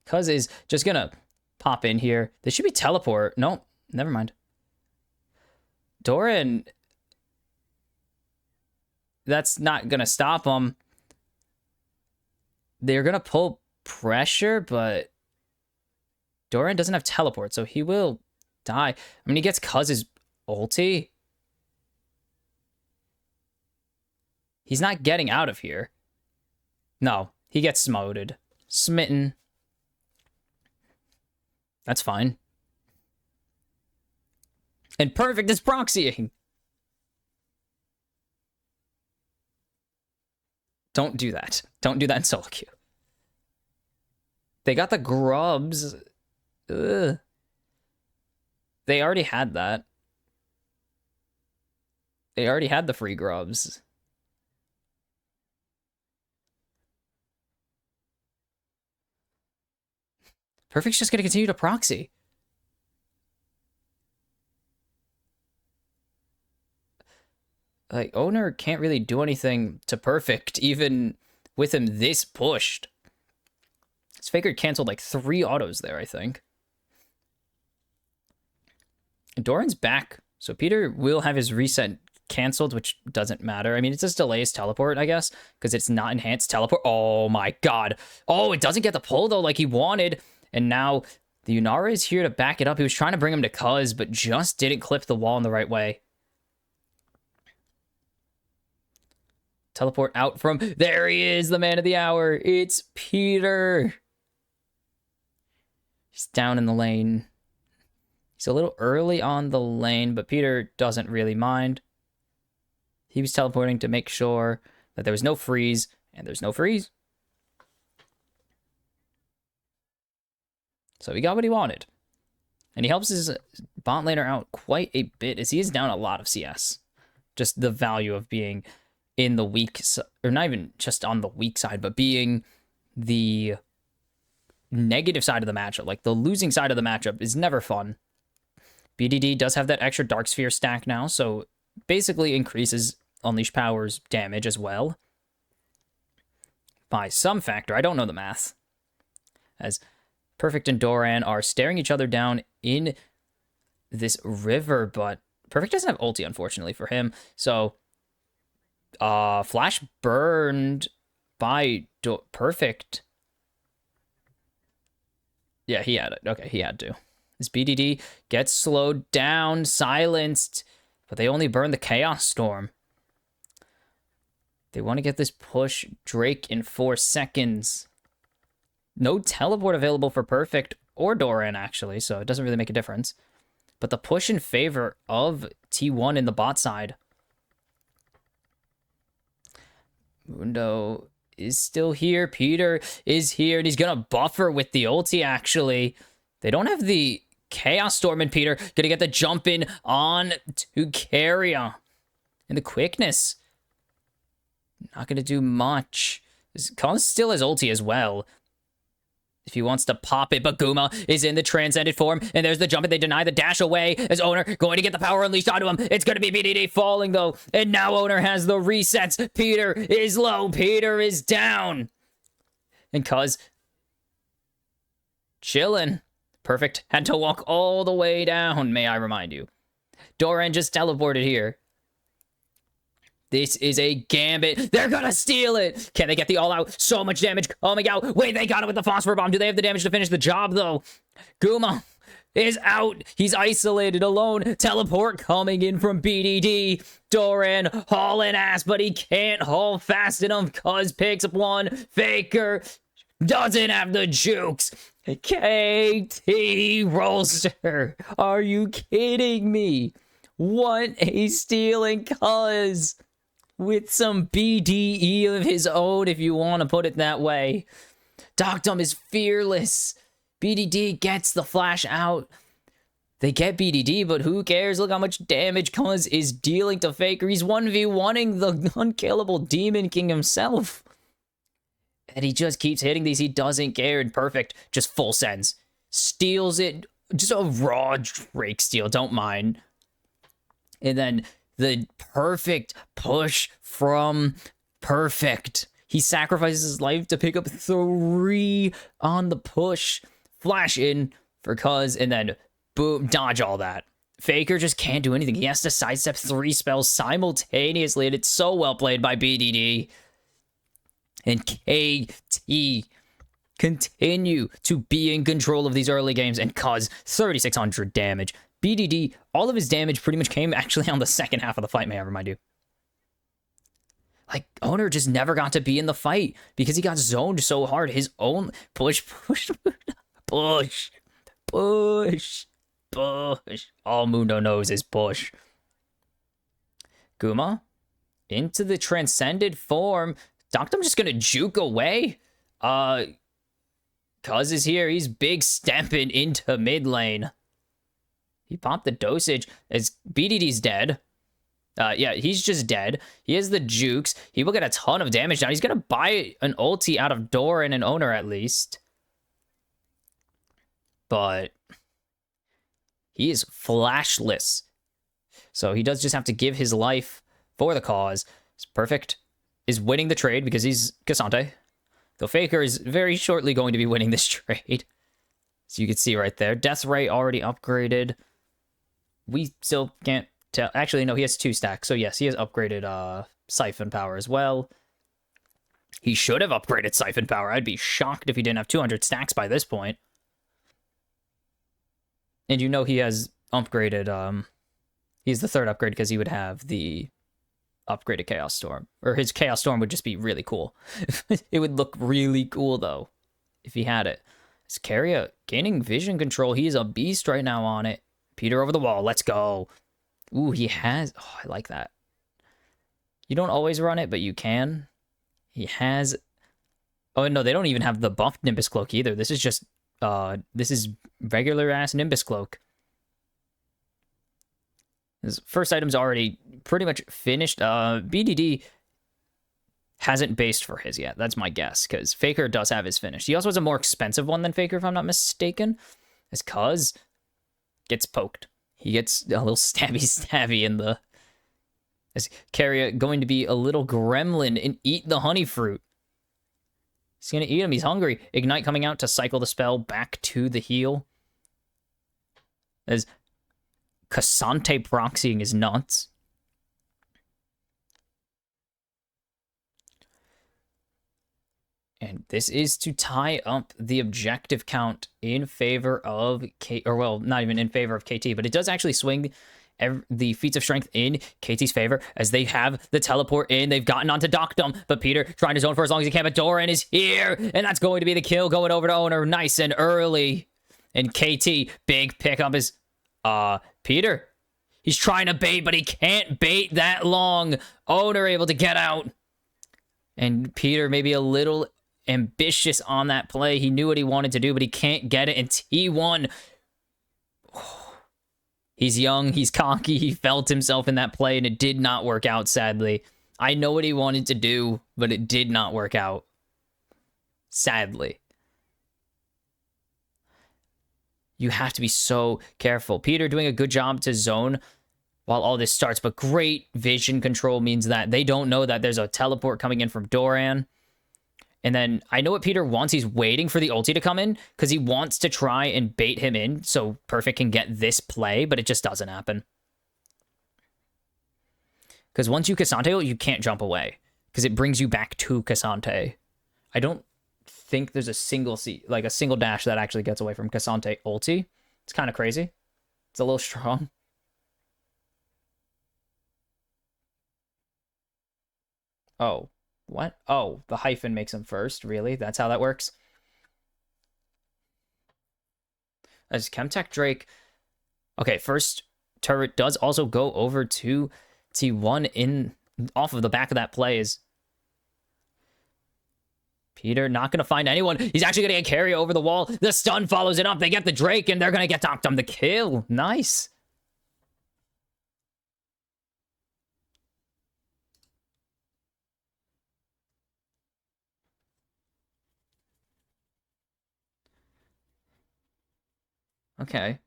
Cuz is just gonna pop in here. This should be teleport. No, never mind. Doran, that's not gonna stop him. They're gonna pull pressure, but Doran doesn't have teleport, so he will die. I mean, he gets Cuz's ulti. He's not getting out of here. No, he gets smoted. Smitten. That's fine. And Perfect is proxying. Don't do that. Don't do that in solo queue. They got the grubs. Ugh. They already had that. They already had the free grubs. Perfect's just going to continue to proxy. Like, Owner can't really do anything to Perfect, even with him this pushed. His Faker canceled like 3 autos there, I think. And Doran's back, so Peter will have his reset canceled, which doesn't matter. I mean, it just delays teleport, I guess, because it's not enhanced teleport. Oh my god. Oh, it doesn't get the pull, though, like he wanted. And now the Unara is here to back it up. He was trying to bring him to Cuz, but just didn't clip the wall in the right way. Teleport out from... There he is, the man of the hour. It's Peter. He's down in the lane. He's a little early on the lane, but Peter doesn't really mind. He was teleporting to make sure that there was no freeze, and there's no freeze. So he got what he wanted. And he helps his bot laner out quite a bit, as he is down a lot of CS. Just the value of being in the weak... Or not even just on the weak side, but being the negative side of the matchup. Like, the losing side of the matchup is never fun. BDD does have that extra Dark Sphere stack now, so basically increases Unleash Power's damage as well. By some factor. I don't know the math. As Perfect and Doran are staring each other down in this river, but Perfect doesn't have ulti, unfortunately, for him. So, Flash burned by Perfect. Yeah, he had it. Okay, he had to. This BDD gets slowed down, silenced, but they only burn the Chaos Storm. They want to get this push Drake in 4 seconds. No teleport available for Perfect or Doran, actually, so it doesn't really make a difference. But the push in favor of T1 in the bot side. Mundo is still here. Peter is here, and he's going to buffer with the ulti, actually. They don't have the Chaos Storm in Peter. Going to get the jump in on to Carrier. And the quickness. Not going to do much. Khan still has ulti as well. If he wants to pop it, but Guma is in the transcended form, and there's the jump, and they deny the dash away as Owner going to get the power unleashed onto him. It's going to be BDD falling, though, and now Owner has the resets. Peter is low. Peter is down. And Cuz chilling. Perfect. Had to walk all the way down, may I remind you. Doran just teleported here. This is a gambit. They're gonna steal it. Can they get the all-out? So much damage coming out. Wait, they got it with the Phosphor Bomb. Do they have the damage to finish the job, though? Guma is out. He's isolated, alone. Teleport coming in from BDD. Doran hauling ass, but he can't haul fast enough. Cuz picks up one. Faker doesn't have the jukes. KT roster. Are you kidding me? What a stealing, Cuz. With some BDE of his own, if you want to put it that way. Doctum is fearless. BDD gets the flash out. They get BDD, but who cares? Look how much damage Cuz is dealing to Faker. He's 1v1ing the unkillable Demon King himself. And he just keeps hitting these. He doesn't care. And Perfect just full sends. Steals it. Just a raw Drake steal. Don't mind. And then the perfect push from Perfect. He sacrifices his life to pick up 3 on the push. Flash in for Cuz, and then boom, dodge all that. Faker just can't do anything. He has to sidestep 3 spells simultaneously, and it's so well played by BDD. And KT continue to be in control of these early games and cause 3,600 damage. BDD, all of his damage pretty much came actually on the second half of the fight, may I remind you. Like, Owner just never got to be in the fight because he got zoned so hard. His own push. All Mundo knows is push. Guma into the transcended form. Doctum just gonna juke away. Cuz is here. He's big stepping into mid lane. He popped the dosage as BDD's dead. Yeah, he's just dead. He has the jukes. He will get a ton of damage now. He's gonna buy an ulti out of Door and an Owner at least. But he is flashless. So he does just have to give his life for the cause. It's Perfect is winning the trade because he's Cassante. Though Faker is very shortly going to be winning this trade. So you can see right there. Death Ray already upgraded. We still can't tell. Actually, no, he has 2 stacks. So yes, he has upgraded Siphon Power as well. He should have upgraded Siphon Power. I'd be shocked if he didn't have 200 stacks by this point. And you know he has upgraded, he's the 3rd upgrade because he would have the upgraded Chaos Storm. Or his Chaos Storm would just be really cool. It would look really cool, though, if he had it. Is Keria gaining vision control? He is a beast right now on it. Peter over the wall. Let's go. Ooh, he has... Oh, I like that. You don't always run it, but you can. He has... Oh, no, they don't even have the buffed Nimbus Cloak either. This is just... this is regular-ass Nimbus Cloak. His first item's already pretty much finished. BDD hasn't based for his yet. That's my guess, because Faker does have his finished. He also has a more expensive one than Faker, if I'm not mistaken. As Cuz gets poked. He gets a little stabby in the... Is Keria going to be a little gremlin and eat the honey fruit? He's going to eat him. He's hungry. Ignite coming out to cycle the spell back to the heal. As Cassante proxying is nuts. And this is to tie up the objective count in favor of or well, not even in favor of KT, but it does actually swing the feats of strength in KT's favor as they have the teleport in. They've gotten onto Doctum, but Peter trying to zone for as long as he can, but Doran is here, and that's going to be the kill going over to Owner nice and early. And KT, big pickup is Peter. He's trying to bait, but he can't bait that long. Owner able to get out. And Peter maybe a little ambitious on that play. He knew what he wanted to do, but he can't get it. And T1... He's young, he's cocky, he felt himself in that play, and it did not work out, sadly. I know what he wanted to do, but it did not work out. Sadly. You have to be so careful. Peter doing a good job to zone while all this starts, but great vision control means that they don't know that there's a teleport coming in from Doran. And then I know what Peter wants. He's waiting for the ulti to come in because he wants to try and bait him in so Perfect can get this play, but it just doesn't happen. Because once you Cassante ult, you can't jump away because it brings you back to Cassante. I don't think there's a single dash that actually gets away from Cassante ulti. It's kind of crazy. It's a little strong. Oh. What? Oh, the hyphen makes him first. Really? That's how that works? As Chemtech Drake... Okay, first turret does also go over to T1 in off of the back of that play is... Peter not going to find anyone. He's actually going to get carry over the wall. The stun follows it up. They get the Drake, and they're going to get Doctum the kill. Nice. Okay.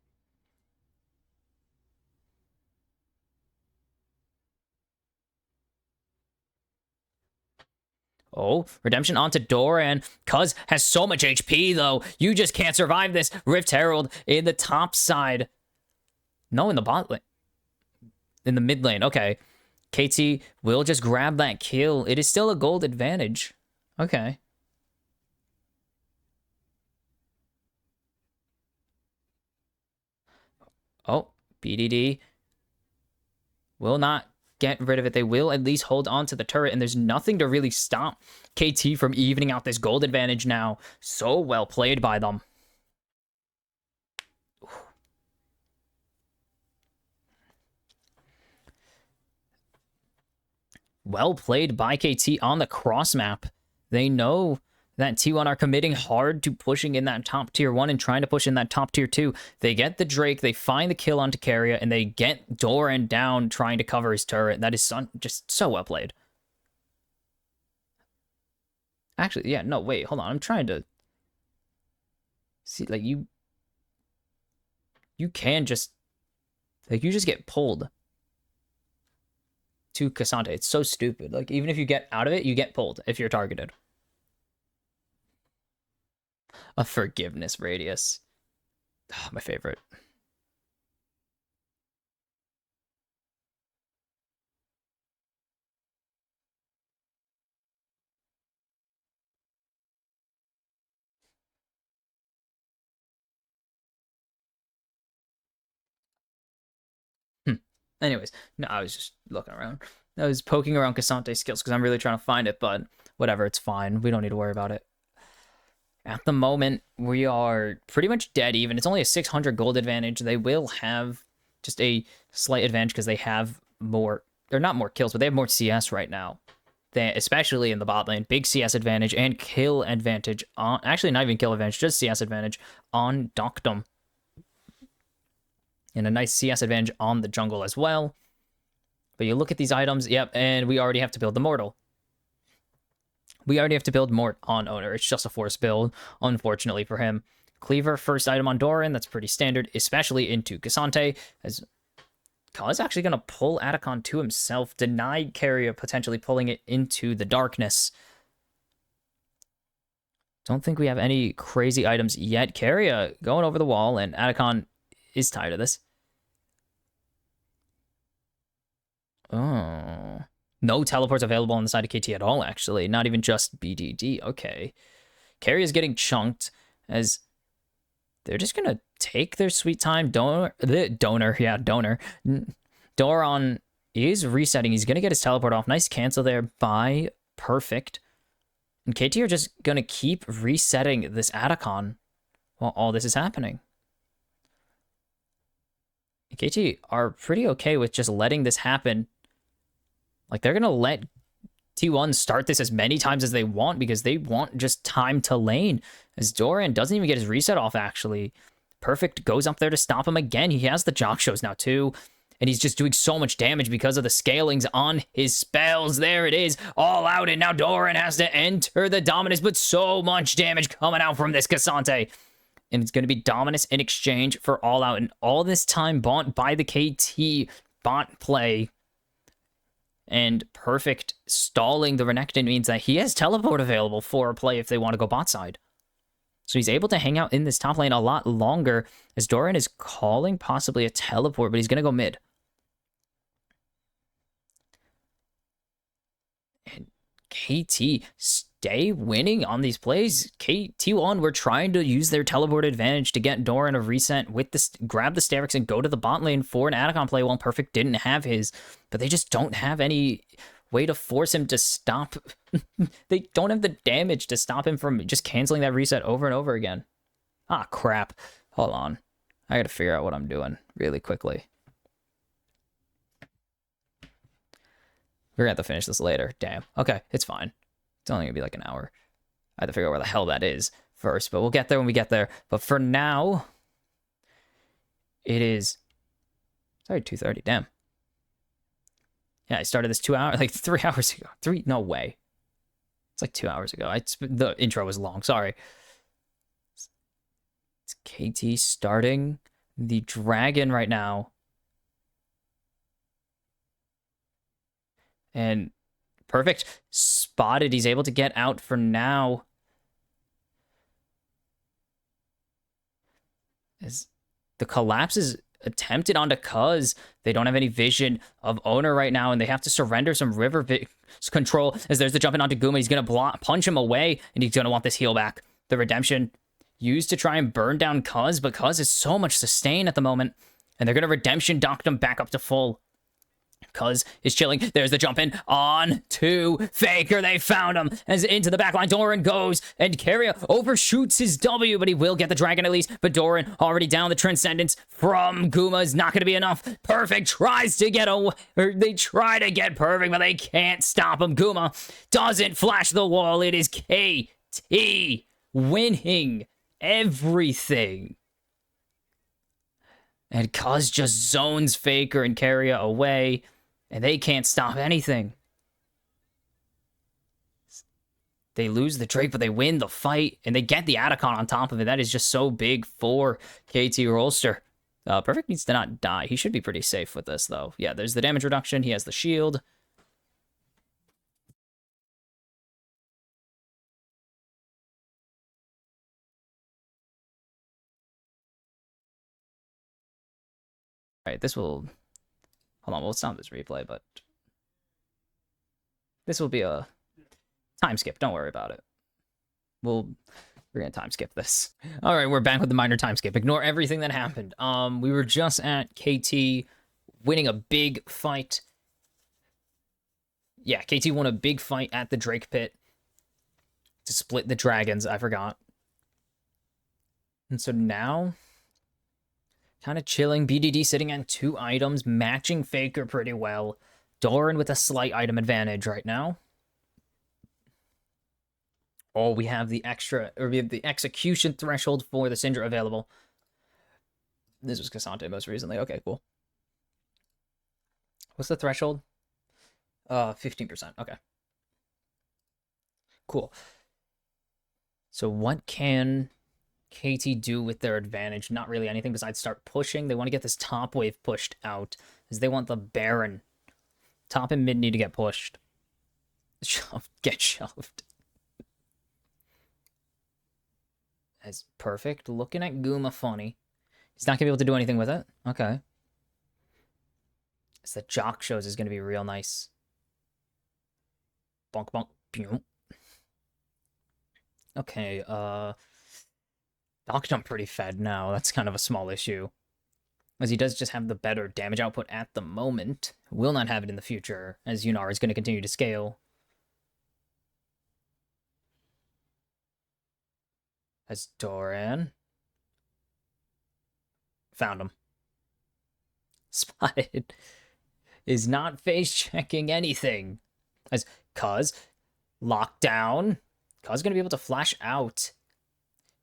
Oh, redemption onto Doran. Cuz has so much HP, though. You just can't survive this. Rift Herald in the top side. No, in the bot lane. In the mid lane. Okay. KT will just grab that kill. It is still a gold advantage. Okay. Oh, BDD will not get rid of it. They will at least hold on to the turret, and there's nothing to really stop KT from evening out this gold advantage now. So well played by them. Well played by KT on the cross map. They know that T1 are committing hard to pushing in that top tier 1 and trying to push in that top tier 2. They get the Drake, they find the kill onto Keria, and they get Doran down trying to cover his turret. That is just so well played. Actually, yeah, no, wait, hold on. I'm trying to see, like, you can just, like, you just get pulled to Cassandra. It's so stupid. Like, even if you get out of it, you get pulled if you're targeted. A forgiveness radius. Oh, my favorite. Anyways, no, I was just looking around. I was poking around Cassante's skills because I'm really trying to find it, but whatever, it's fine. We don't need to worry about it. At the moment, we are pretty much dead even. It's only a 600 gold advantage. They will have just a slight advantage because they have more, they're not more kills, but they have more CS right now. They, especially in the bot lane, big CS advantage and kill advantage on, actually not even kill advantage, just CS advantage on Doctum. And a nice CS advantage on the jungle as well. But you look at these items, yep, and we already have to build the Mortal. We already have to build Mort on Owner. It's just a forced build, unfortunately for him. Cleaver, first item on Doran, that's pretty standard, especially into Cassante, as Kaz actually going to pull Atacon to himself, denied Keria potentially pulling it into the darkness. Don't think we have any crazy items yet. Keria going over the wall, and Atacon is tired of this. Oh. No teleports available on the side of KT at all, actually. Not even just BDD. Okay. Keria is getting chunked as they're just going to take their sweet time. Donor. Doran is resetting. He's going to get his teleport off. Nice cancel there by Perfect. And KT are just going to keep resetting this Atacon while all this is happening. KT are pretty okay with just letting this happen. Like, they're going to let T1 start this as many times as they want because they want just time to lane. As Doran doesn't even get his reset off, actually. Perfect goes up there to stop him again. He has the Jock Shows now, too. And he's just doing so much damage because of the scalings on his spells. There it is, all out. And now Doran has to enter the Dominus, but so much damage coming out from this Cassante. And it's going to be Dominus in exchange for all out. And all this time bought by the KT bot play. And Perfect stalling the Renekton means that he has teleport available for a play if they want to go bot side. So he's able to hang out in this top lane a lot longer as Doran is calling possibly a teleport, but he's going to go mid. And KT stay winning on these plays. T1 were trying to use their teleport advantage to get Doran a reset with this, grab the Stavix and go to the bot lane for an Atacon play while Perfect didn't have his, but they just don't have any way to force him to stop. They don't have the damage to stop him from just canceling that reset over and over again. Ah, crap. Hold on. I gotta figure out what I'm doing really quickly. We're gonna have to finish this later. Damn. Okay, it's fine. It's only gonna be like an hour. I have to figure out where the hell that is first, but we'll get there when we get there. But for now, it is... Sorry, 2:30. Damn. Yeah, I started this 3 hours ago. No way. It's like 2 hours ago. The intro was long. Sorry. It's KT starting the dragon right now. And Perfect. Spotted. He's able to get out for now. As the collapse is attempted onto Cuz. They don't have any vision of Owner right now, and they have to surrender some river control as there's the jumping onto Guma. He's going to punch him away, and he's going to want this heal back. The redemption used to try and burn down Cuz, but Cuz is so much sustain at the moment, and they're going to redemption dock him back up to full. Cuz is chilling. There's the jump in on to Faker. They found him as into the backline. Doran goes and Keria overshoots his W, but he will get the dragon at least. But Doran already down. The Transcendence from Guma is not going to be enough. Perfect tries to get away. They try to get Perfect, but they can't stop him. Guma doesn't flash the wall. It is KT winning everything. And Cuz just zones Faker and Keria away, and they can't stop anything. They lose the Drake, but they win the fight, and they get the Atacon on top of it. That is just so big for KT Rolster. Perfect needs to not die. He should be pretty safe with this, though. Yeah, there's the damage reduction. He has the shield. Alright, this will... Hold on, we'll stop this replay, but... This will be a time skip. Don't worry about it. We're gonna time skip this. Alright, we're back with the minor time skip. Ignore everything that happened. We were just at KT winning a big fight. Yeah, KT won a big fight at the Drake Pit to split the dragons. I forgot. And so now... Kind of chilling. BDD sitting on 2 items, matching Faker pretty well. Doran with a slight item advantage right now. Oh, we have the execution threshold for the Syndra available. This was Cassante most recently. Okay, cool. What's the threshold? 15%. Okay. Cool. So what can KT do with their advantage? Not really anything besides start pushing. They want to get this top wave pushed out, as they want the Baron. Top and mid need to get pushed. Get shoved. That's perfect. Looking at Guma funny. He's not going to be able to do anything with it. Okay. As the Jock shows is going to be real nice. Bonk, bonk. Pew. Okay, Dock jump pretty fed now. That's kind of a small issue, as he does just have the better damage output at the moment. Will not have it in the future, as Yunar is going to continue to scale. As Doran found him. Spotted is not face checking anything. As Cuz locked down. Cuz going to be able to flash out.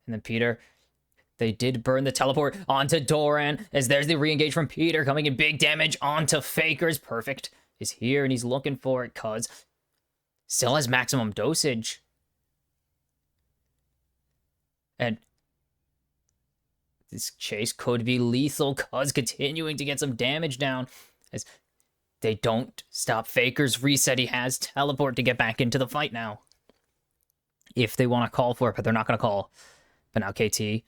And then Peter... They did burn the teleport onto Doran, as there's the re-engage from Peter, coming in big damage onto Faker's. Perfect is here, and he's looking for it, Cuz still has maximum dosage. And this chase could be lethal. Cuz continuing to get some damage down, as they don't stop Faker's reset. He has teleport to get back into the fight now, if they want to call for it, but they're not going to call. But now KT...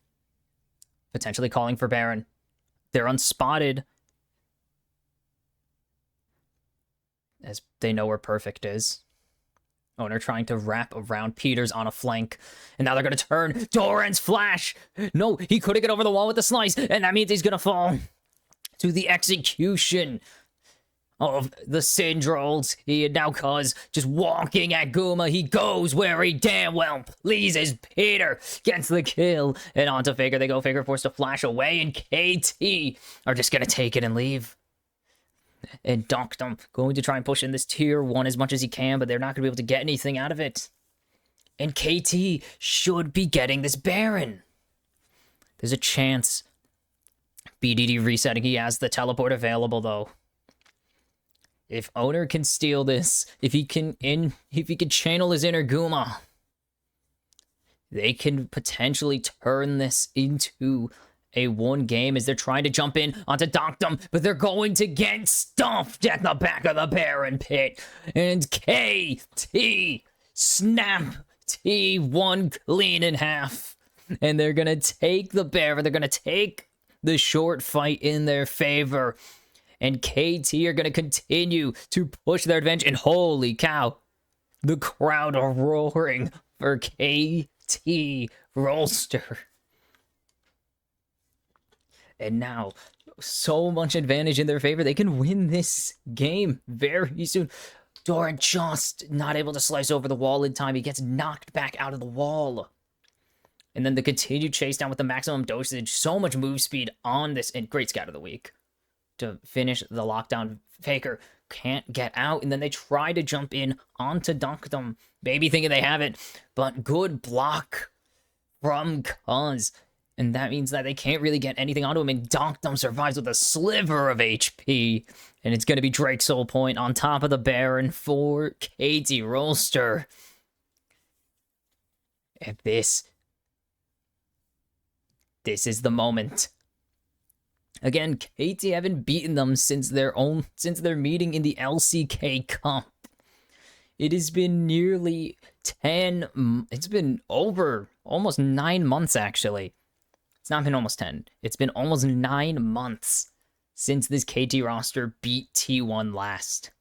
potentially calling for Baron. They're unspotted, as they know where Perfect is. Owner trying to wrap around Peters on a flank. And now they're going to turn. Doran's flash! No, he couldn't get over the wall with the slice. And that means he's going to fall to the execution of the Syndrolls. He and now Cuz just walking at Guma. He goes where he damn well pleases. Peter gets the kill. And onto Faker they go. Faker forced to flash away. And KT are just going to take it and leave. And Doctum going to try and push in this tier 1 as much as he can, but they're not going to be able to get anything out of it. And KT should be getting this Baron. There's a chance. BDD resetting. He has the teleport available, though. If Owner can steal this, if he can channel his inner Guma, they can potentially turn this into a one game as they're trying to jump in onto Doctum, but they're going to get stuffed at the back of the Baron pit. And KT snap T1 clean in half. And they're going to take the Baron. They're going to take the short fight in their favor. And KT are going to continue to push their advantage. And holy cow, the crowd are roaring for KT Rolster. And now, so much advantage in their favor. They can win this game very soon. Doran just not able to slice over the wall in time. He gets knocked back out of the wall. And then the continued chase down with the maximum dosage. So much move speed on this. And great scout of the week to finish the lockdown. Faker can't get out. And then they try to jump in onto Doctum. Maybe thinking they have it. But good block from Cuz. And that means that they can't really get anything onto him. And Doctum survives with a sliver of HP. And it's going to be Drake's Soul Point on top of the Baron for KT Rolster. And this is the moment. Again, KT haven't beaten them since their meeting in the LCK Cup. It has been nearly it's been over almost 9 months actually. It's not been almost 10. It's been almost 9 months since this KT roster beat T1 last.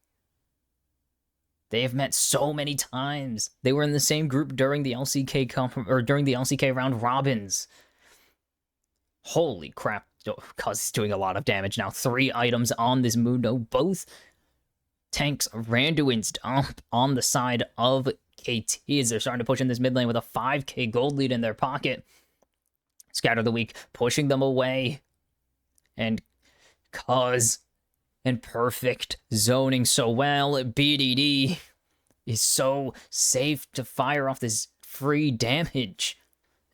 They have met so many times. They were in the same group during the LCK Cup, or during the LCK round robins. Holy crap, Cuz is doing a lot of damage now. 3 items on this Mundo. Both tanks Randuin's up on the side of KT as they're starting to push in this mid lane with a 5k gold lead in their pocket. Scatter the weak, pushing them away. And Cuz and Perfect zoning so well. BDD is so safe to fire off this free damage.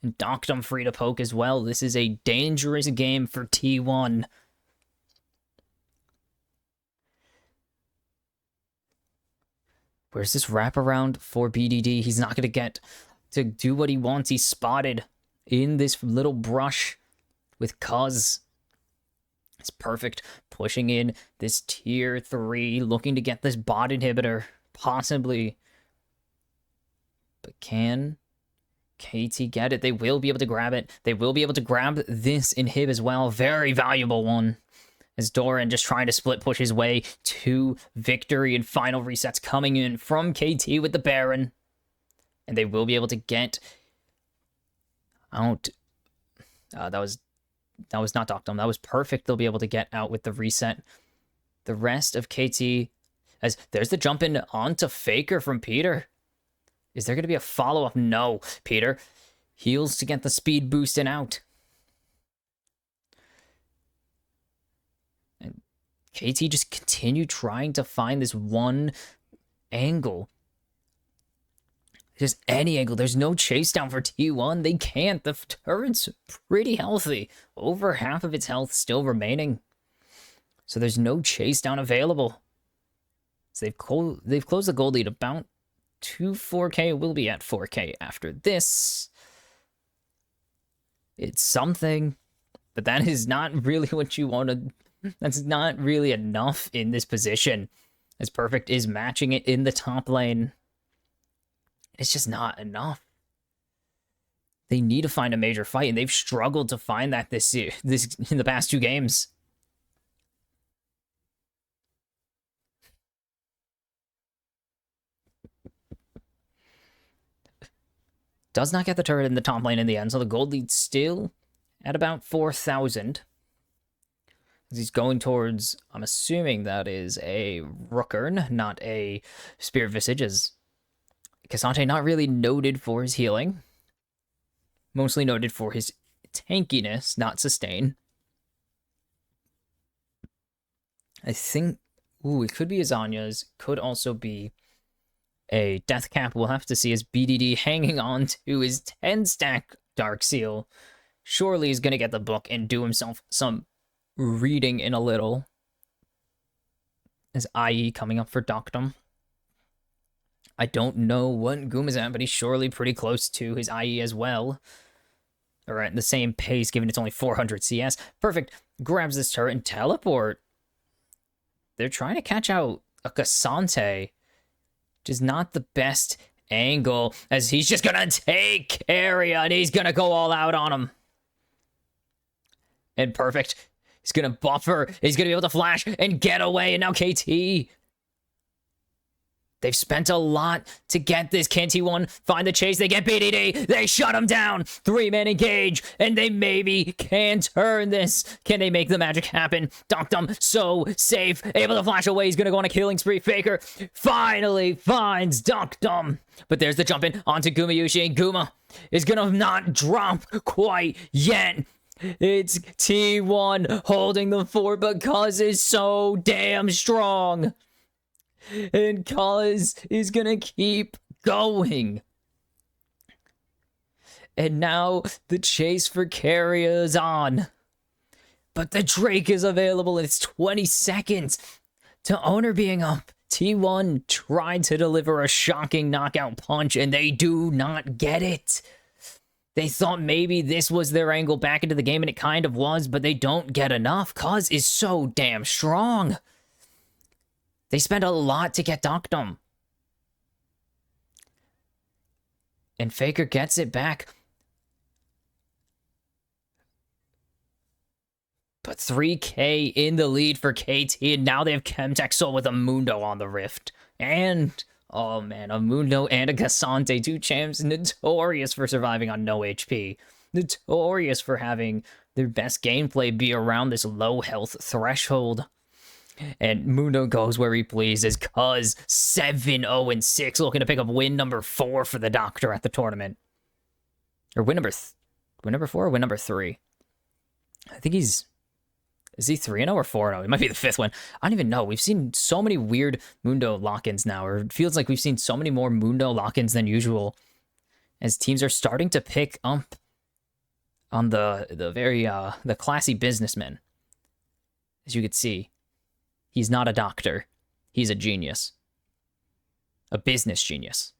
And Doctum free to poke as well. This is a dangerous game for T1. Where's this wraparound for BDD? He's not going to get to do what he wants. He's spotted in this little brush with Cuz. It's Perfect pushing in this tier 3, looking to get this bot inhibitor, possibly. But can KT get it? They will be able to grab it. They will be able to grab this inhib as well. Very valuable one. As Doran just trying to split push his way to victory, and final resets coming in from KT with the Baron. And they will be able to get out. That was not Doctum. That was Perfect. They'll be able to get out with the reset. The rest of KT, as there's the jump in onto Faker from Peter. Is there going to be a follow-up? No. Peter heals to get the speed boost and out. And KT just continue trying to find this one angle. Just any angle. There's no chase down for T1. They can't. The turret's pretty healthy. Over half of its health still remaining. So there's no chase down available. So they've closed the gold lead about to 4k. Will be at 4k after this. It's something, but that is not really what you want to. That's not really enough in this position, as Perfect is matching it in the top lane. It's just not enough. They need to find a major fight, and they've struggled to find that this in the past 2 games. Does not get the turret in the top lane in the end, so the gold lead's still at about 4,000. He's going towards, I'm assuming that is a Rookern, not a Spirit Visage, as Cassante not really noted for his healing. Mostly noted for his tankiness, not sustain. I think, it could be Azanya's, could also be a Death Cap. We'll have to see, as BDD hanging on to his 10-stack Dark Seal. Surely he's going to get the book and do himself some reading in a little. As IE coming up for Doctum. I don't know what Goom is at, but he's surely pretty close to his IE as well. Or at the same pace, given it's only 400 CS. Perfect. Grabs this turret and teleport. They're trying to catch out a Cassante, which is not the best angle, as he's just gonna take area and he's gonna go all out on him. And perfect. He's gonna buffer. He's gonna be able to flash and get away. And now KT. They've spent a lot to get this. Can T1 find the chase? They get BDD. They shut him down. 3-man engage. And they maybe can turn this. Can they make the magic happen? Dunkdom so safe. Able to flash away. He's going to go on a killing spree. Faker finally finds Dunkdom. But there's the jump in onto Gumayushi. And Guma is going to not drop quite yet. It's T1 holding the fort because it's so damn strong. And Cuz is gonna keep going. And now the chase for Carrier is on. But the Drake is available and it's 20 seconds to Owner being up. T1 tried to deliver a shocking knockout punch and they do not get it. They thought maybe this was their angle back into the game, and it kind of was, but they don't get enough. Cuz is so damn strong. They spent a lot to get Dunkdom. And Faker gets it back. But 3K in the lead for KT, and now they have Chemtech Soul with a Mundo on the Rift. And, oh man, a Mundo and a Cassante, two champs notorious for surviving on no HP. Notorious for having their best gameplay be around this low health threshold. And Mundo goes where he pleases, cuz 7-0-6, looking to pick up win number 4 for the Doctor at the tournament. Or win number 4 or win number 3? I think is he 3-0 or 4-0? It might be the 5th one. I don't even know. We've seen so many weird Mundo lock-ins now, or it feels like we've seen so many more Mundo lock-ins than usual, as teams are starting to pick up on the very the classy businessmen. As you could see, he's not a doctor. He's a genius. A business genius.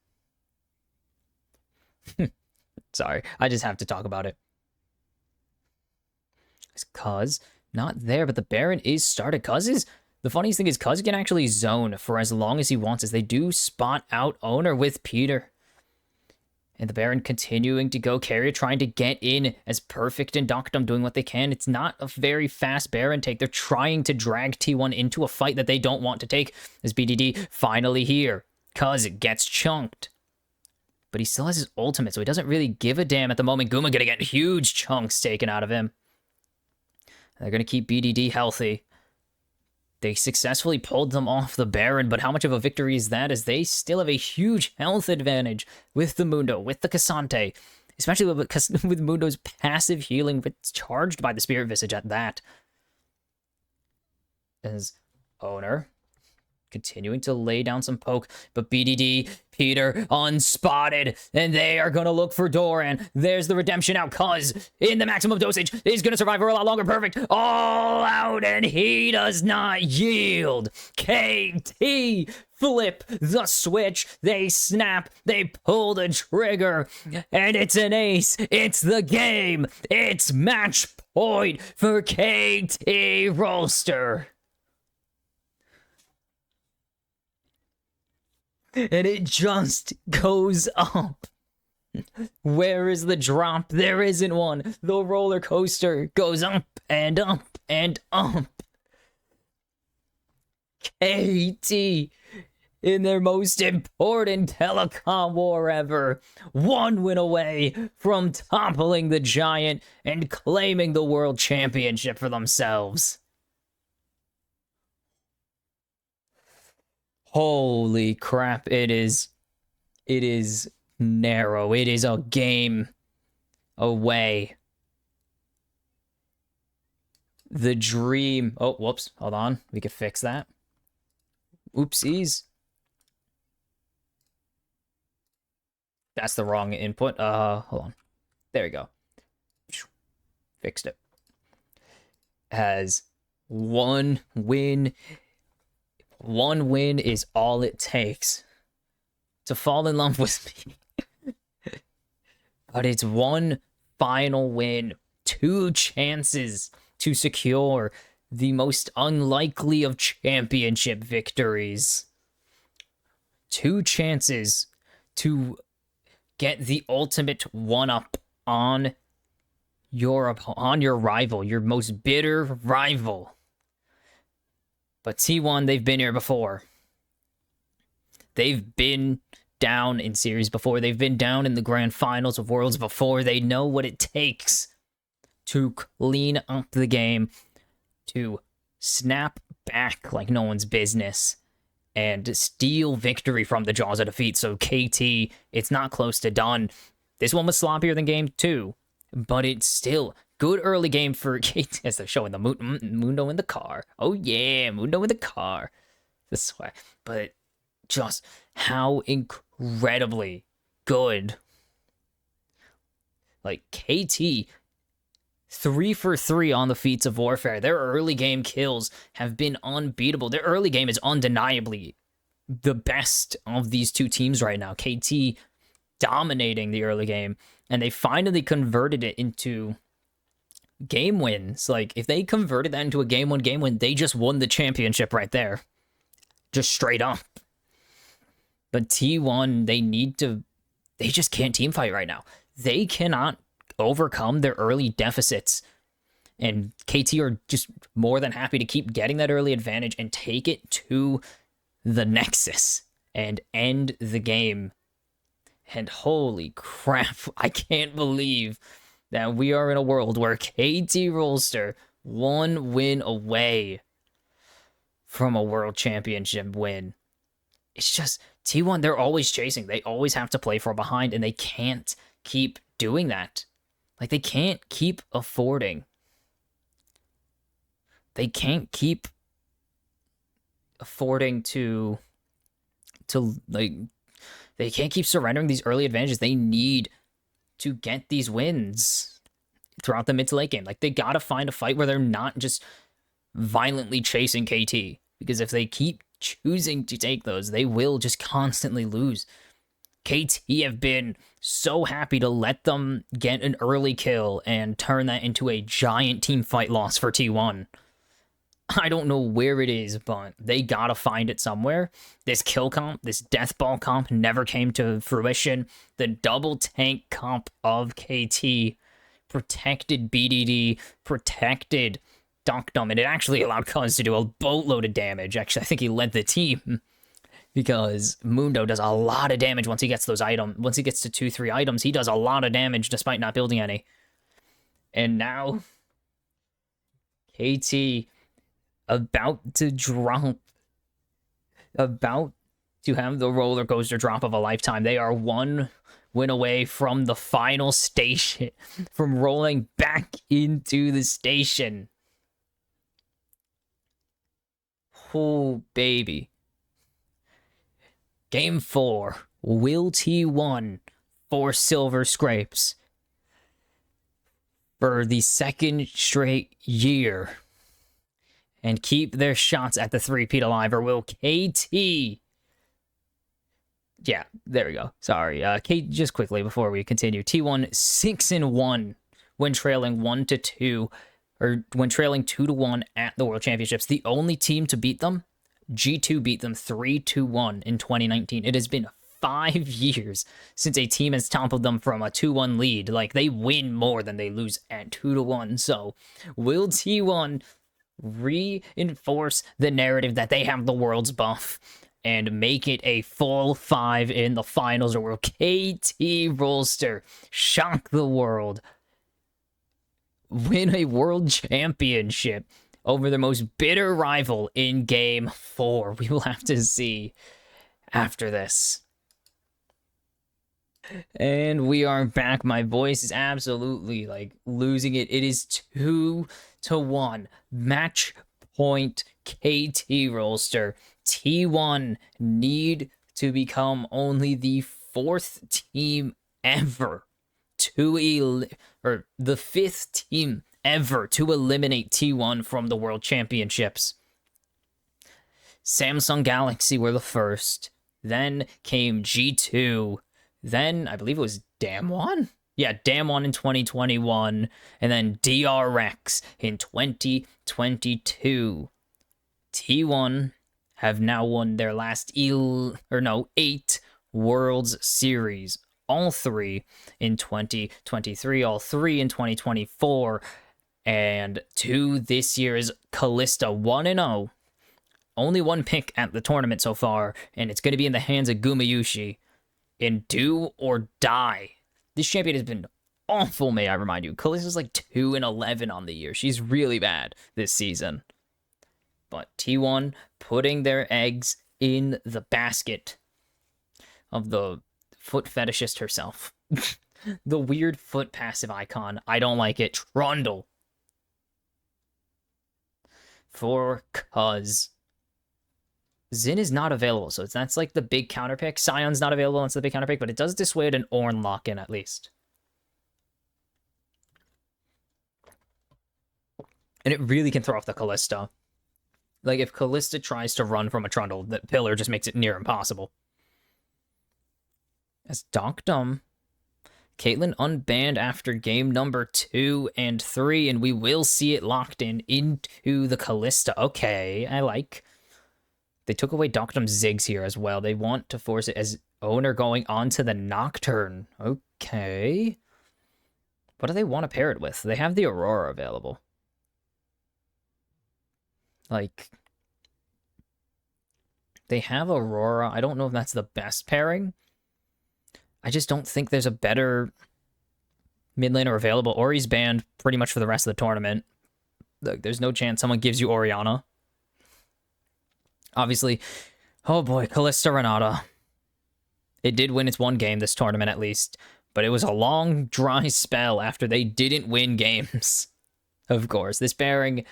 Sorry, I just have to talk about it. Cuz, not there, but the Baron is started. The funniest thing is Cuz can actually zone for as long as he wants, as they do spot out Owner with Peter. And the Baron continuing to go. Carrier trying to get in as Perfect and Dunkdom doing what they can. It's not a very fast Baron take. They're trying to drag T1 into a fight that they don't want to take. As BDD finally here. Cuz gets chunked. But he still has his ultimate, so he doesn't really give a damn at the moment. Guma gonna get huge chunks taken out of him. They're gonna keep BDD healthy. They successfully pulled them off the Baron, but how much of a victory is that, as they still have a huge health advantage with the Mundo, with the Cassante, especially with Mundo's passive healing, but it's charged by the Spirit Visage at that. As Owner continuing to lay down some poke, but BDD, Peter, unspotted, and they are going to look for Doran. There's the redemption out, Cuz in the maximum dosage is going to survive for a lot longer. Perfect, all out, and he does not yield. KT flip the switch, they snap, they pull the trigger, and it's an ace. It's the game. It's match point for KT Roster. And it just goes up. Where is the drop? There isn't one. The roller coaster goes up and up and up. KT in their most important Telecom War ever. One win away from toppling the Giant and claiming the World Championship for themselves. Holy crap, it is narrow. It is a game away. The dream. Oh, whoops. Hold on. We could fix that. Oopsies. That's the wrong input. Hold on. There we go. Fixed it. Has one win. One win is all it takes to fall in love with me. But it's one final win. 2 chances to secure the most unlikely of championship victories. 2 chances to get the ultimate one-up on your rival, your most bitter rival. But T1, they've been here before. They've been down in series before. They've been down in the grand finals of Worlds before. They know what it takes to clean up the game, to snap back like no one's business, and steal victory from the jaws of defeat. So KT, it's not close to done. This one was sloppier than game 2, but it's still good early game for KT, as they're showing the Mundo in the car. Oh yeah, Mundo in the car. This way. But just how incredibly good. Like, KT, 3 for 3 on the feats of warfare. Their early game kills have been unbeatable. Their early game is undeniably the best of these two teams right now. KT dominating the early game, and they finally converted it into game wins. Like, if they converted that into a game win, they just won the championship right there. Just straight up. But T1, they just can't team fight right now. They cannot overcome their early deficits. And KT are just more than happy to keep getting that early advantage and take it to the Nexus and end the game. And holy crap, I can't believe that we are in a world where KT Rolster 1 win away from a world championship win. It's just, T1, they're always chasing. They always have to play from behind, and they can't keep doing that. Like, they can't keep affording. They can't keep affording to like, they can't keep surrendering these early advantages. They need to get these wins throughout the mid to late game. Like, they gotta find a fight where they're not just violently chasing KT. Because if they keep choosing to take those, they will just constantly lose. KT have been so happy to let them get an early kill and turn that into a giant team fight loss for T1. I don't know where it is, but they gotta find it somewhere. This kill comp, this death ball comp never came to fruition. The double tank comp of KT protected BDD, protected Doctum, and it actually allowed Cuz to do a boatload of damage. Actually, I think he led the team, because Mundo does a lot of damage once he gets those items. Once he gets to 2-3 items, he does a lot of damage despite not building any. And now, KT about to have the roller coaster drop of a lifetime. They are 1 win away from the final station, from rolling back into the station. Oh, baby. Game 4. Will T1 for silver scrapes for the 2nd straight year and keep their shots at the three-peat alive, or will KT... Yeah, there we go. Sorry. Kate, just quickly before we continue. T1 6-1 when trailing 1-2, or when trailing 2-1 at the World Championships. The only team to beat them, G2 beat them 3-1 in 2019. It has been 5 years since a team has toppled them from a 2-1 lead. Like, they win more than they lose at 2-1. So, will T1 reinforce the narrative that they have the world's buff and make it a full 5 in the finals, or will KT Rolster shock the world, win a world championship over their most bitter rival in Game 4? We will have to see after this. And we are back. My voice is absolutely, like, losing it. It is 2-1. Match point KT Rolster. T1 need to become only the 4th team ever to or the 5th team ever to eliminate T1 from the World Championships. Samsung Galaxy were the first. Then came G2. Then, I believe it was Damwon? Yeah, Damwon in 2021, and then DRX in 2022. T1 have now won their last 8 Worlds Series. All 3 in 2023, all 3 in 2024, and 2 this year's Callista 1-0. Only 1 pick at the tournament so far, and it's going to be in the hands of Gumayushi in do or die. This champion has been awful, may I remind you. Callista's like 2-11 on the year. She's really bad this season. But T1 putting their eggs in the basket of the foot fetishist herself. The weird foot passive icon. I don't like it. Trundle. For cuz Xin is not available, so that's like the big counter pick. Sion's not available, that's the big counter pick, but it does dissuade an Ornn lock-in at least. And it really can throw off the Callista. Like, if Callista tries to run from a Trundle, that Pillar just makes it near impossible. As Doctum, Caitlyn unbanned after game number 2 and 3, and we will see it locked in into the Callista. Okay, I like. They took away Doctum's Ziggs here as well. They want to force it as owner going onto the Nocturne. Okay. What do they want to pair it with? They have the Aurora available. Like, they have Aurora. I don't know if that's the best pairing. I just don't think there's a better mid laner available. Ori's banned pretty much for the rest of the tournament. Look, there's no chance someone gives you Orianna. Obviously, oh boy, Callista Renata. It did win its 1 game this tournament at least, but it was a long, dry spell after they didn't win games. Of course, this pairing,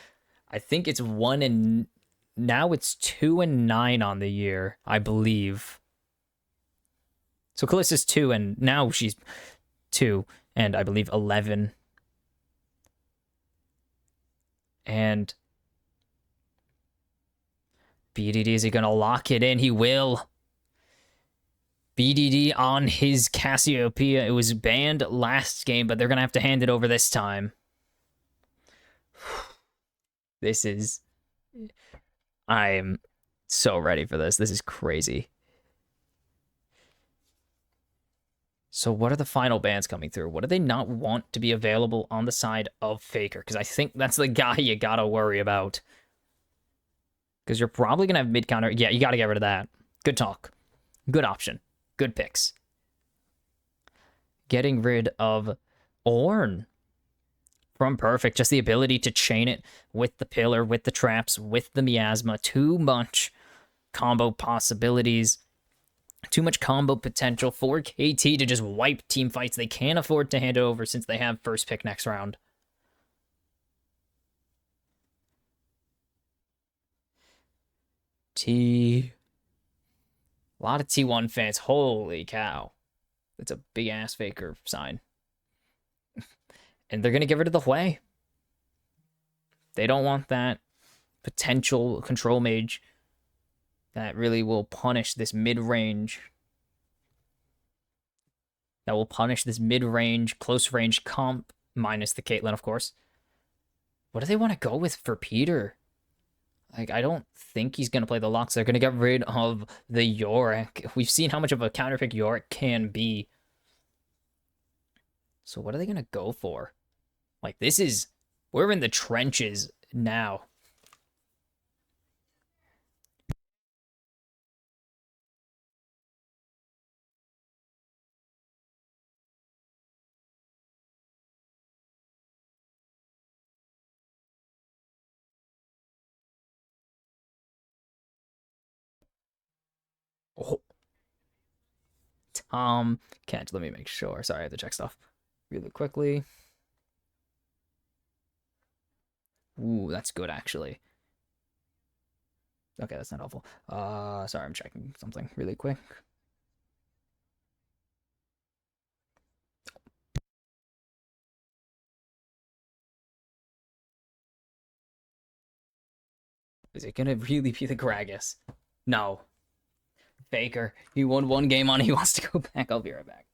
I think it's 1 and now it's 2-9 on the year, I believe. So Callista's 2 and now she's 2 and I believe 11. And BDD, is he going to lock it in? He will. BDD on his Cassiopeia. It was banned last game, but they're going to have to hand it over this time. This is... I'm so ready for this. This is crazy. So what are the final bans coming through? What do they not want to be available on the side of Faker? Because I think that's the guy you got to worry about. Because you're probably going to have mid-counter. Yeah, you got to get rid of that. Good talk. Good option. Good picks. Getting rid of Ornn from Perfect. Just the ability to chain it with the Pillar, with the traps, with the Miasma. Too much combo possibilities. Too much combo potential for KT to just wipe team fights. They can't afford to hand it over since they have first pick next round. A lot of T1 fans. Holy cow. That's a big-ass Faker sign. And they're going to get rid of the Hui. They don't want that potential control mage that really will punish this mid-range. That will punish this mid-range, close-range comp, minus the Caitlyn, of course. What do they want to go with for Peter? Like, I don't think he's going to play the Lux. They're going to get rid of the Yorick. We've seen how much of a counterpick Yorick can be. So what are they going to go for? Like, this is... We're in the trenches now. Oh. Can't. Let me make sure. Sorry, I have to check stuff really quickly. Ooh, that's good, actually. Okay, that's not helpful. Sorry, I'm checking something really quick. Is it gonna really be the Gragas? No. Faker. He won 1 game on it. He wants to go back. I'll be right back.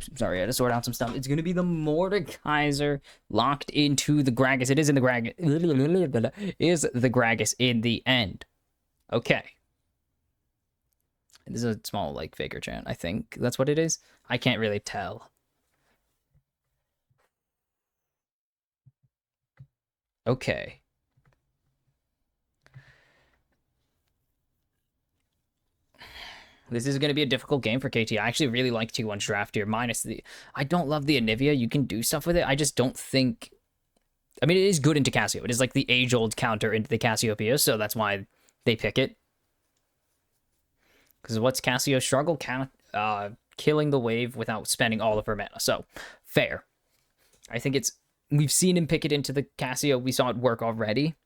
Oops, sorry, I had to sort out some stuff. It's going to be the Mordekaiser locked into the Gragas. It is in the Gragas. Is the Gragas in the end. Okay. This is a small, like, faker chant. I think that's what it is. I can't really tell. Okay. This is going to be a difficult game for KT. I actually really like T1's draft here, minus the... I don't love the Anivia. You can do stuff with it. I just don't think... I mean, it is good into Cassio. It is like the age-old counter into the Cassiopeia, so that's why they pick it. Because what's Cassio's struggle? Killing the wave without spending all of her mana. So, fair. I think it's... We've seen him pick it into the Cassio. We saw it work already.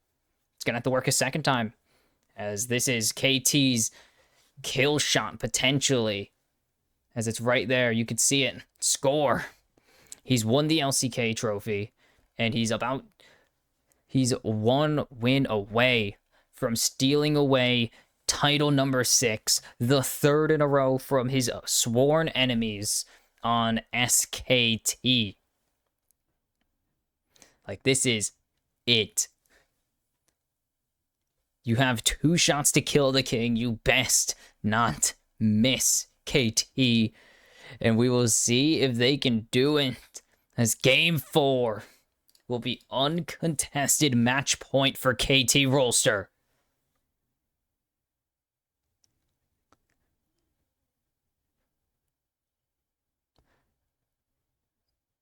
It's going to have to work a second time. As this is KT's kill shot, potentially. As it's right there. You could see it. Score. He's won the LCK trophy. And he's 1 win away from stealing away title number 6, the 3rd in a row from his sworn enemies on SKT. Like, this is it. You have 2 shots to kill the king. You best not miss, KT. And we will see if they can do it. As game 4 will be uncontested match point for KT Rolster.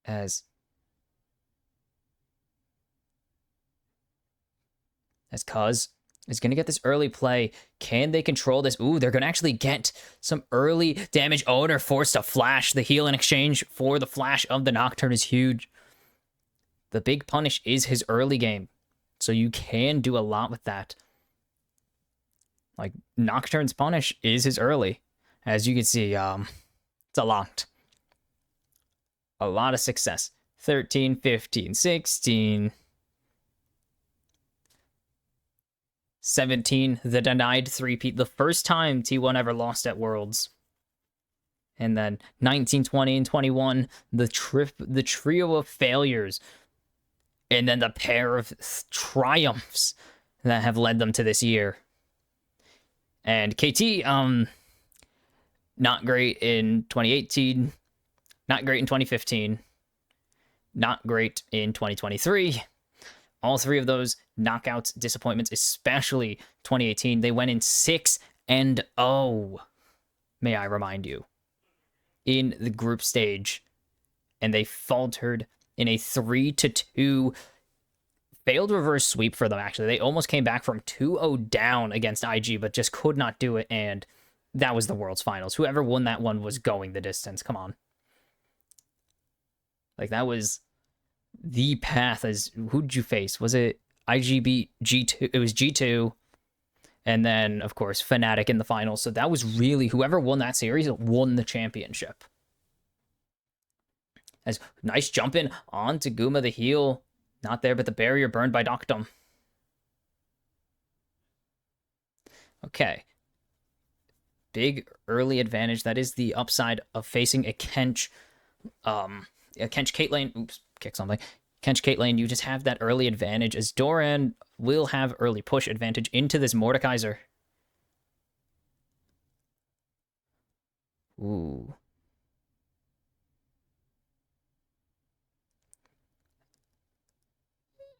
As Cuz is going to get this early play. Can they control this? Ooh, they're going to actually get some early damage. Owner forced a flash. The heal in exchange for the flash of the Nocturne is huge. The big punish is his early game. So you can do a lot with that. Like, Nocturne's punish is his early. As you can see, it's a lot. A lot of success. 13, 15, 16... 17, the denied threepeat, the first time T1 ever lost at Worlds. And then 19, 20, and 21, the trio of failures. And then the pair of triumphs that have led them to this year. And KT, not great in 2018, not great in 2015, not great in 2023. All 3 of those knockouts, disappointments, especially 2018, they went in 6-0, may I remind you, in the group stage. And they faltered in a 3-2 failed reverse sweep for them, actually. They almost came back from 2-0 down against IG, but just could not do it, and that was the World's Finals. Whoever won that one was going the distance. Come on. Like, that was... the path. As who did you face? Was it IGB G2? It was G2, and then of course Fnatic in the finals. So that was really whoever won that series won the championship. As nice jump in onto Guma, the heal not there, but the barrier burned by Noctum. Okay, big early advantage. That is the upside of facing a Kench, Caitlyn. Oops. Kick something. Kench Caitlyn, you just have that early advantage, as Doran will have early push advantage into this Mordekaiser. Ooh.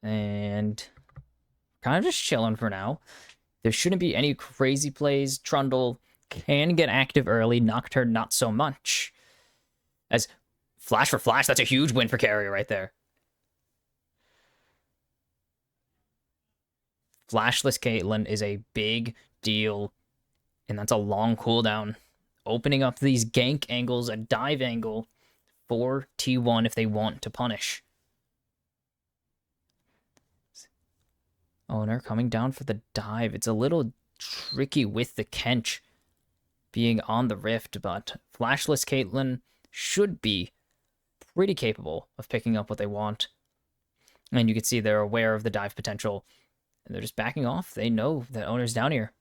And kind of just chilling for now. There shouldn't be any crazy plays. Trundle can get active early. Nocturne, not so much. As flash for flash, that's a huge win for Carrier right there. Flashless Caitlyn is a big deal, and that's a long cooldown. Opening up these gank angles, a dive angle for T1 if they want to punish. Owner coming down for the dive. It's a little tricky with the Kench being on the Rift, but Flashless Caitlyn should be pretty capable of picking up what they want. And you can see they're aware of the dive potential. And they're just backing off. They know that Owner's down here.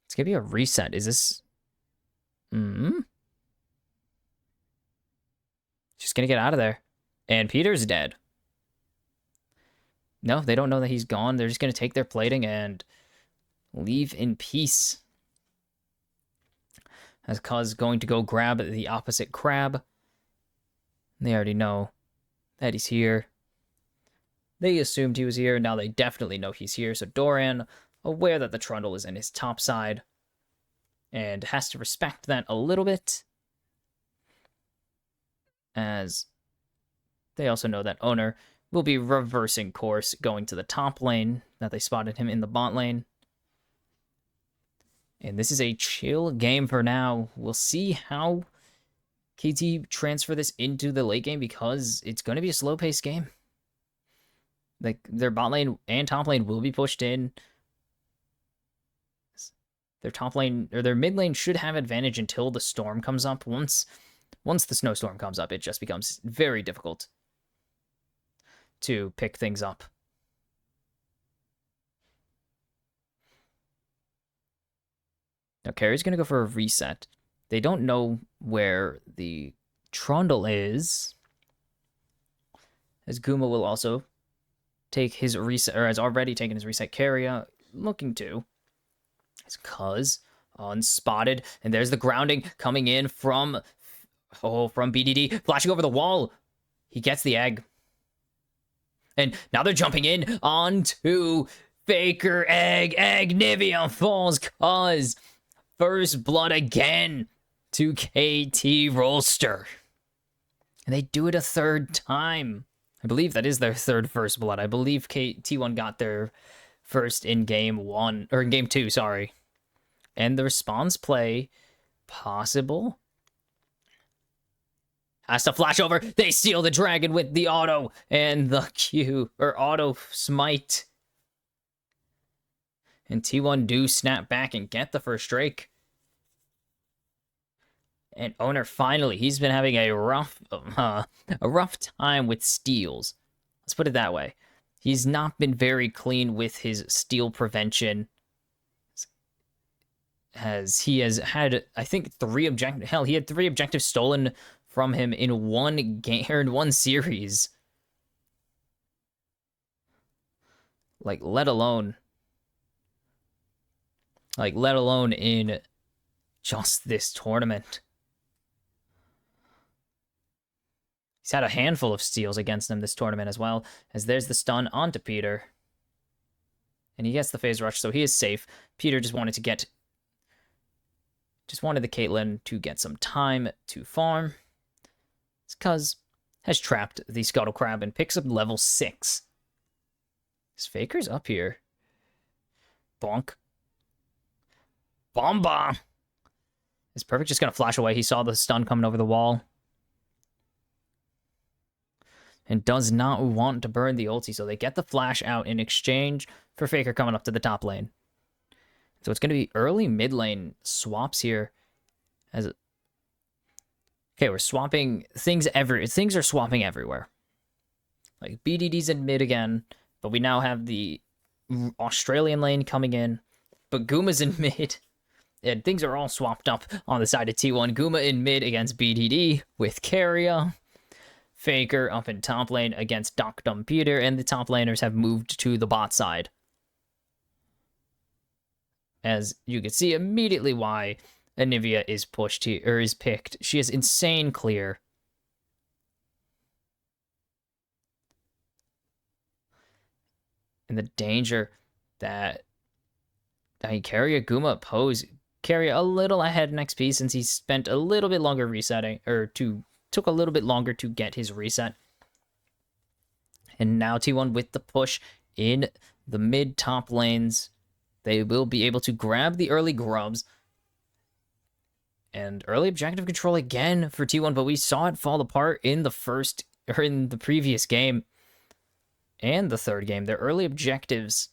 It's going to be a reset. Is this... Just gonna get out of there. And Peter's dead. No, they don't know that he's gone. They're just gonna take their plating and leave in peace. As Cuz going to go grab the opposite crab. They already know that he's here. They assumed he was here. Now they definitely know he's here. So Doran, aware that the trundle is in his top side, and has to respect that a little bit. As they also know that Owner will be reversing course, going to the top lane, that they spotted him in the bot lane. And this is a chill game for now. We'll see how KT transfer this into the late game, because it's going to be a slow-paced game. Like, their bot lane and top lane will be pushed in. Their top lane, or their mid lane, should have advantage until the storm comes up. Once the snowstorm comes up, it just becomes very difficult to pick things up. Now, Carrie's going to go for a reset. They don't know where the trundle is, as Guma will also take his reset, or has already taken his reset. Carrier looking to. It's Cuz unspotted, and there's the grounding coming in from BDD, flashing over the wall. He gets the egg. And now they're jumping in onto Faker egg. Nivea falls, Cuz. First blood again to KT Rolster. And they do it a third time. I believe that is their third first blood. I believe T1 got their first in game 1, or in game 2, sorry. And the response play, possible. Has to flash over. They steal the dragon with the auto and the Q, or auto smite. And T1 do snap back and get the first Drake. And Owner finally, he's been having a rough time with steals. Let's put it that way. He's not been very clean with his steal prevention, as he has had, I think, 3 objectives. Hell, he had 3 objectives stolen from him in one game, or in one series. Like, let alone in just this tournament. He's had a handful of steals against him this tournament as well, as there's the stun onto Peter. And he gets the phase rush, so he is safe. Peter just wanted the Caitlyn to get some time to farm. It's Cuz has trapped the Scuttle Crab and picks up level 6. His Faker's up here. Bonk. Bomba! Is Perfect just gonna flash away? He saw the stun coming over the wall. And does not want to burn the ulti, so they get the flash out in exchange for Faker coming up to the top lane. So it's going to be early mid lane swaps here. Okay, we're swapping things things are swapping everywhere. Like, BDD's in mid again, but we now have the Australian lane coming in, but Guma's in mid. And things are all swapped up on the side of T1. Guma in mid against BDD with Carrier. Faker up in top lane against Doctum Peter, and the top laners have moved to the bot side. As you can see immediately why Anivia is pushed here, or is picked. She is insane clear. And the danger that Carrier Guma pose. Carrier a little ahead in XP since he spent a little bit longer resetting, or took a little bit longer to get his reset. And now T1 with the push in the mid-top lanes. They will be able to grab the early grubs. And early objective control again for T1, but we saw it fall apart in the previous game and the third game. Their early objectives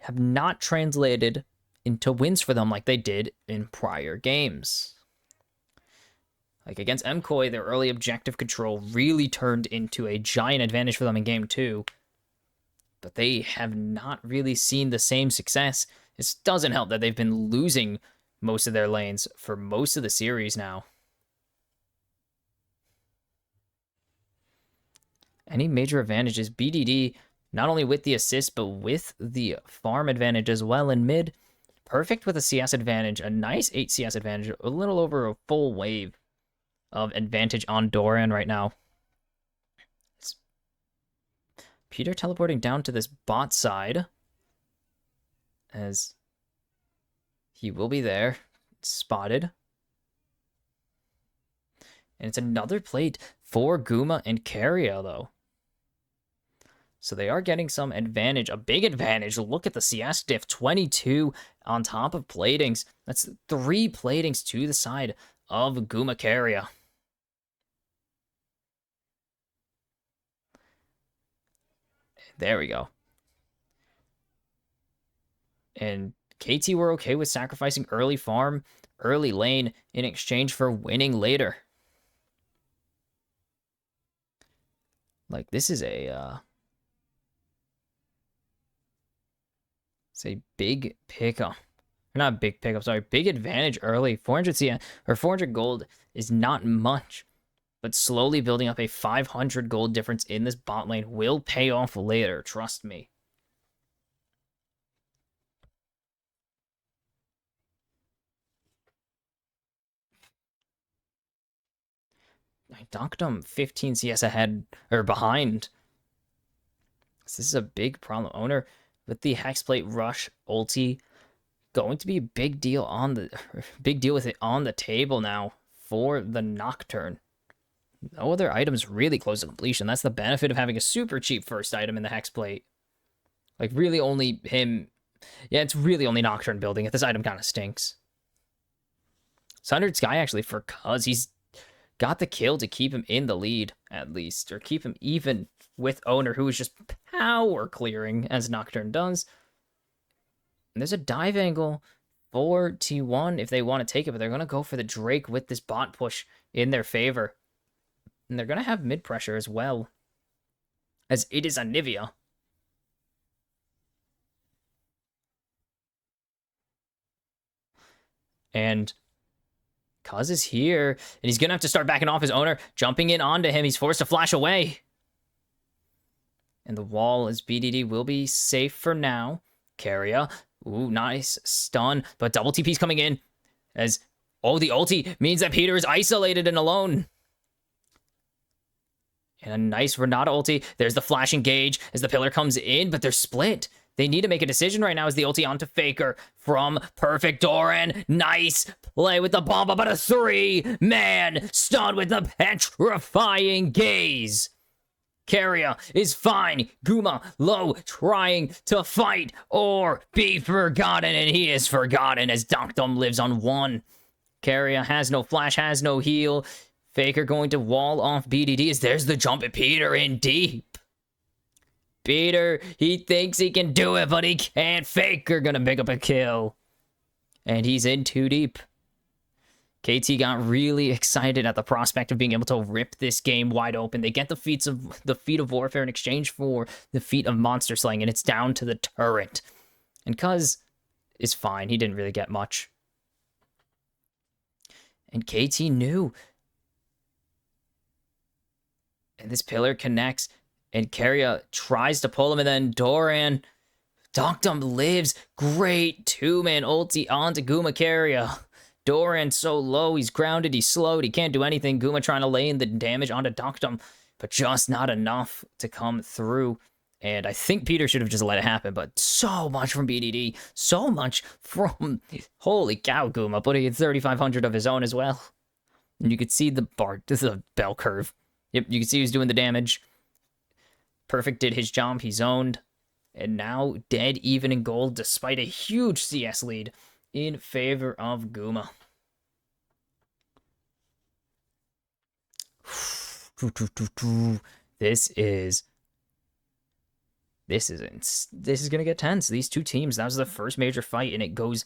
have not translated into wins for them like they did in prior games. Like, against MCoy, their early objective control really turned into a giant advantage for them in game 2. But they have not really seen the same success. This doesn't help that they've been losing most of their lanes for most of the series now. any major advantages. BDD, not only with the assist, but with the farm advantage as well in mid. Perfect with a CS advantage, a nice 8 CS advantage, a little over a full wave of advantage on Doran right now. It's Peter teleporting down to this bot side, as he will be there, spotted. And it's another plate for Guma and Keria, though. So they are getting some advantage, a big advantage. Look at the CS diff, 22 on top of platings. That's 3 platings to the side of Guma Keria. There we go. And KT were okay with sacrificing early farm, early lane in exchange for winning later. Like, this is a it's a big pickup. Not big pickup, sorry, big advantage early. 400 CN or 400 gold is not much, but slowly building up a 500 gold difference in this bot lane will pay off later, trust me. Doctum 15 CS ahead or behind. So this is a big problem. Owner with the Hexplate Rush ulti going to be a big deal on the with it on the table now for the Nocturne. No other items really close to completion. That's the benefit of having a super cheap first item in the Hexplate. Like, really only him. Yeah, it's really only Nocturne building it. This item kind of stinks. Sundered Sky, actually, for cuz he's got the kill to keep him in the lead, at least. Or keep him even with Owner, who is just power clearing, as Nocturne does. And there's a dive angle for T1 if they want to take it, but they're going to go for the Drake with this bot push in their favor. And they're going to have mid pressure as well, as it is Anivia. And Cuz is here, and he's going to have to start backing off his Owner, jumping in onto him. He's forced to flash away. And the wall as BDD will be safe for now. Keria, ooh, nice stun, but double TP's coming in as, oh, the ulti means that Peter is isolated and alone. And a nice Renata ulti. There's the flash engage as the pillar comes in, but they're split. They need to make a decision right now as the ulti onto Faker from Perfect Doran. Nice play with the bomb, but a 3-man stun with the petrifying gaze. Keria is fine. Guma low, trying to fight or be forgotten, and he is forgotten as Doctum lives on 1. Keria has no flash, has no heal. Faker going to wall off BDD as there's the jump at Peter in deep. Peter, he thinks he can do it, but he can't. Faker gonna pick up a kill. And he's in too deep. KT got really excited at the prospect of being able to rip this game wide open. They get the feat of warfare in exchange for the feat of monster slaying, and it's down to the turret. And Cuz is fine. He didn't really get much. And KT knew. And this pillar connects, and Keria tries to pull him, and then Doran. Doctum lives. Great 2-man ulti onto Guma Keria. Doran so low, he's grounded, he's slowed, he can't do anything. Guma trying to lay in the damage onto Doctum, but just not enough to come through. And I think Peter should have just let it happen, but so much from BDD, so much from, holy cow, Guma, putting in 3,500 of his own as well. And you could see the bell curve. Yep, you can see he was doing the damage. Perfect did his job, he zoned. And now dead even in gold, despite a huge CS lead in favor of Guma. This is gonna get tense. These two teams, that was the first major fight, and it goes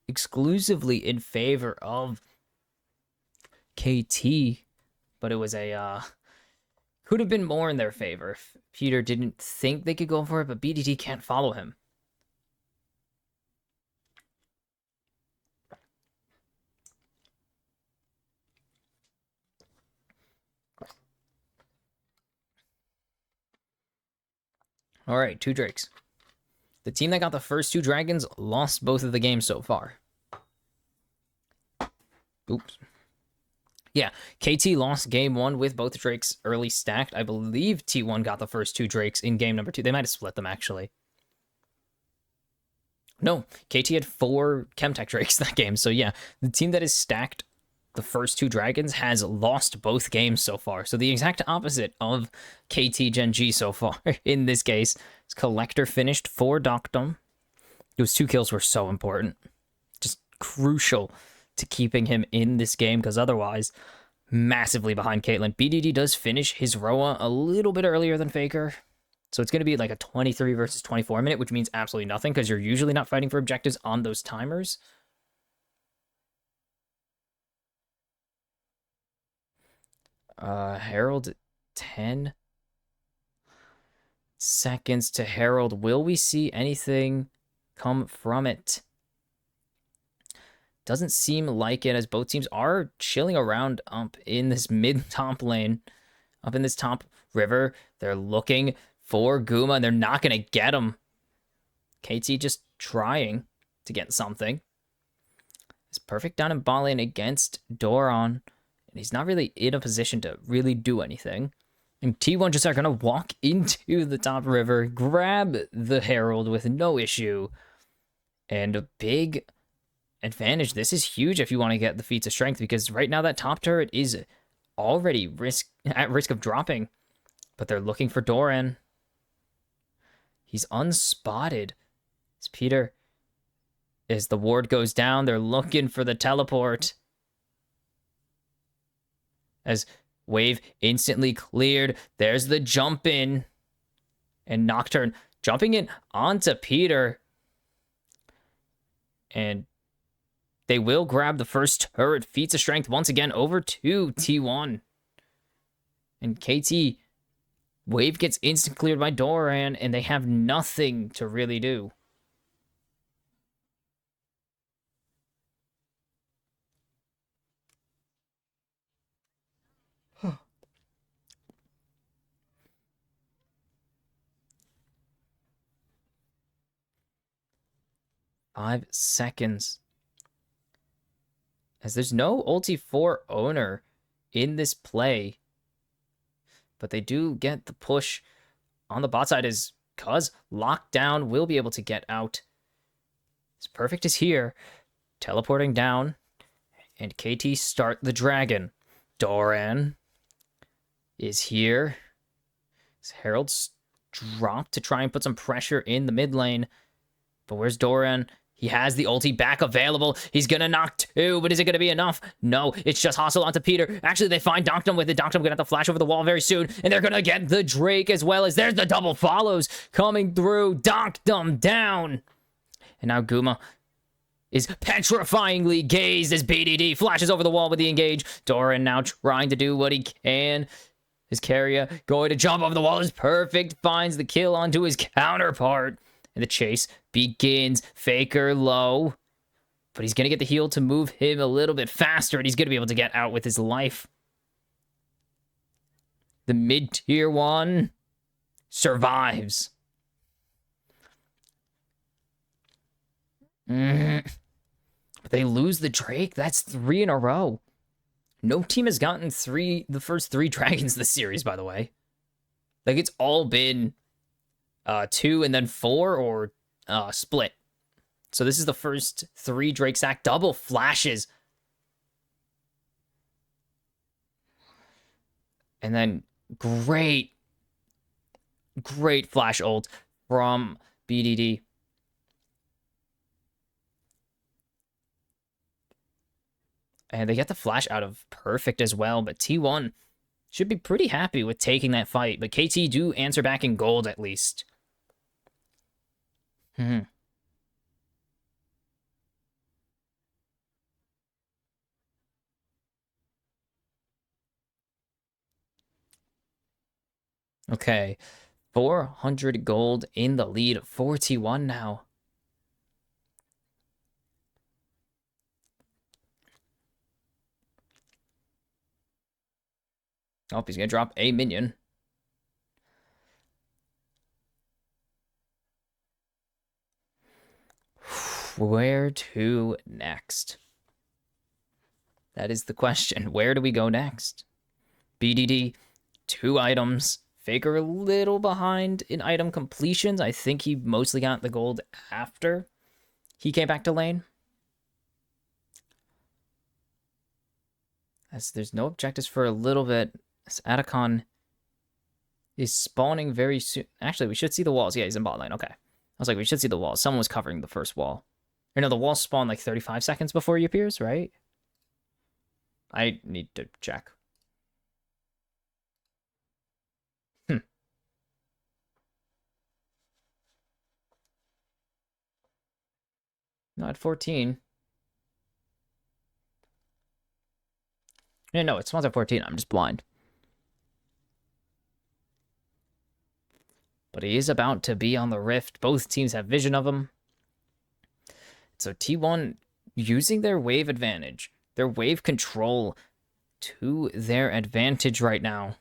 exclusively in favor of KT. But it was could have been more in their favor if Peter didn't think they could go for it, but BDD can't follow him. All right, 2 Drakes. The team that got the first 2 dragons lost both of the games so far. Oops. Yeah, KT lost game 1 with both Drakes early stacked. I believe T1 got the first 2 Drakes in game number 2. They might have split them, actually. No, KT had 4 Chemtech Drakes that game. So yeah, the team that is stacked the first 2 dragons has lost both games so far. So the exact opposite of KT Gen.G so far in this case. Collector finished for Doctum. Those 2 kills were so important. Just crucial to keeping him in this game, because otherwise, massively behind Caitlyn. BDD does finish his Roa a little bit earlier than Faker. So it's going to be like a 23 versus 24 minute, which means absolutely nothing, because you're usually not fighting for objectives on those timers. Herald, 10 seconds to Herald. Will we see anything come from it? Doesn't seem like it, as both teams are chilling around up in this mid-top lane, up in this top river. They're looking for Guma, and they're not going to get him. KT just trying to get something. It's perfect down in bot lane against Doran, and he's not really in a position to really do anything. And T1 just are going to walk into the top river, grab the Herald with no issue, and a big advantage. This is huge if you want to get the feats of strength, because right now that top turret is already at risk of dropping, but they're looking for Doran. He's unspotted. As Peter, as the ward goes down, they're looking for the teleport. As wave instantly cleared, there's the jump in, and Nocturne jumping in onto Peter, and they will grab the first turret. Feats of strength once again over to T1. And KT, wave gets instant cleared by Doran, and they have nothing to really do. Five seconds. As there's no ulti for owner in this play, but they do get the push on the bot side, as cuz lockdown will be able to get out. It's perfect is here, teleporting down, and KT start the dragon. Doran is here. Herald's dropped to try and put some pressure in the mid lane, but where's Doran? He has the ulti back available. He's gonna knock 2, but is it gonna be enough? No, it's just hustle onto Peter. Actually, they find Doctum with it. Doctum gonna have to flash over the wall very soon, and they're gonna get the Drake as well, as there's the double follows coming through. Doctum down. And now Guma is petrifyingly gazed as BDD flashes over the wall with the engage. Doran now trying to do what he can. His carrier going to jump over the wall is perfect. Finds the kill onto his counterpart. And the chase begins. Faker low. But he's going to get the heal to move him a little bit faster, and he's going to be able to get out with his life. The mid-tier 1 survives. But they lose the Drake. That's 3 in a row. No team has gotten the first 3 dragons this series, by the way. Like, it's all been 2 and then 4 or split. So this is the first 3 Drake sack double flashes. And then great flash ult from BDD. And they get the flash out of perfect as well, but T1 should be pretty happy with taking that fight. But KT do answer back in gold at least. Okay, 400 gold in the lead for T1 now. Oh, he's gonna drop a minion. where to next? That is the question. Where do we go next? BDD, 2 items. Faker a little behind in item completions. I think he mostly got the gold after he came back to lane. As there's no objectives for a little bit. As Atacon is spawning very soon. Actually, we should see the walls. Yeah, he's in bot lane. Okay. I was like, we should see the walls. Someone was covering the first wall. Or no, the walls spawn like 35 seconds before he appears, right? I need to check. No, at 14. Yeah, no, it spawns at 14. I'm just blind. But he is about to be on the rift. Both teams have vision of him. So T1 using their wave advantage, their wave control to their advantage right now.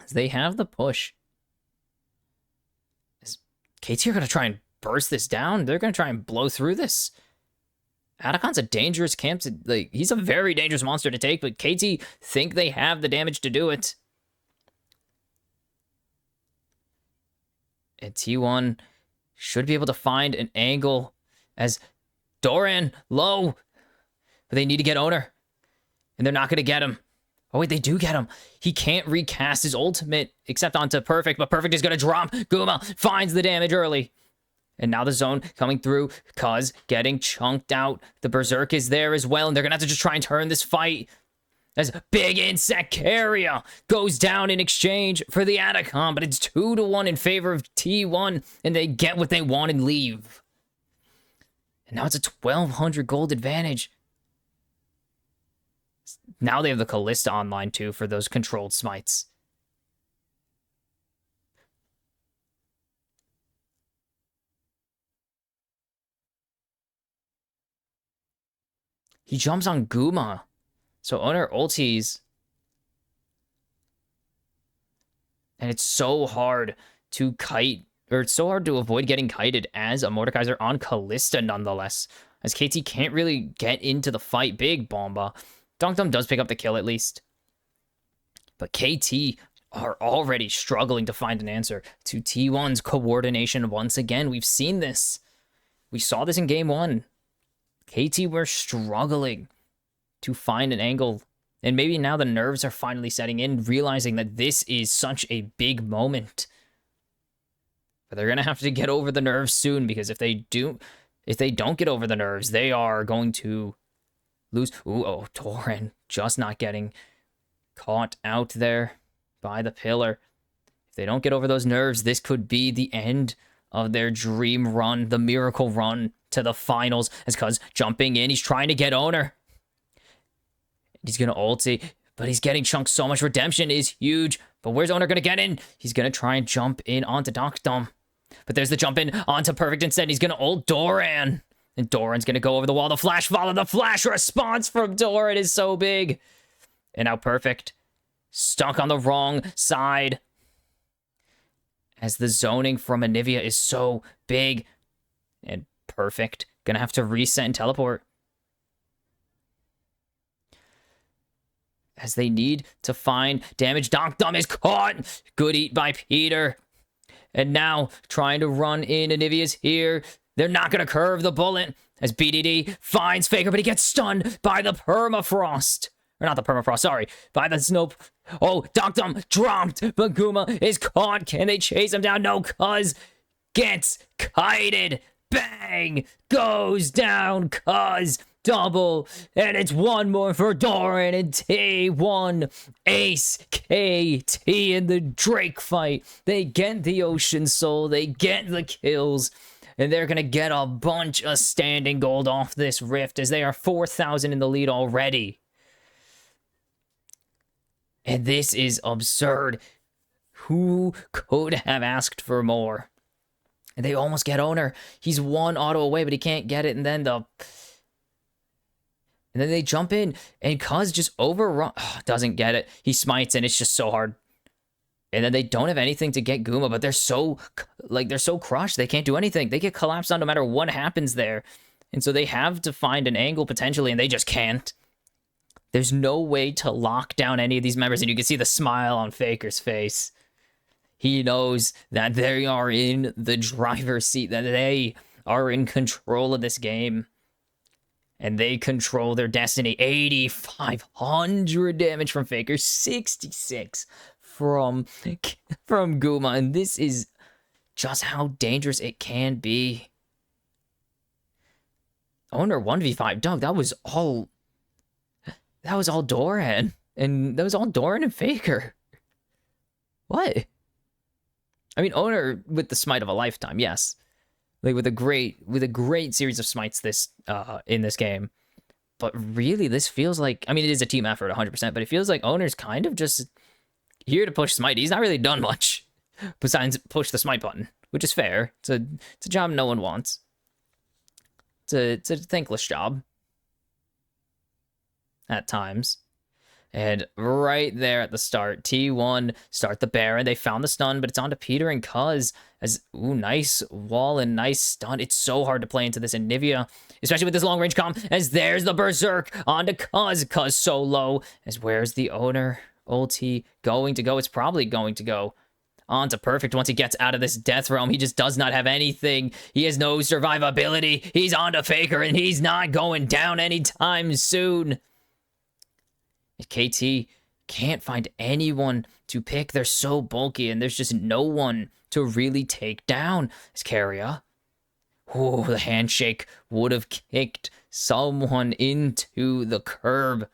As they have the push. Is KT are going to try and burst this down? They're going to try and blow through this. Atacon's a dangerous camp. He's a very dangerous monster to take, but KT think they have the damage to do it. And T1 should be able to find an angle as Doran low. But they need to get owner. And they're not going to get him. Oh, wait, they do get him. He can't recast his ultimate except onto Perfect, but Perfect is going to drop. Guma finds the damage early. And now the zone coming through. Cuz getting chunked out. The Berserk is there as well. And they're going to have to just try and turn this fight. As Big Insect Carrier goes down in exchange for the Atacon, but it's 2-1 in favor of T1, and they get what they want and leave. And now it's a 1,200 gold advantage. Now they have the Callista online too for those controlled smites. He jumps on Guma. So owner ultis. And it's so hard to kite, or it's so hard to avoid getting kited as a Mordekaiser on Callista nonetheless. As KT can't really get into the fight. Big Bomba. Dunkdom does pick up the kill at least. But KT are already struggling to find an answer to T1's coordination once again. We've seen this. We saw this in game 1. KT were struggling to find an angle. And maybe now the nerves are finally setting in, realizing that this is such a big moment. But they're going to have to get over the nerves soon, because if they don't get over the nerves, they are going to lose. Ooh, oh, Doran just not getting caught out there by the pillar. If they don't get over those nerves, this could be the end of their dream run, the miracle run to the finals. As Cuz jumping in, he's trying to get owner. He's going to ulti, but he's getting chunked so much. Redemption is huge. But where's owner going to get in? He's going to try and jump in onto Dunkdom. But there's the jump in onto Perfect instead. He's going to ult Doran. And Doran's going to go over the wall. The flash follow. The flash response from Doran is so big. And now Perfect stuck on the wrong side. As the zoning from Anivia is so big. And Perfect going to have to reset and teleport. As they need to find damage. Dunkdom is caught. Good eat by Peter. And now trying to run in. Anivia's here. They're not going to curve the bullet. As BDD finds Faker, but he gets stunned by the permafrost. Or not the permafrost, sorry. By the snow. Oh, Dunkdom dropped. But Guma is caught. Can they chase him down? No, Cuz gets kited. Bang! Goes down. Cuz double, and it's one more for Doran and T1. Ace KT in the Drake fight. They get the Ocean Soul, they get the kills, and they're gonna get a bunch of standing gold off this rift as they are 4,000 in the lead already. And this is absurd. Who could have asked for more? And they almost get owner. He's one auto away, but he can't get it, and then they jump in, and Cuz just overrun. Oh, doesn't get it. He smites, and it's just so hard. And then they don't have anything to get Guma, but they're so crushed. They can't do anything. They get collapsed on no matter what happens there. And so they have to find an angle potentially, and they just can't. There's no way to lock down any of these members, and you can see the smile on Faker's face. He knows that they are in the driver's seat, that they are in control of this game. And they control their destiny. 8,500 damage from Faker, 66 from Guma. And this is just how dangerous it can be. Owner 1v5. Doug, that was all Doran. And that was all Doran and Faker. What? I mean, Owner with the smite of a lifetime, yes. Like with a great series of smites in this game. But really, this feels like, I mean, it is a team effort 100%, but it feels like Owner's kind of just here to push smite. He's not really done much besides push the smite button, which is fair. It's a job no one wants. It's a thankless job at times. And right there at the start, T1 start the Baron. They found the stun, but it's on to Peter and Cuz. Ooh, nice wall and nice stun. It's so hard to play into this. And Nivea, especially with this long range comp, as there's the Berserk onto Cuz. Cuz so low. As where's the Owner ulti going to go? It's probably going to go onto Perfect once he gets out of this Death Realm. He just does not have anything. He has no survivability. He's onto Faker, and he's not going down anytime soon. KT can't find anyone to pick. They're so bulky, and there's just no one to really take down. As Carrier, oh, the handshake would have kicked someone into the curb.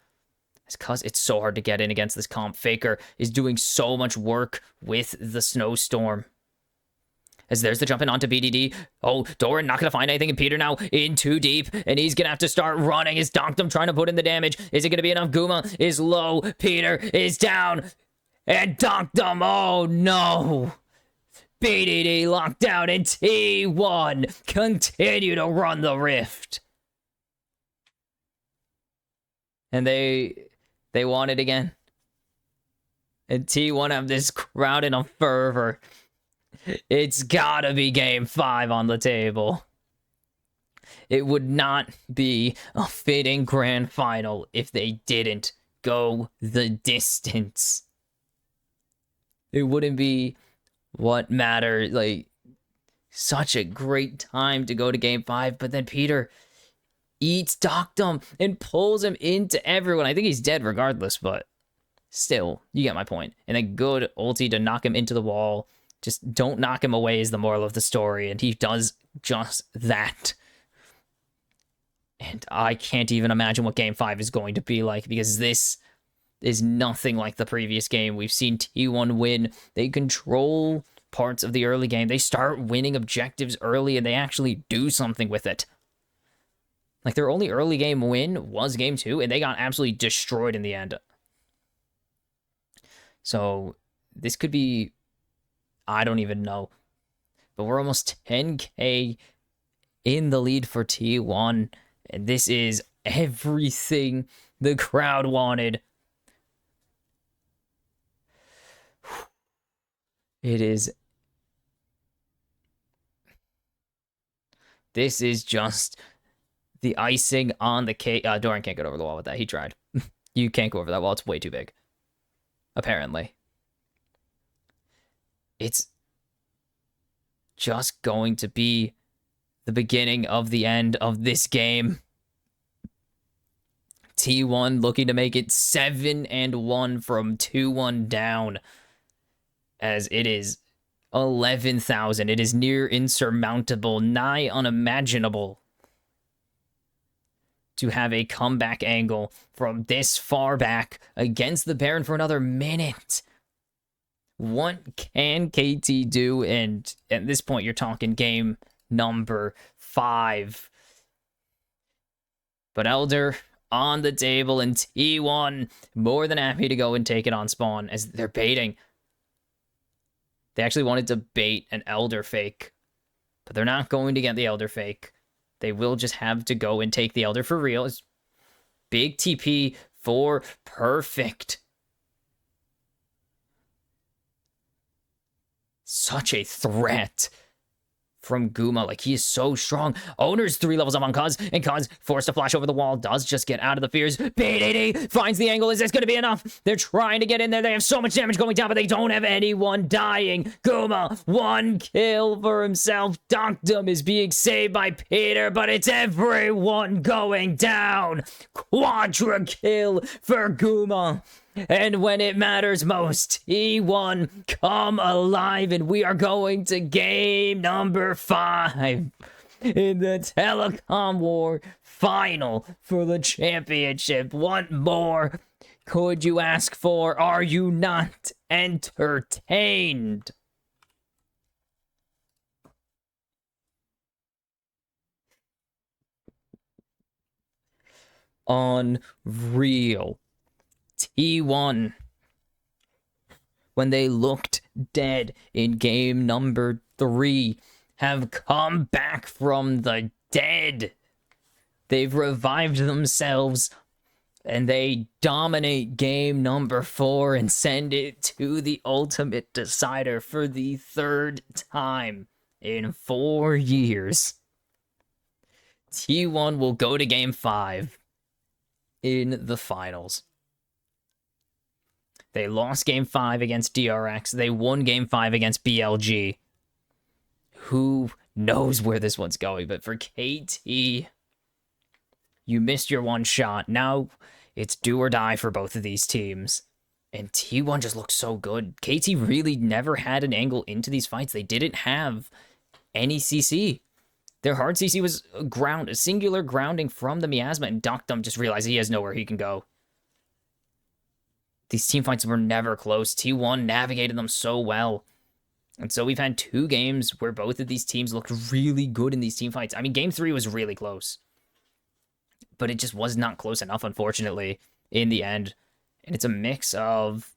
Because it's so hard to get in against this comp. Faker is doing so much work with the Snowstorm. As there's the jump in onto BDD. Oh, Doran not going to find anything. And Peter now in too deep. And he's going to have to start running. Is Donkdom trying to put in the damage? Is it going to be enough? Guma is low. Peter is down. And Donkdom, oh no. BDD locked down. And T1 continue to run the rift. And they want it again. And T1 have this crowd in a fervor. It's gotta be game 5 on the table. It would not be a fitting grand final if they didn't go the distance. It wouldn't be what mattered. Like, such a great time to go to game 5, but then Peter eats Donkdom and pulls him into everyone. I think he's dead regardless, but still, you get my point. And a good ulti to knock him into the wall. Just don't knock him away is the moral of the story, and he does just that. And I can't even imagine what Game 5 is going to be like, because this is nothing like the previous game. We've seen T1 win. They control parts of the early game. They start winning objectives early, and they actually do something with it. Like, their only early game win was Game 2, and they got absolutely destroyed in the end. So, this could be... I don't even know. But we're almost 10k in the lead for T1. And this is everything the crowd wanted. It is... This is just the icing on the cake. Doran can't get over the wall with that. He tried. You can't go over that wall. It's way too big. Apparently. It's just going to be the beginning of the end of this game. T1 looking to make it 7-1 from 2-1 down. As it is 11,000. It is near insurmountable, nigh unimaginable to have a comeback angle from this far back against the Baron for another minute. What can KT do? And at this point, you're talking game number 5. But Elder on the table, and T1 more than happy to go and take it on spawn as they're baiting. They actually wanted to bait an Elder fake, but they're not going to get the Elder fake. They will just have to go and take the Elder for real. It's big TP for Perfect. such a threat from Guma. Like, he is so strong. Owner's 3 levels up on Cuz, and Cuz, forced to flash over the wall, does just get out of the fears. BDD finds the angle. Is this going to be enough? They're trying to get in there. They have so much damage going down, but they don't have anyone dying. Guma, 1 kill for himself. Doctum is being saved by Peter, but it's everyone going down. Quadra kill for Guma. And when it matters most, T1 come alive, and we are going to game number 5 in the Telecom War final for the championship. What more could you ask for? Are you not entertained? Unreal. T1, when they looked dead in game number 3, have come back from the dead. They've revived themselves, and they dominate game number 4 and send it to the ultimate decider for the 3rd time in 4 years. T1 will go to game 5 in the finals. They lost game 5 against DRX. They won game 5 against BLG. Who knows where this one's going? But for KT, you missed your one shot. Now it's do or die for both of these teams. And T1 just looks so good. KT really never had an angle into these fights. They didn't have any CC. Their hard CC was a singular grounding from the miasma, and Doctum just realized he has nowhere he can go. These team fights were never close. T1 navigated them so well. And so we've had 2 games where both of these teams looked really good in these team fights. I mean, game 3 was really close. But it just was not close enough, unfortunately, in the end. And it's a mix of...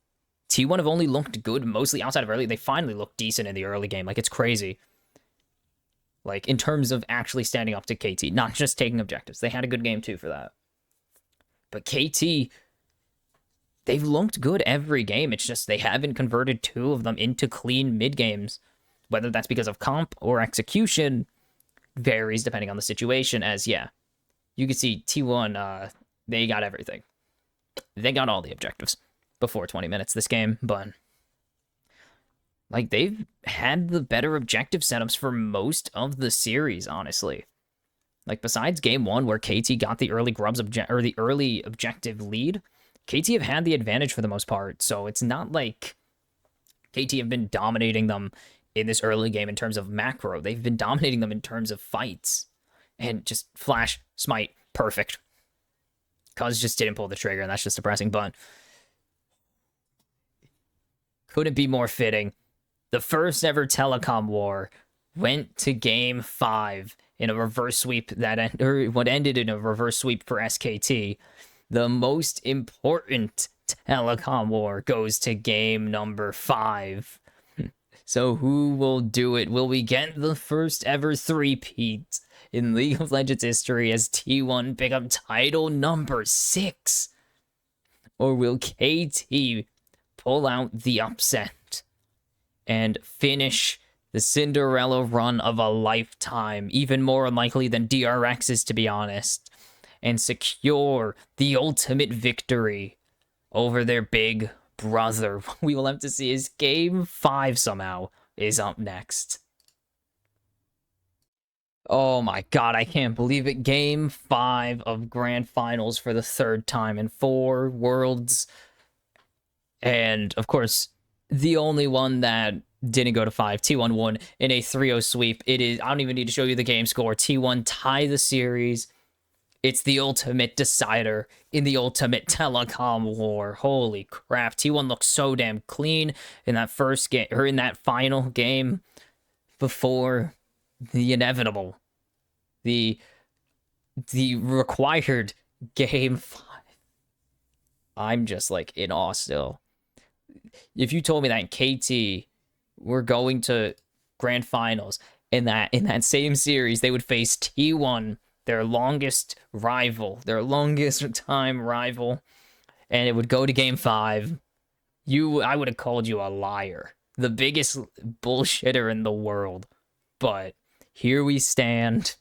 T1 have only looked good mostly outside of early. They finally looked decent in the early game. Like, it's crazy. Like, in terms of actually standing up to KT, not just taking objectives. They had a good game, too, for that. But KT... they've looked good every game. It's just they haven't converted 2 of them into clean mid-games. Whether that's because of comp or execution varies depending on the situation, as, yeah, you can see T1, they got everything. They got all the objectives before 20 minutes this game, but, like, they've had the better objective setups for most of the series, honestly. Like, besides game 1, where KT got the early the early objective lead, KT have had the advantage for the most part, so it's not like KT have been dominating them in this early game in terms of macro. They've been dominating them in terms of fights. And just flash, smite, perfect. Cuz just didn't pull the trigger, and that's just depressing, but couldn't be more fitting. The first ever Telecom War went to game 5 in a reverse sweep what ended in a reverse sweep for SKT. The most important Telecom War goes to game number 5. So who will do it? Will we get the first ever threepeat in League of Legends history as T1 pick up title number 6? Or will KT pull out the upset and finish the Cinderella run of a lifetime, even more unlikely than DRX's, to be honest, and secure the ultimate victory over their big brother? We will have to see, as game 5 somehow is up next. Oh my god, I can't believe it. Game 5 of Grand Finals for the 3rd time in 4 worlds. And, of course, the only one that didn't go to 5. T1 won in a 3-0 sweep. It is, I don't even need to show you the game score. T1 tie the series. It's the ultimate decider in the ultimate Telecom War. Holy crap. T1 looks so damn clean in that first game, or in that final game before the inevitable. The required game 5. I'm just like in awe still. If you told me that KT were going to Grand Finals in that same series, they would face T1, their longest time rival, and it would go to game 5, I would have called you a liar. The biggest bullshitter in the world. But here we stand.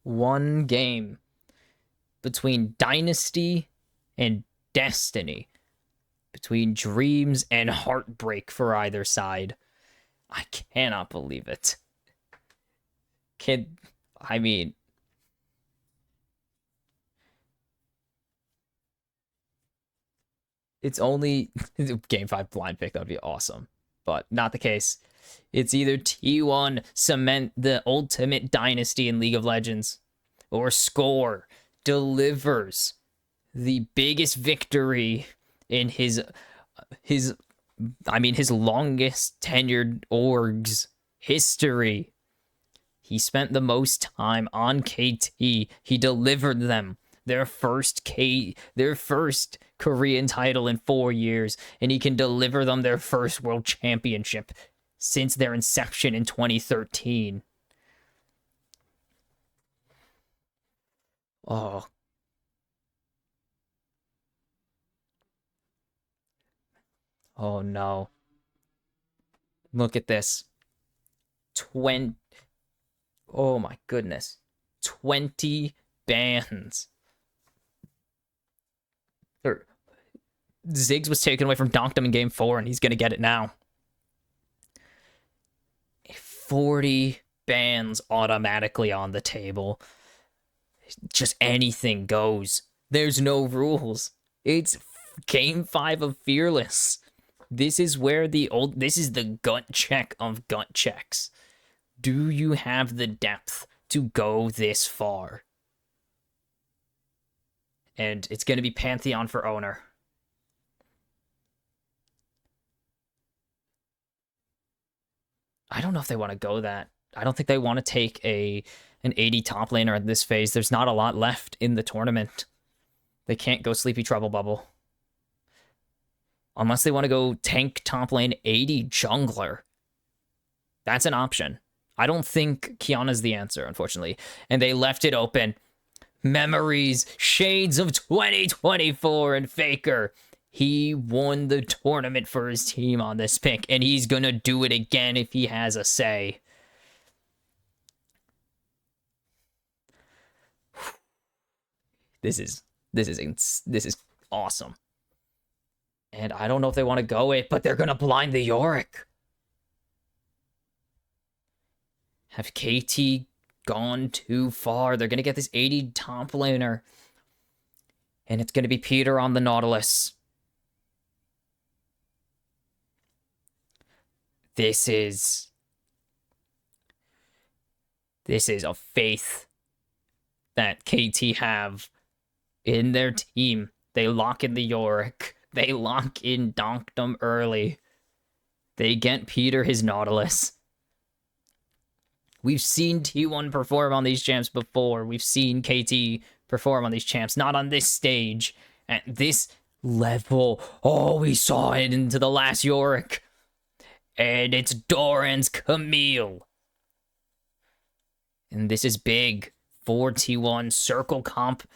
One game between Dynasty and Destiny. Between dreams and heartbreak for either side. I cannot believe it. I mean, it's only game 5 blind pick. That would be awesome, but not the case. It's either T1 cement the ultimate dynasty in League of Legends, or Score delivers the biggest victory in his longest tenured org's history. He spent the most time on KT. He delivered them their first Korean title in 4 years, and he can deliver them their first world championship since their inception in 2013. Oh. Oh no. Look at this. 20. Oh my goodness. 20 bans. Ziggs was taken away from Donkdom in game 4, and he's going to get it now. 40 bans automatically on the table. Just anything goes. There's no rules. It's game 5 of Fearless. This is where this is the gut check of gut checks. Do you have the depth to go this far? And it's going to be Pantheon for owner. I don't know if they want to go that. I don't think they want to take an 80 top laner at this phase. There's not a lot left in the tournament. They can't go Sleepy Trouble Bubble. Unless they want to go tank top lane 80 jungler. That's an option. I don't think Kiana's the answer, unfortunately. And they left it open. Memories, shades of 2024 and Faker. He won the tournament for his team on this pick, and he's going to do it again if he has a say. This is awesome. And I don't know if they want to go it, but they're going to blind the Yorick. Have KT gone too far? They're going to get this 80 top laner. And it's going to be Peter on the Nautilus. This is a faith that KT have in their team. They lock in the Yorick. They lock in Donkdom early. They get Peter his Nautilus. We've seen T1 perform on these champs before. We've seen KT perform on these champs. Not on this stage. At this level. Oh, we saw it into the last Yorick. And it's Doran's Camille. And this is big. 4 T1 circle comp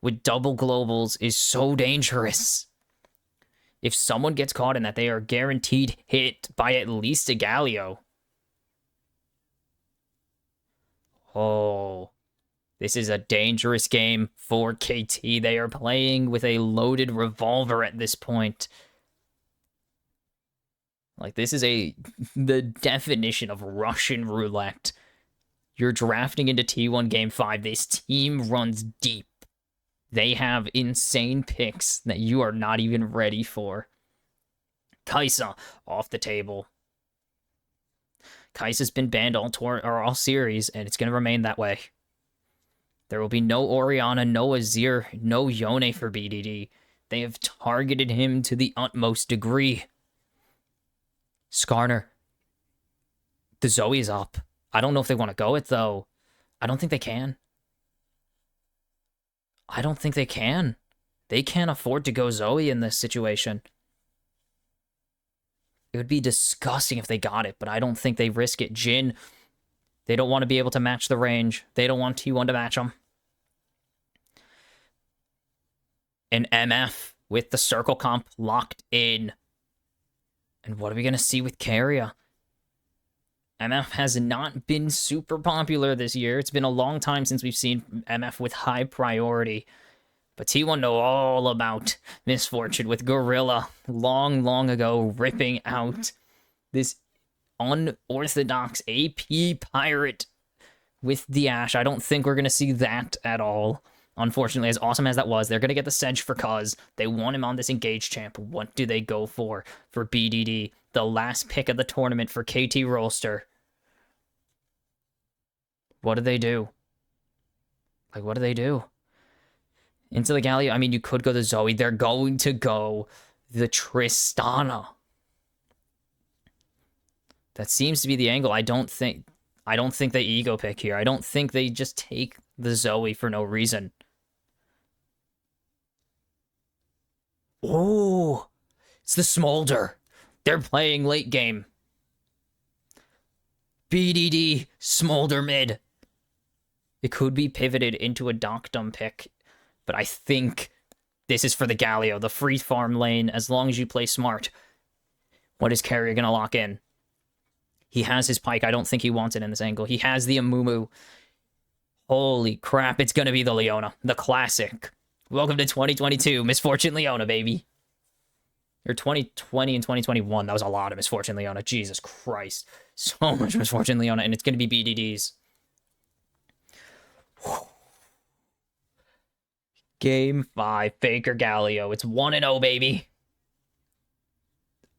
with double globals is so dangerous. If someone gets caught in that, they are guaranteed hit by at least a Galio. Oh, this is a dangerous game for KT. They are playing with a loaded revolver at this point. Like, this is the definition of Russian roulette. You're drafting into T1 Game 5. This team runs deep. They have insane picks that you are not even ready for. Kai'Sa off the table. Kai'Sa's been banned all series, and it's going to remain that way. There will be no Orianna, no Azir, no Yone for BDD. They have targeted him to the utmost degree. Skarner. The Zoe is up. I don't know if they want to go it, though. I don't think they can. I don't think they can. They can't afford to go Zoe in this situation. It would be disgusting if they got it, but I don't think they risk it. Jhin, they don't want to be able to match the range. They don't want T1 to match them. And MF, with the circle comp locked in. And what are we going to see with Carrier? MF has not been super popular this year. It's been a long time since we've seen MF with high priority. But T1 know all about Misfortune with Gorilla long ago, ripping out this unorthodox AP pirate with the Ashe. I don't think we're going to see that at all. Unfortunately, as awesome as that was, they're going to get the Sedge for Cuz. They want him on this Engage champ. What do they go for BDD? The last pick of the tournament for KT Rolster. What do they do? Like, what do they do? Into the Galio? I mean, you could go the Zoe. They're going to go the Tristana. That seems to be the angle. I don't think they ego pick here. I don't think they just take the Zoe for no reason. Oh, it's the Smolder. They're playing late game. BDD, Smolder mid. It could be pivoted into a Doctum pick, but I think this is for the Galio, the free farm lane, as long as you play smart. What is Carrier going to lock in? He has his Pike. I don't think he wants it in this angle. He has the Amumu. Holy crap, it's going to be the Leona, the classic. Welcome to 2022, Misfortune Leona, baby. Or 2020 and 2021, that was a lot of Misfortune Leona. Jesus Christ. So much Misfortune Leona, and it's going to be BDDs. Game 5, Faker Galio. It's 1-0, baby.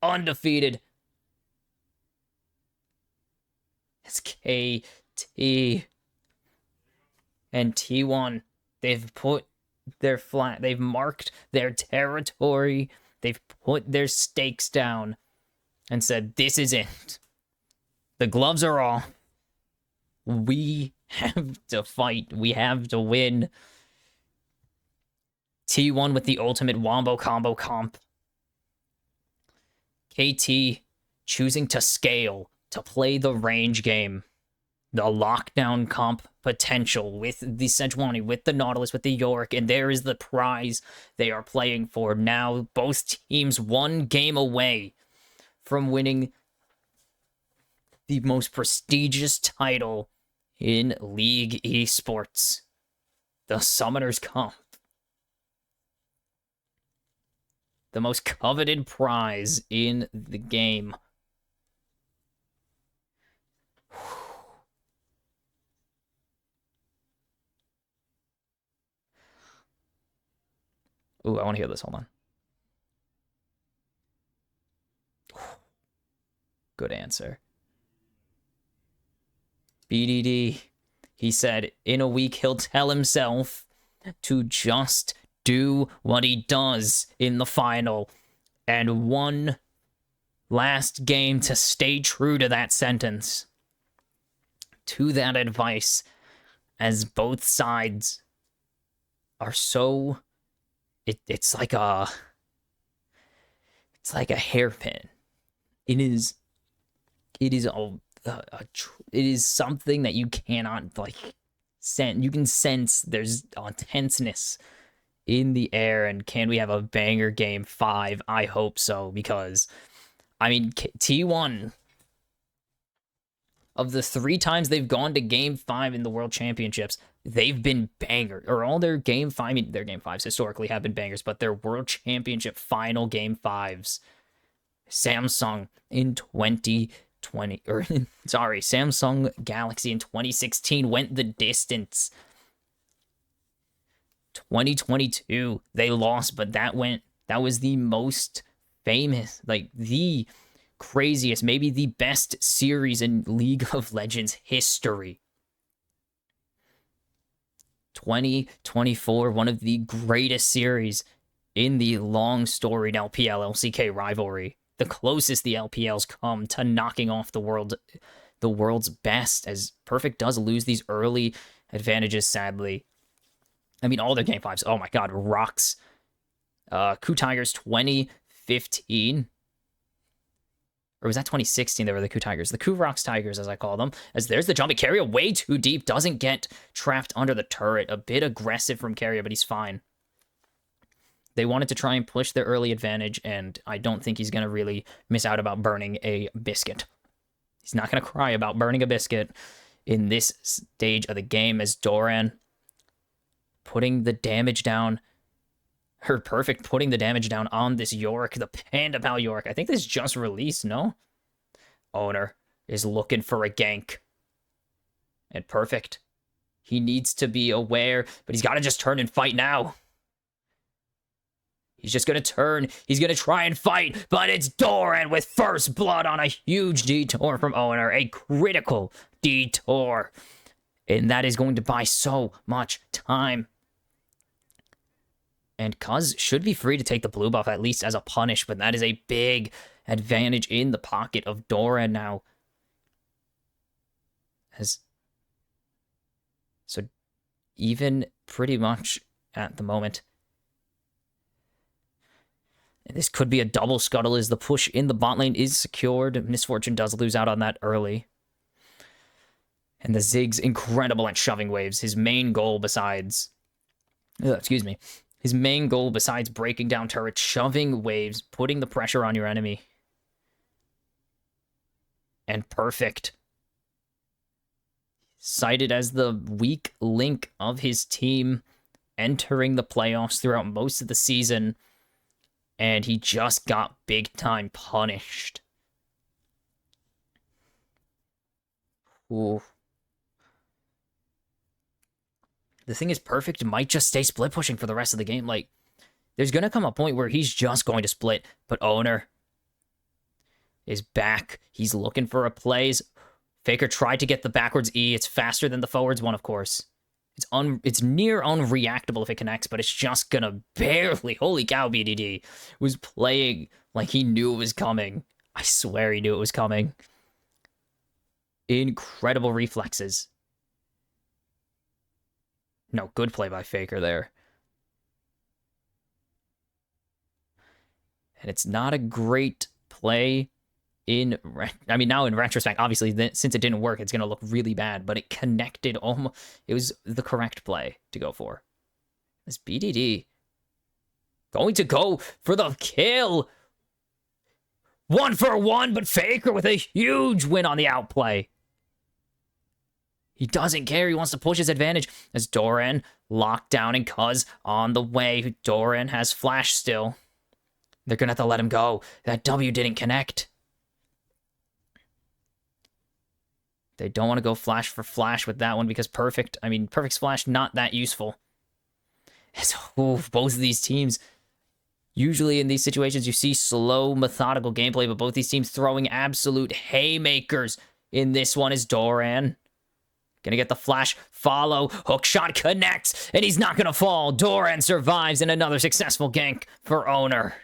Undefeated. It's KT. And T1. They've put their flag. They've marked their territory. They've put their stakes down and said, this is it. The gloves are off. We have to fight. We have to win. T1 with the ultimate wombo combo comp. KT choosing to scale, to play the range game. The lockdown comp potential with the Sejuani, with the Nautilus, with the Yorick, and there is the prize they are playing for. Now, both teams one game away from winning the most prestigious title in League Esports, the Summoners Cup. The most coveted prize in the game. Ooh, I want to hear this. Hold on. Good answer. BDD. He said, in a week, he'll tell himself to just do what he does in the final. And one last game to stay true to that sentence. To that advice. As both sides are so... It's like a hairpin. It is something that you cannot like sense. You can sense there's a tenseness in the air. And can we have a banger game 5? I hope so, because I mean T1, of the 3 times they've gone to game 5 in the World Championships, they've been banger, or all their game 5, I mean, their game 5s historically have been bangers, but their World Championship final game 5s, Samsung in 2020, or sorry, Samsung Galaxy in 2016 went the distance. 2022, they lost, but that was the most famous, like the craziest, maybe the best series in League of Legends history. 2024, one of the greatest series in the long storied LPL LCK rivalry. The closest the LPL's come to knocking off the world's best, as Perfect does lose these early advantages, sadly. I mean, all their game 5s, oh my god, rocks. Coup Tigers 2015. Or was that 2016 they were the Coup Tigers? The Coup Rocks Tigers, as I call them. As there's the jumping Carrier, way too deep. Doesn't get trapped under the turret. A bit aggressive from Carrier, but he's fine. They wanted to try and push their early advantage, and I don't think he's going to really miss out about burning a biscuit. He's not going to cry about burning a biscuit in this stage of the game, as Doran putting the damage down. Her perfect putting the damage down on this Yorick, the Panda Pal Yorick. I think this just released, no? Owner is looking for a gank. And perfect. He needs to be aware, but he's got to just turn and fight now. He's just going to turn. He's going to try and fight, but it's Doran with first blood on a huge detour from Owner. A critical detour. And that is going to buy so much time. And Cuz should be free to take the blue buff, at least as a punish, but that is a big advantage in the pocket of Doran now. So even pretty much at the moment. And this could be a double scuttle as the push in the bot lane is secured. Misfortune does lose out on that early. And the Zig's incredible at shoving waves. His main goal besides... His main goal besides breaking down turrets, shoving waves, putting the pressure on your enemy. And perfect. Cited as the weak link of his team, entering the playoffs throughout most of the season. And he just got big time punished. Ooh. The thing is, Perfect might just stay split pushing for the rest of the game. Like, there's going to come a point where he's just going to split. But Owner is back. He's looking for a plays. Faker tried to get the backwards E. It's faster than the forwards one, of course. It's near unreactable if it connects, but it's just gonna barely. Holy cow, BDD was playing like he knew it was coming. I swear he knew it was coming. Incredible reflexes. No, good play by Faker there. And it's not a great play now in retrospect, obviously, since it didn't work, it's going to look really bad, but it connected almost. It was the correct play to go for. This BDD going to go for the kill. 1-for-1, but Faker with a huge win on the outplay. He doesn't care. He wants to push his advantage as Doran locked down and Cuz on the way. Doran has flash still. They're going to have to let him go. That W didn't connect. They don't want to go flash for flash with that one because Perfect's flash not that useful. Both of these teams, usually in these situations, you see slow, methodical gameplay, but both these teams throwing absolute haymakers. In this one is Doran. Gonna get the flash, follow, hook shot connects, and he's not gonna fall. Doran survives in another successful gank for Owner.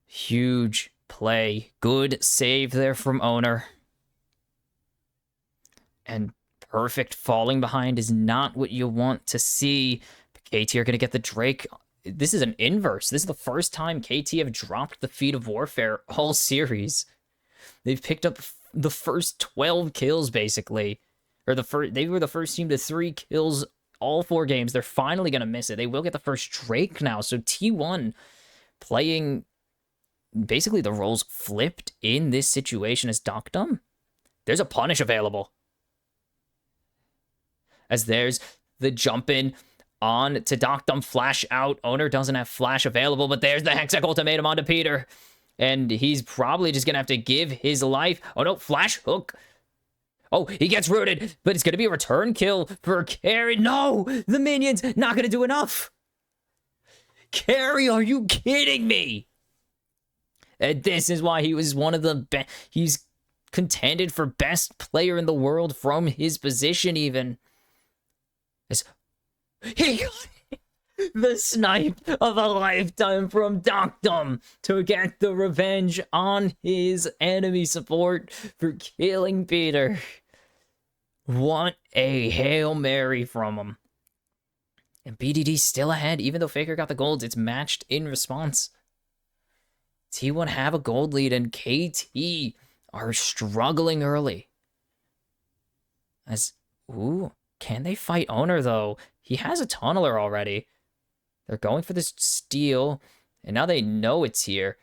Huge play. Good save there from Owner. And Perfect falling behind is not what you want to see. KT are going to get the Drake. This is an inverse. This is the first time KT have dropped the Feat of Warfare all series. They've picked up the first 12 kills, basically. They were the first team to 3 kills all 4 games. They're finally going to miss it. They will get the first Drake now. So T1 playing... basically the roles flipped in this situation as Doctum. There's a punish available. As there's the jump in on to Doctum, flash out. Owner doesn't have flash available, but there's the Hexac ultimatum onto Peter. And he's probably just going to have to give his life. Oh no, flash hook. Oh, he gets rooted, but it's going to be a return kill for Carry. No, the minions not going to do enough. Carry, are you kidding me? And this is why he was one of the best. He's contended for best player in the world from his position, even. He got the snipe of a lifetime from Doctum to get the revenge on his enemy support for killing Peter. What a Hail Mary from him. And BDD still ahead, even though Faker got the golds. It's matched in response. T1 have a gold lead, and KT are struggling early. Ooh, Can they fight Owner, though? He has a tunneler already. They're going for this steal, and now they know it's here,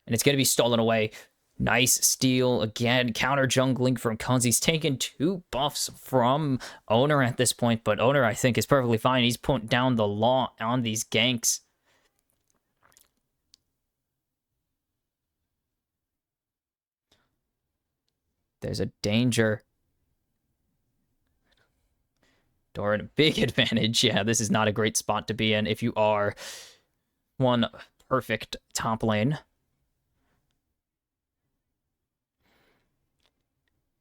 and it's going to be stolen away. Nice steal again. Counter jungling from Kunz. He's taken 2 buffs from Owner at this point, but Owner, I think, is perfectly fine. He's putting down the law on these ganks. There's a danger. Doran, a big advantage. Yeah, this is not a great spot to be in if you are one perfect top lane.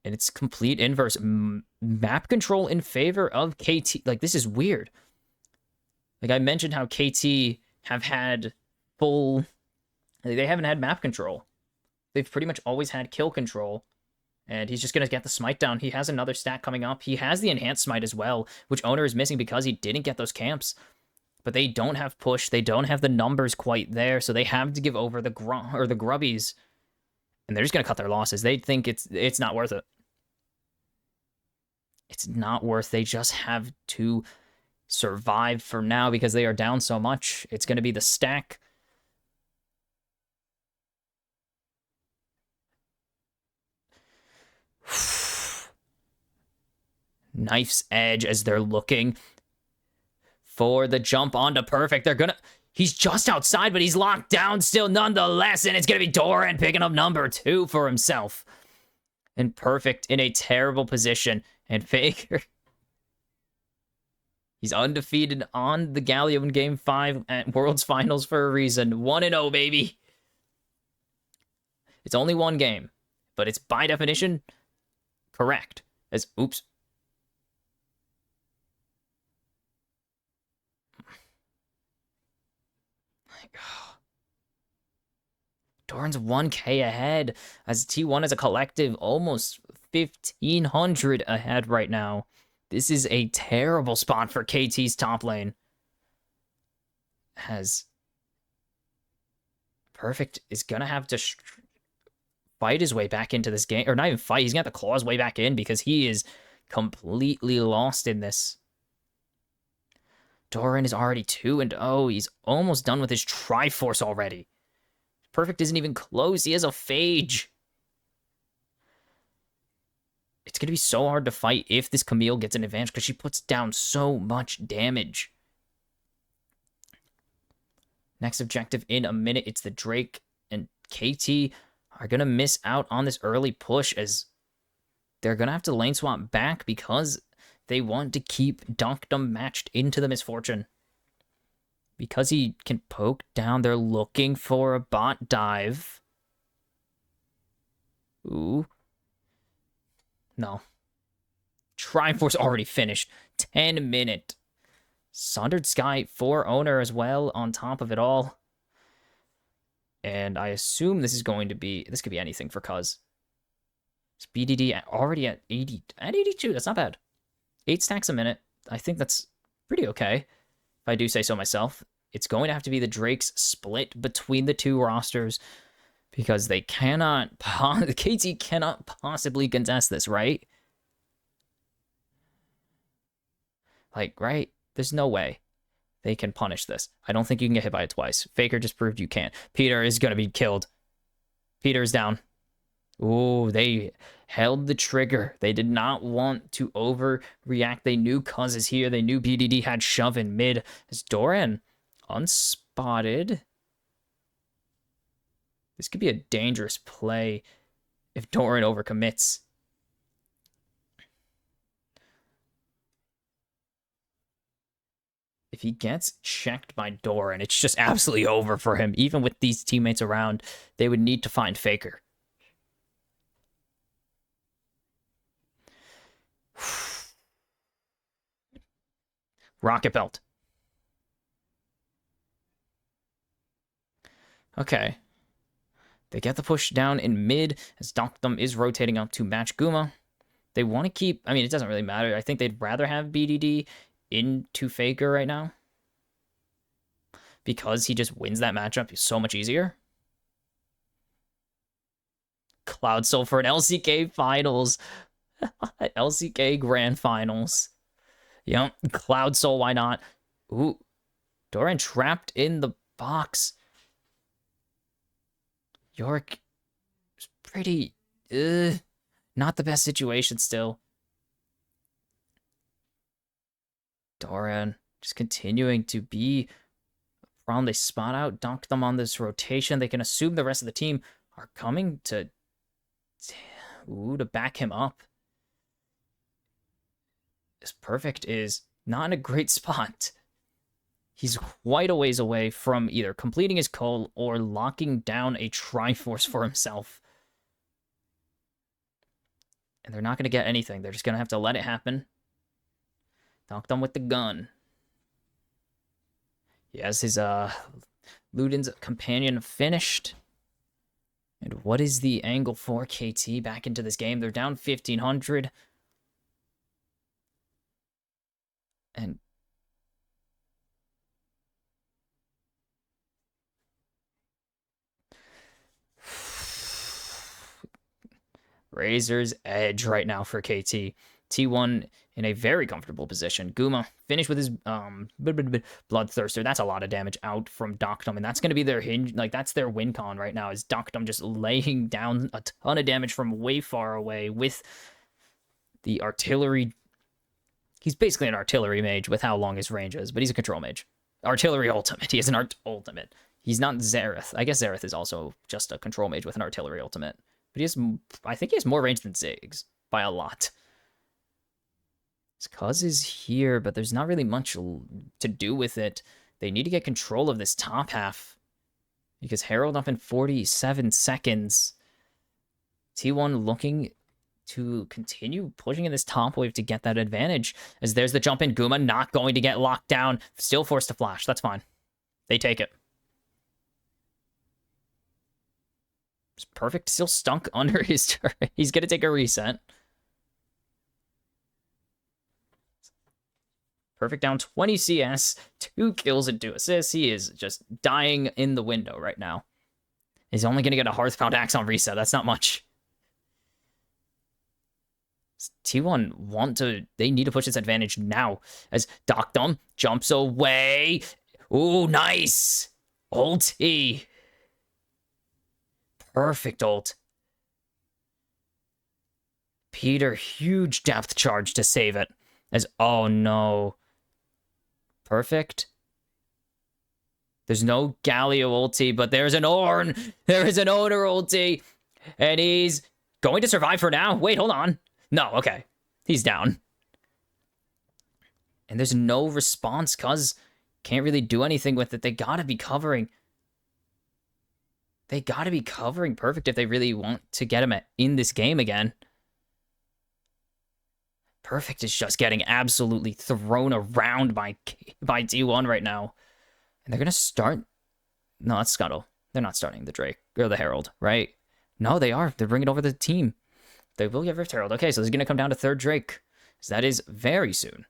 And it's complete inverse. Map control in favor of KT. Like, this is weird. Like, I mentioned how KT have had full... They haven't had map control. They've pretty much always had kill control. And he's just going to get the smite down. He has another stat coming up. He has the enhanced smite as well, which Owner is missing because he didn't get those camps. But they don't have push. They don't have the numbers quite there, so they have to give over the grubbies. And they're just going to cut their losses. They think it's not worth it. It's not worth. They just have to survive for now because they are down so much. It's going to be the stack. Knife's edge as they're looking for the jump onto Perfect. They're gonna... He's just outside, but he's locked down still nonetheless, and it's gonna be Doran picking up number 2 for himself. And Perfect in a terrible position. And Faker... He's undefeated on the Galio in Game 5 at Worlds Finals for a reason. 1-0, baby. It's only one game, but it's by definition correct. As... Oops. Doran's 1k ahead, as T1 as a collective almost 1,500 ahead right now. This is a terrible spot for KT's top lane. As Perfect is going to have to fight his way back into this game. Or not even fight, he's going to have to claw his way back in because he is completely lost in this. Doran is already 2-0. He's almost done with his Triforce already. Perfect isn't even close. He has a Phage. It's going to be so hard to fight if this Camille gets an advantage because she puts down so much damage. Next objective in a minute. It's the Drake, and KT are going to miss out on this early push as they're going to have to lane swap back because they want to keep Dunkdom matched into the Misfortune. Because he can poke down, they're looking for a bot dive. Ooh. No. Triforce already finished. 10-minute. Sundered Sky for Owner as well on top of it all. And I assume this is going to be... This could be anything for Cuz. It's BDD already at 80... At 82, that's not bad. 8 stacks a minute. I think that's pretty okay. If I do say so myself. It's going to have to be the Drakes split between the two rosters because they cannot... KT cannot possibly contest this, right? Like, right? There's no way they can punish this. I don't think you can get hit by it twice. Faker just proved you can't. Peter is going to be killed. Peter is down. Ooh, they held the trigger. They did not want to overreact. They knew Cuz is here. They knew BDD had shove in mid. As Doran unspotted. This could be a dangerous play if Doran overcommits. If he gets checked by Doran, it's just absolutely over for him. Even with these teammates around, they would need to find Faker. Rocket Belt. Okay. They get the push down in mid as Dunkdom is rotating up to match Guma. They want to keep... I mean, it doesn't really matter. I think they'd rather have BDD into Faker right now. Because he just wins that matchup so much easier. Cloud Soul for an LCK Finals. LCK Grand Finals. Yep, Cloud Soul, why not? Ooh, Doran trapped in the box. Yorick is pretty, not the best situation still. Doran just continuing to be a problem. They spot out, dunk them on this rotation. They can assume the rest of the team are coming to back him up. This Perfect is not in a great spot. He's quite a ways away from either completing his call or locking down a Triforce for himself. And they're not going to get anything. They're just going to have to let it happen. Dunk them with the gun. He has his Luden's companion finished. And what is the angle for KT back into this game? They're down 1,500. And Razor's edge right now for KT. T1 in a very comfortable position. Guma finished with his Bloodthirster. That's a lot of damage out from Doctum, and that's going to be their hinge. Like, that's their win con right now, is Doctum just laying down a ton of damage from way far away with the artillery. He's basically an artillery mage with how long his range is, but he's a control mage. Artillery ultimate. He is an ultimate. He's not Xerath. I guess Xerath is also just a control mage with an artillery ultimate. But I think he has more range than Ziggs by a lot. His Cuz is here, but there's not really much to do with it. They need to get control of this top half. Because Herald up in 47 seconds. T1 looking to continue pushing in this top wave to get that advantage. As there's the jump in. Guma not going to get locked down. Still forced to flash. That's fine. They take it. It's Perfect still stunk under his turret. He's going to take a reset. Perfect down 20 CS, 2 kills and 2 assists. He is just dying in the window right now. He's only going to get a Hearthbound Axe on reset. That's not much. T1 they need to push this advantage now as Doctum jumps away. Ooh, nice. Ulti. Perfect ult. Peter, huge depth charge to save it. As, oh no. Perfect. There's no Galio ulti, but there's an Ornn. There is an Owner ulti. And he's going to survive for now. Wait, hold on. No, okay. He's down. And there's no response, cuz can't really do anything with it. They gotta be covering. They gotta be covering Perfect if they really want to get him in this game again. Perfect is just getting absolutely thrown around by T1 right now. And they're going to start... No, that's Scuttle. They're not starting the Drake or the Herald, right? No, they are. They're bringing over the team. They will get Rift Herald. Okay, so this is going to come down to third Drake. So that is very soon.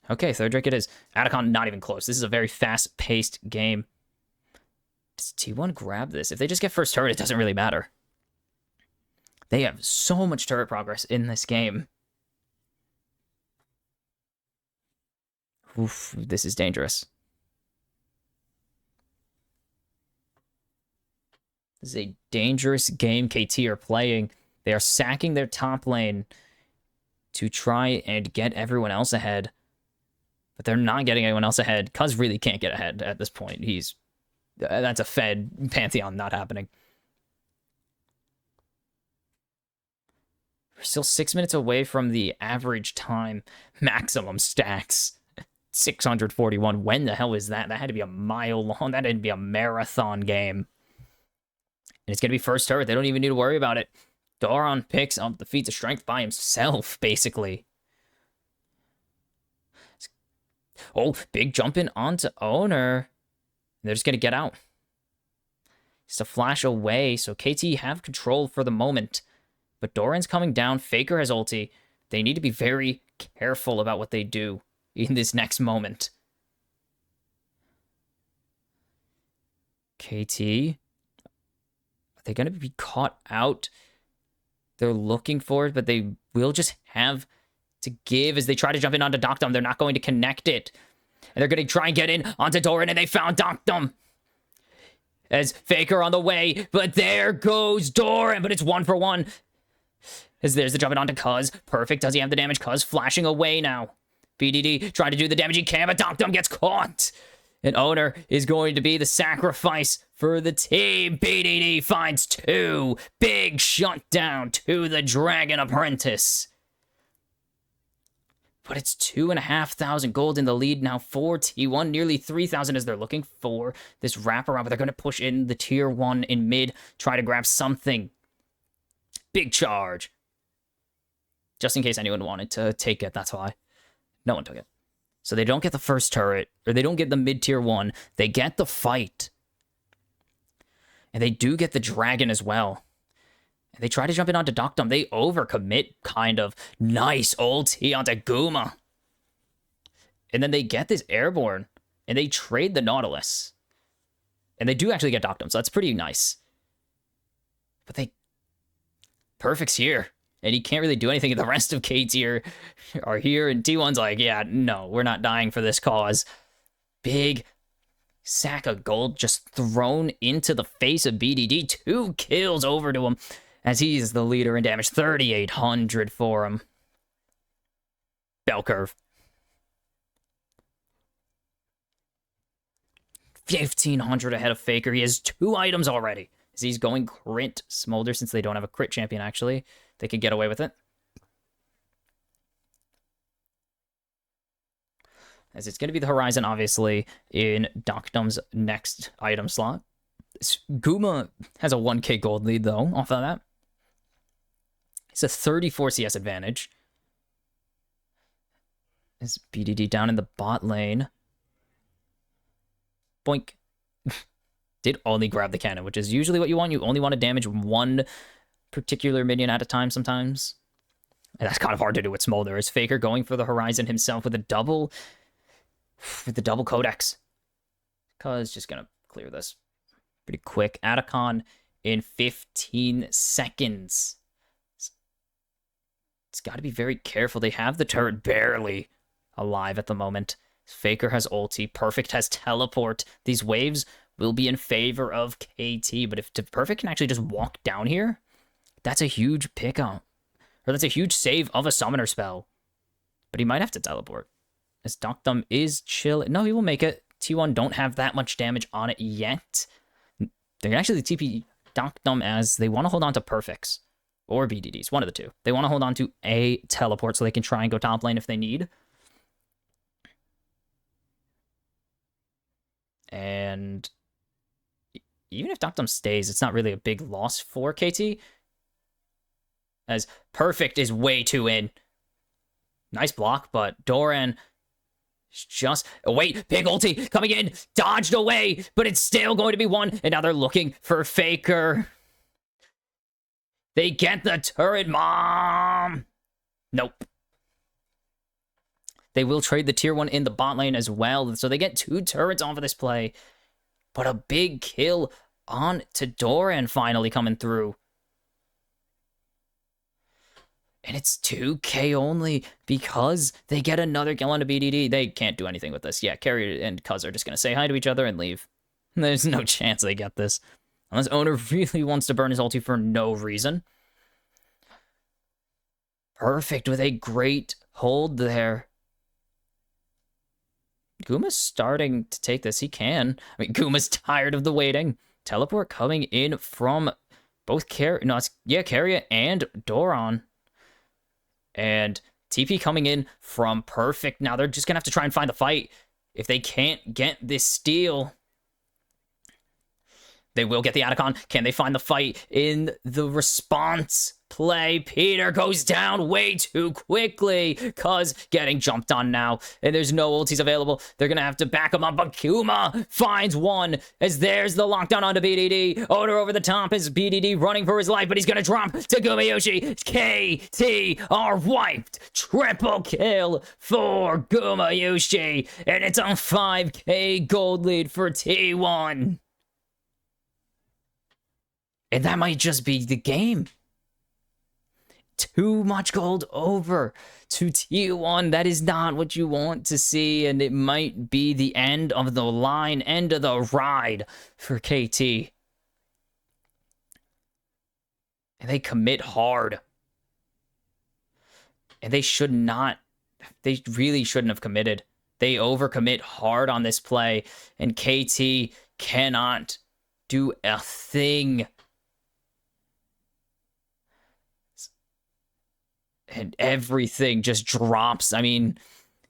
Okay, third Drake it is. Atacon, not even close. This is a very fast-paced game. Does T1 grab this? If they just get first turret, it doesn't really matter. They have so much turret progress in this game. Oof, this is dangerous. This is a dangerous game KT are playing. They are sacking their top lane to try and get everyone else ahead. But they're not getting anyone else ahead. Cuz really can't get ahead at this point. That's a Fed Pantheon not happening. We're still 6 minutes away from the average time maximum stacks. 641. When the hell is that? That had to be a mile long. That had to be a marathon game. And it's going to be first turret. They don't even need to worry about it. Doran picks up the feats of strength by himself, basically. Oh, big jump in onto Owner. They're just going to get out. It's a flash away, so KT have control for the moment. But Doran's coming down. Faker has ulti. They need to be very careful about what they do in this next moment. KT. Are they going to be caught out? They're looking for it, but they will just have to give as they try to jump in onto Doctum. They're not going to connect it. And they're going to try and get in onto Doran, and they found Doctum. As Faker on the way, but there goes Doran, but it's 1-for-1. As there's the jump in onto Cuz. Perfect. Does he have the damage? Cuz flashing away now. BDD trying to do the damage he can, but Doctum gets caught. And Owner is going to be the sacrifice for the team. BDD finds 2. Big shutdown to the Dragon Apprentice. But it's 2,500 gold in the lead now for T1. Nearly 3,000 as they're looking for this wraparound. But they're going to push in the tier 1 in mid. Try to grab something. Big charge. Just in case anyone wanted to take it, that's why. No one took it. So they don't get the first turret, or they don't get the mid-tier 1. They get the fight. And they do get the dragon as well. And they try to jump in onto Doctum. They overcommit, kind of. Nice ulti onto Guma. And then they get this airborne, and they trade the Nautilus. And they do actually get Doctum, so that's pretty nice. But they... Perfect's here. And he can't really do anything. The rest of K tier are here. And T1's like, yeah, no, we're not dying for this cause. Big sack of gold just thrown into the face of BDD. 2 kills over to him as he's the leader in damage. 3,800 for him. Bell curve. 1,500 ahead of Faker. He has 2 items already. As he's going crit Smolder since they don't have a crit champion, actually. They could get away with it. As it's going to be the Horizon, obviously, in Doctum's next item slot. Guma has a 1k gold lead, though, off of that. It's a 34 CS advantage. Is BDD down in the bot lane. Boink. Did only grab the cannon, which is usually what you want. You only want to damage 1 particular minion at a time sometimes. And that's kind of hard to do with Smolder. Is Faker going for the Horizon himself with a double... with the double Codex. Cuz just gonna clear this pretty quick. Atacon in 15 seconds. It's got to be very careful. They have the turret barely alive at the moment. Faker has ulti. Perfect has teleport. These waves will be in favor of KT. But if Perfect can actually just walk down here, that's a huge pickup. Or that's a huge save of a summoner spell. But he might have to teleport. As Doctum is chill. No, he will make it. T1 don't have that much damage on it yet. They're actually TP Doctum as they want to hold on to Perfects. Or BDDs. One of the two. They want to hold on to a teleport so they can try and go top lane if they need. And even if Doctum stays, it's not really a big loss for KT. As Perfect is way too in. Nice block, but Doran just... Oh, wait, big ulti coming in. Dodged away, but it's still going to be 1. And now they're looking for Faker. They get the turret, mom. Nope. They will trade the tier 1 in the bot lane as well. So they get 2 turrets off of this play. But a big kill on to Doran finally coming through. And it's 2k only because they get another kill on a BDD. They can't do anything with this. Yeah, Carrier and Cuz are just going to say hi to each other and leave. There's no chance they get this. Unless Owner really wants to burn his ulti for no reason. Perfect with a great hold there. Guma's starting to take this. He can. I mean, Guma's tired of the waiting. Teleport coming in from both Carrier and Doran. And TP coming in from Perfect. Now they're just going to have to try and find the fight. If they can't get this steal, they will get the Atacon. Can they find the fight in the response play? Peter goes down way too quickly. Cuz getting jumped on now. And there's no ultis available. They're going to have to back him up. But Kuma finds 1 as there's the lockdown onto BDD. Owner over the top is BDD running for his life. But he's going to drop to Gumayushi. KT are wiped. Triple kill for Gumayushi. And it's a 5k gold lead for T1. And that might just be the game. Too much gold over to T1. That is not what you want to see, and it might be the end of the line, end of the ride for KT. And they commit hard. And they should not. They really shouldn't have committed. They overcommit hard on this play, and KT cannot do a thing. And everything just drops. I mean,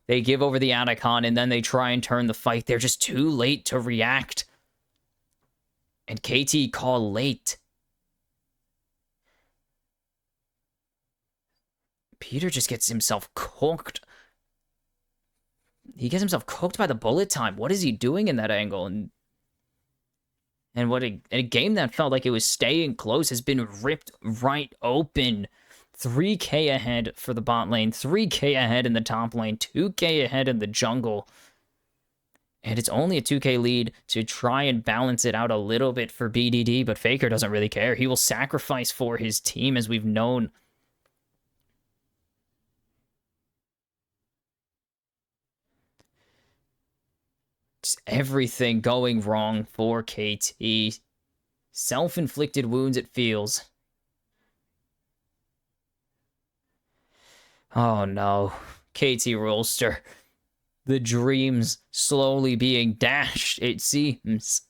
they give over the Atacon, and then they try and turn the fight. They're just too late to react. And KT call late. Peter just gets himself cooked. He gets himself cooked by the bullet time. What is he doing in that angle? And what a game that felt like it was staying close has been ripped right open. 3K ahead for the bot lane, 3K ahead in the top lane, 2K ahead in the jungle. And it's only a 2K lead to try and balance it out a little bit for BDD, but Faker doesn't really care. He will sacrifice for his team, as we've known. Just everything going wrong for KT. Self-inflicted wounds, it feels. Oh no, KT Rolster. The dreams slowly being dashed, it seems.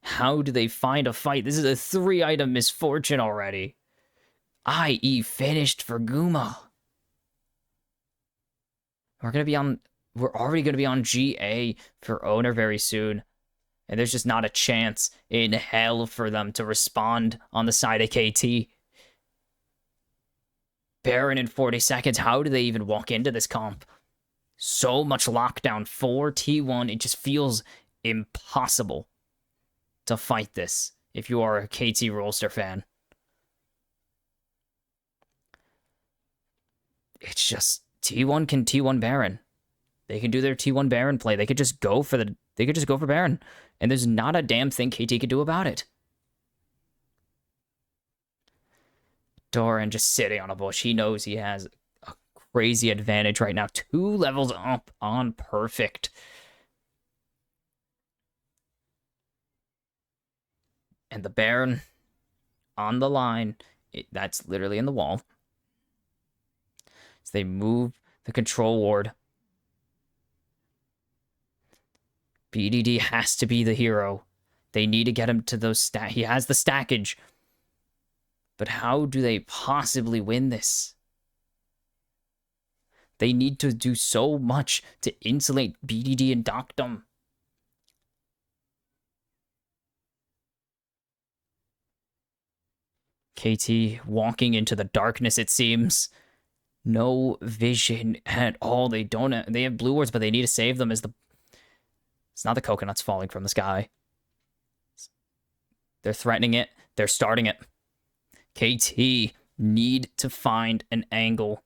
How do they find a fight? This is a 3-item misfortune already. IE finished for Guma. We're already gonna be on GA for Owner very soon. And there's just not a chance in hell for them to respond on the side of KT. Baron in 40 seconds. How do they even walk into this comp? So much lockdown for T1. It just feels impossible to fight this if you are a KT Rolster fan. It's just T1 can T1 Baron. They can do their T1 Baron play. They could just go for Baron. And there's not a damn thing KT could do about it. Doran just sitting on a bush. He knows he has a crazy advantage right now. 2 levels up on Perfect. And the Baron on the line. That's literally in the wall. So they move the control ward. BDD has to be the hero. They need to get him to those He has the stackage. But how do they possibly win this? They need to do so much to insulate BDD and Doctum. KT walking into the darkness, it seems. No vision at all. They have blue wards, but they need to save them it's not the coconuts falling from the sky. They're threatening it. They're starting it. KT need to find an angle,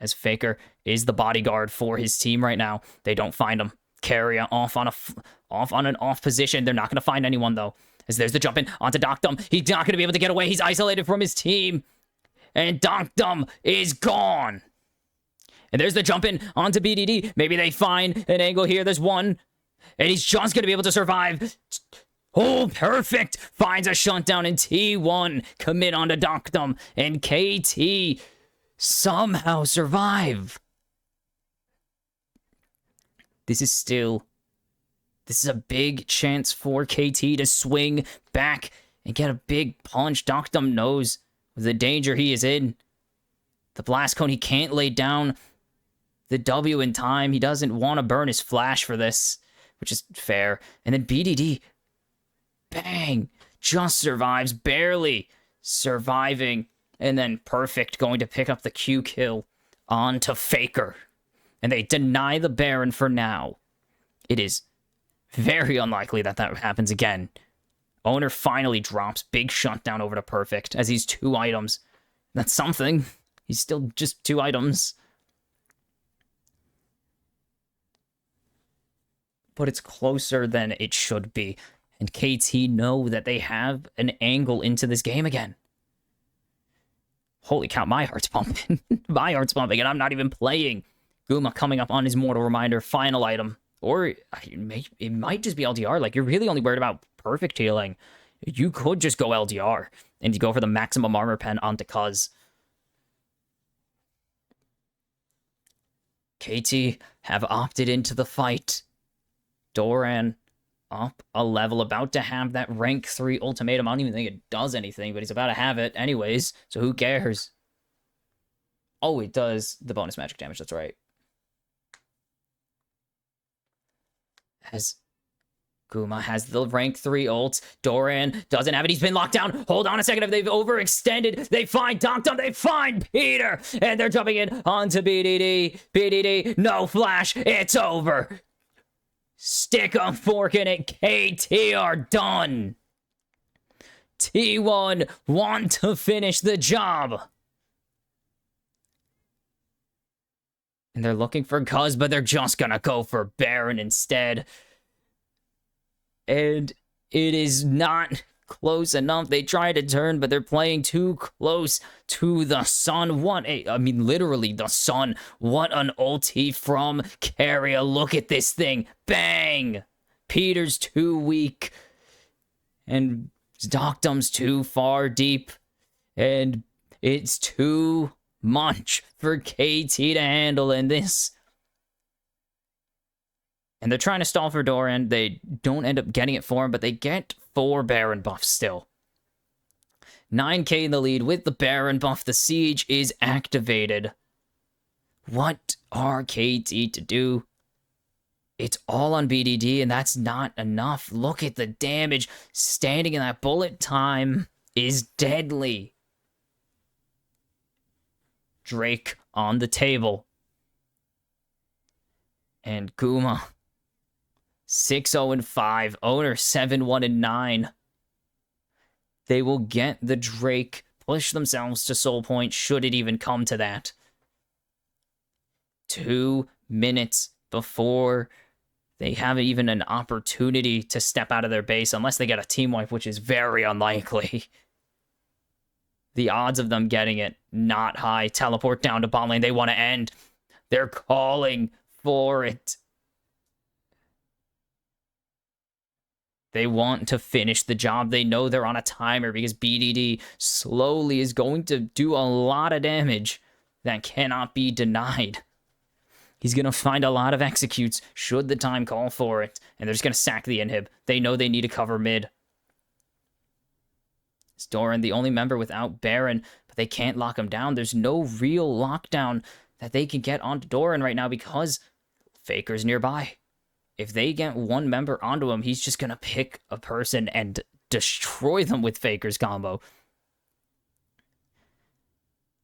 as Faker is the bodyguard for his team right now. They don't find him. Carrier off on an off position. They're not going to find anyone, though, as there's the jump in onto Doctum. He's not going to be able to get away. He's isolated from his team, and Doctum is gone. And there's the jump in onto BDD. Maybe they find an angle here. There's one, and he's just going to be able to survive. Oh, Perfect finds a shutdown in T1. Commit onto Doctum, and KT somehow survive. This is a big chance for KT to swing back and get a big punch. Doctum knows the danger he is in. The blast cone, he can't lay down the W in time. He doesn't want to burn his flash for this, which is fair. And then BDD, bang, just survives, barely surviving. And then Perfect going to pick up the Q kill onto Faker. And they deny the Baron for now. It is very unlikely that happens again. Owner finally drops. Big shutdown over to Perfect as he's 2 items. That's something. He's still just 2 items. But it's closer than it should be. And KT know that they have an angle into this game again. Holy cow, my heart's pumping. My heart's pumping, and I'm not even playing. Guma coming up on his Mortal Reminder, final item. Or it might just be LDR. Like, you're really only worried about perfect healing. You could just go LDR and you go for the maximum armor pen onto Cuz. KT have opted into the fight. Doran up a level, about to have that rank 3 ultimatum. I don't even think it does anything, but he's about to have it anyways, so who cares? Oh, it does the bonus magic damage, that's right. As Guma has the rank 3 ult, Doran doesn't have it, he's been locked down. Hold on a second, if they've overextended, they find Doctum, they find Peter, and they're jumping in onto BDD. BDD, no flash, it's over. Stick a fork in it, KT are done. T1 want to finish the job. And they're looking for Cuz, but they're just gonna go for Baron instead. And it is not close enough. They try to turn, but they're playing too close to the sun. Literally the sun. What an ulti from Carrier. Look at this thing. Bang! Peter's too weak. And Doctum's too far deep. And it's too much for KT to handle in this. And they're trying to stall for Doran. They don't end up getting it for him, but they get 4 Baron buffs still. 9k in the lead with the Baron buff. The siege is activated. What are KT to do? It's all on BDD, and that's not enough. Look at the damage. Standing in that bullet time is deadly. Drake on the table. And Guma 6-0-5. Owner 7-1-9. They will get the Drake, push themselves to Soul Point, should it even come to that. 2 minutes before they have even an opportunity to step out of their base, unless they get a team wipe, which is very unlikely. The odds of them getting it, not high. Teleport down to bot lane. They want to end. They're calling for it. They want to finish the job. They know they're on a timer because BDD slowly is going to do a lot of damage that cannot be denied. He's going to find a lot of executes should the time call for it. And they're just going to sack the inhib. They know they need to cover mid. It's Doran, the only member without Baron, but they can't lock him down. There's no real lockdown that they can get onto Doran right now because Faker's nearby. If they get one member onto him, he's just going to pick a person and destroy them with Faker's combo.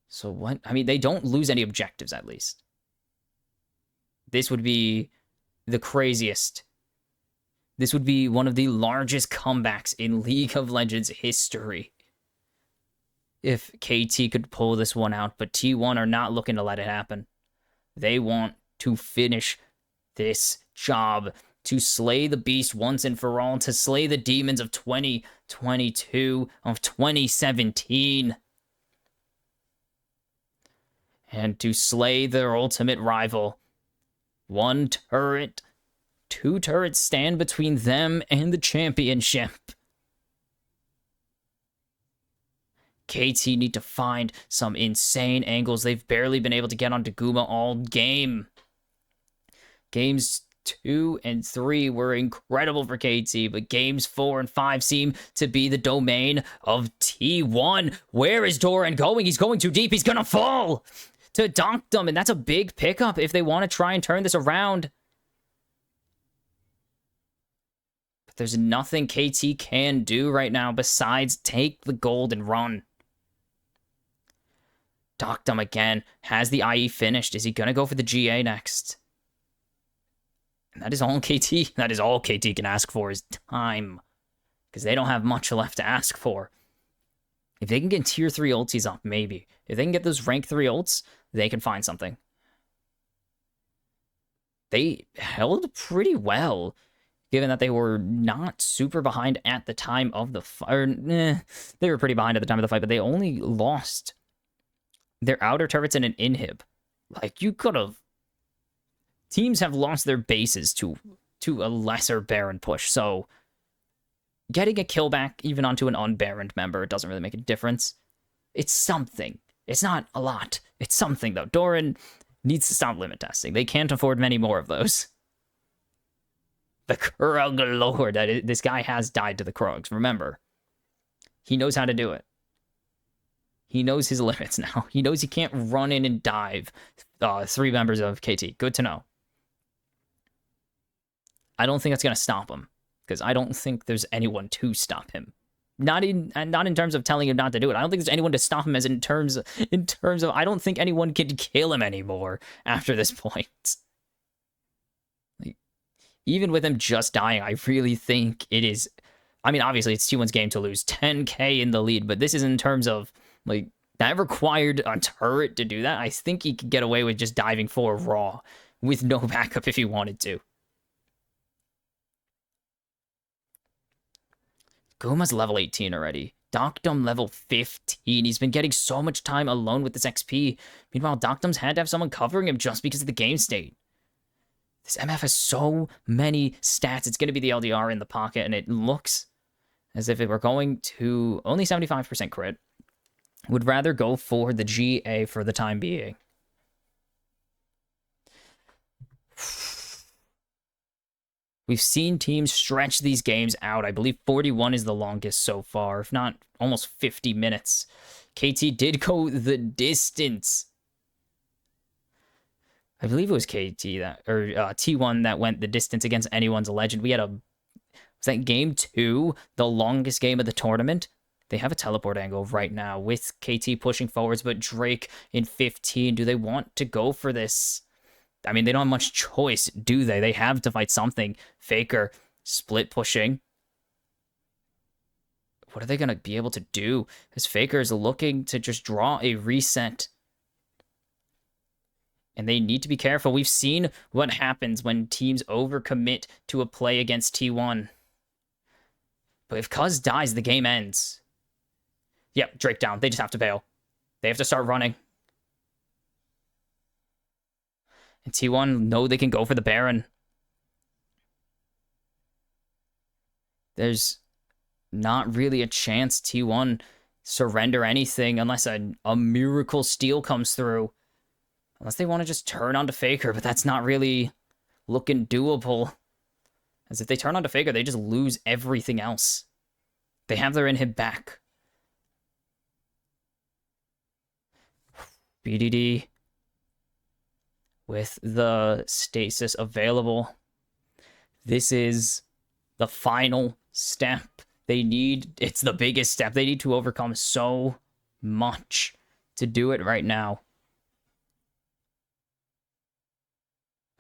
So what? I mean, they don't lose any objectives, at least. This would be the craziest. This would be one of the largest comebacks in League of Legends history. If KT could pull this one out, but T1 are not looking to let it happen. They want to finish this job, to slay the beast once and for all, to slay the demons of 2022, of 2017, and to slay their ultimate rival. 1 turret, 2 turrets stand between them and the championship. KT need to find some insane angles. They've barely been able to get onto Guma all game. Games 2 and 3 were incredible for KT, but games 4 and 5 seem to be the domain of T1. Where is Doran going? He's going too deep. He's gonna fall to Doctum, and that's a big pickup if they want to try and turn this around. But there's nothing KT can do right now besides take the gold and run. Doctum again has the IE finished. Is he gonna go for the GA next? And that is all KT. That is all KT can ask for is time, because they don't have much left to ask for. If they can get tier 3 ultis up, maybe. If they can get those rank 3 ults, they can find something. They held pretty well, given that they were not super behind at the time of the fight. They were pretty behind at the time of the fight, but they only lost their outer turrets and an inhib. Like, you could have... Teams have lost their bases to a lesser Baron push, so getting a kill back even onto an unbaroned member doesn't really make a difference. It's something. It's not a lot. It's something, though. Doran needs to stop limit testing. They can't afford many more of those. The Krug Lord. This guy has died to the Krugs. Remember, he knows how to do it. He knows his limits now. He knows he can't run in and dive 3 members of KT. Good to know. I don't think that's going to stop him, because I don't think there's anyone to stop him. Not in terms of telling him not to do it. I don't think there's anyone to stop him as in terms of I don't think anyone can kill him anymore after this point. Like, even with him just dying, I really think it is... I mean, obviously, it's T1's game to lose 10k in the lead, but this is in terms of, like, that required a turret to do that. I think he could get away with just diving for raw with no backup if he wanted to. Guma's level 18 already. Doctum level 15. He's been getting so much time alone with this XP. Meanwhile, Doctum's had to have someone covering him just because of the game state. This MF has so many stats. It's going to be the LDR in the pocket, and it looks as if it were going to only 75% crit. Would rather go for the GA for the time being. We've seen teams stretch these games out. I believe 41 is the longest so far, if not almost 50 minutes. KT did go the distance. I believe it was KT that, or T1 that went the distance against anyone's legend. We had was that game 2, the longest game of the tournament? They have a teleport angle right now with KT pushing forwards, but Drake in 15. Do they want to go for this? I mean, they don't have much choice, do they? They have to fight something. Faker, split pushing. What are they going to be able to do? As Faker is looking to just draw a reset. And they need to be careful. We've seen what happens when teams overcommit to a play against T1. But if Cuz dies, the game ends. Yep, Drake down. They just have to bail. They have to start running. And T1 know they can go for the Baron. There's not really a chance T1 surrender anything unless a miracle steal comes through. Unless they want to just turn onto Faker, but that's not really looking doable. As if they turn onto Faker, they just lose everything else. They have their inhib back. BDD with the stasis available. This is the final step. They need, it's the biggest step. They need to overcome so much to do it right now.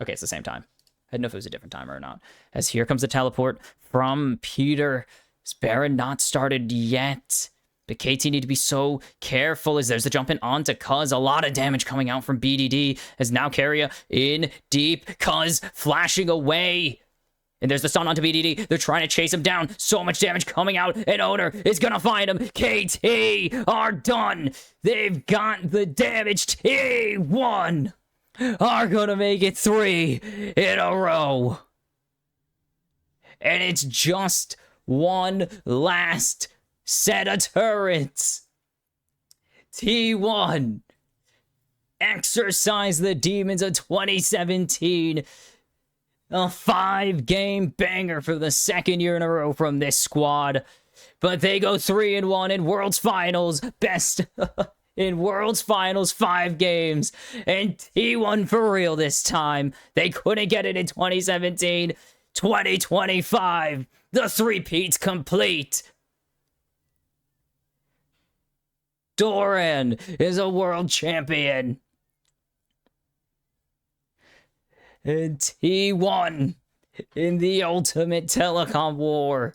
Okay, it's the same time. I didn't know if it was a different timer or not. As here comes the teleport from Peter. Is Baron not started yet? But KT need to be so careful as there's the jump in onto Cuz. A lot of damage coming out from BDD as now Carrier in deep. Cuz flashing away. And there's the stun onto BDD. They're trying to chase him down. So much damage coming out. And Owner is going to find him. KT are done. They've got the damage. T1 are going to make it 3 in a row. And it's just one last set of turrets. T1 exercise the demons of 2017. A 5-game banger for the second year in a row from this squad. But they go 3-1 in World's Finals. Best in World's Finals, 5 games. And T1 for real this time. They couldn't get it in 2017. 2025. The threepeat's complete. Doran is a world champion. And T1 in the ultimate Telecom War.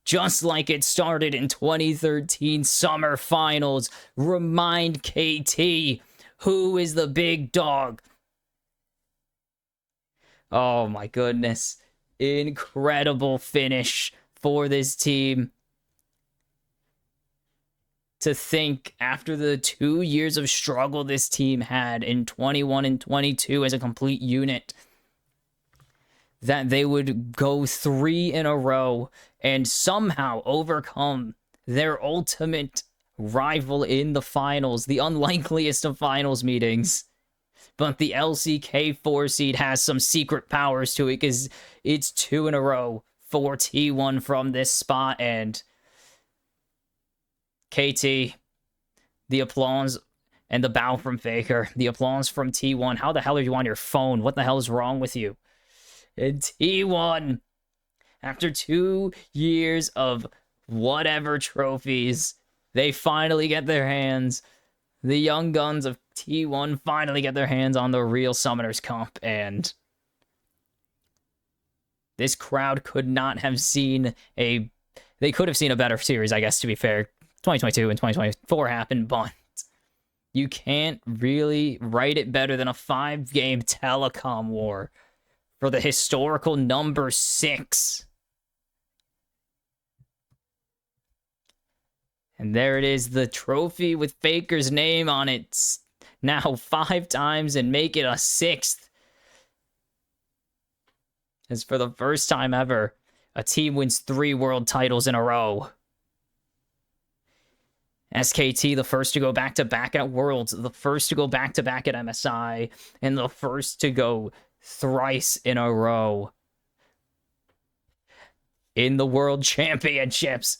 Just like it started in 2013 Summer Finals. Remind KT who is the big dog. Oh my goodness. Incredible finish for this team. to think after the 2 years of struggle this team had in 21 and 22 as a complete unit, that they would go 3 in a row and somehow overcome their ultimate rival in the finals, the unlikeliest of finals meetings. But the LCK 4 seed has some secret powers to it because it's 2 in a row for T1 from this spot. And KT, the applause and the bow from Faker, the applause from T1. How the hell are you on your phone? What the hell is wrong with you? And T1, after 2 years of whatever trophies, they finally get their hands. The young guns of T1 finally get their hands on the real Summoners Cup, and this crowd could not have seen a... They could have seen a better series, I guess, to be fair. 2022 and 2024 happened, but you can't really write it better than a 5-game Telecom War for the historical number 6. And there it is, the trophy with Faker's name on it. Now 5 times and make it a 6th. As for the first time ever, a team wins 3 world titles in a row. SKT, the first to go back-to-back at Worlds, the first to go back-to-back at MSI, and the first to go thrice in a row in the World Championships.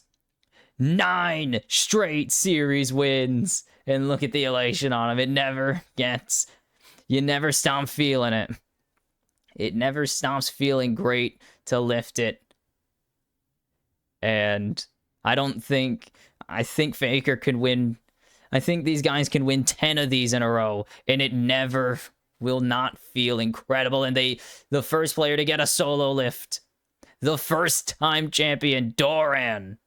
9 straight series wins. And look at the elation on him. It never gets... You never stop feeling it. It never stops feeling great to lift it. And I think Faker can win... I think these guys can win 10 of these in a row. And it never will not feel incredible. And the first player to get a solo lift. The first-time champion, Doran.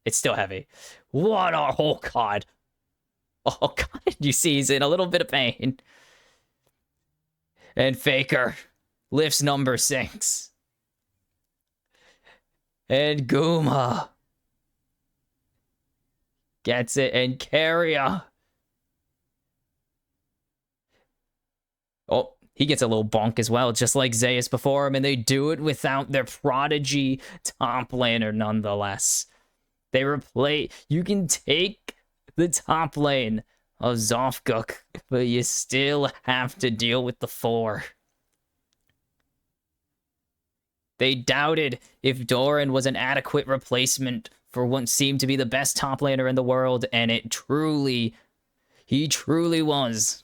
It's still heavy. What a... Oh, God. Oh, God. You see, he's in a little bit of pain. And Faker lifts number 6. And Guma gets it. And Carrier. Oh, he gets a little bonk as well, just like Zeus before him. And they do it without their prodigy top laner, nonetheless. They replay. You can take the top lane of Zofguk, but you still have to deal with the 4. They doubted if Doran was an adequate replacement for what seemed to be the best top laner in the world, and he truly was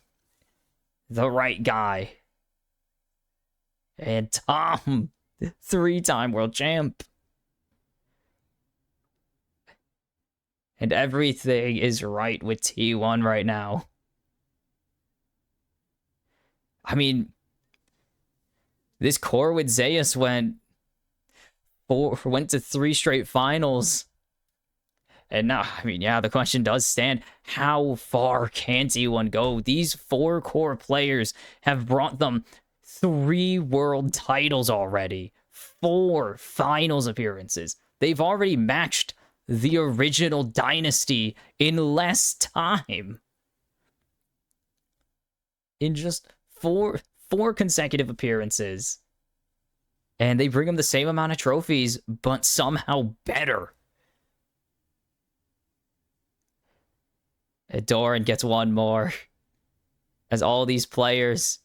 the right guy. And Tom, 3-time world champ. And everything is right with T1 right now. I mean, this core with Zeus went to 3 straight finals. And now, I mean, yeah, the question does stand. How far can T1 go? These 4 core players have brought them 3 world titles already. 4 finals appearances. They've already matched the original dynasty in less time. In just 4 consecutive appearances. And they bring them the same amount of trophies, but somehow better. Doran gets 1 more. As all these players...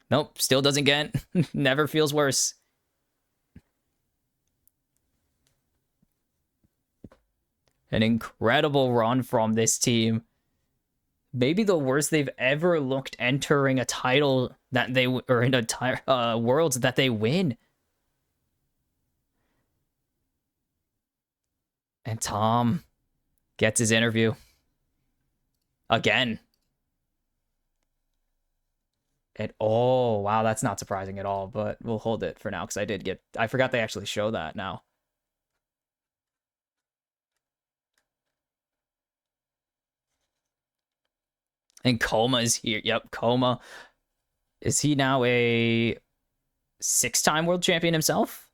Nope, still doesn't get... Never feels worse. An incredible run from this team. Maybe the worst they've ever looked entering a title that they... Or in a worlds that they win. And Tom gets his interview. Again. And oh, wow, that's not surprising at all, but we'll hold it for now because I forgot they actually show that now. And Coma is here. Yep, Coma. Is he now a 6-time world champion himself?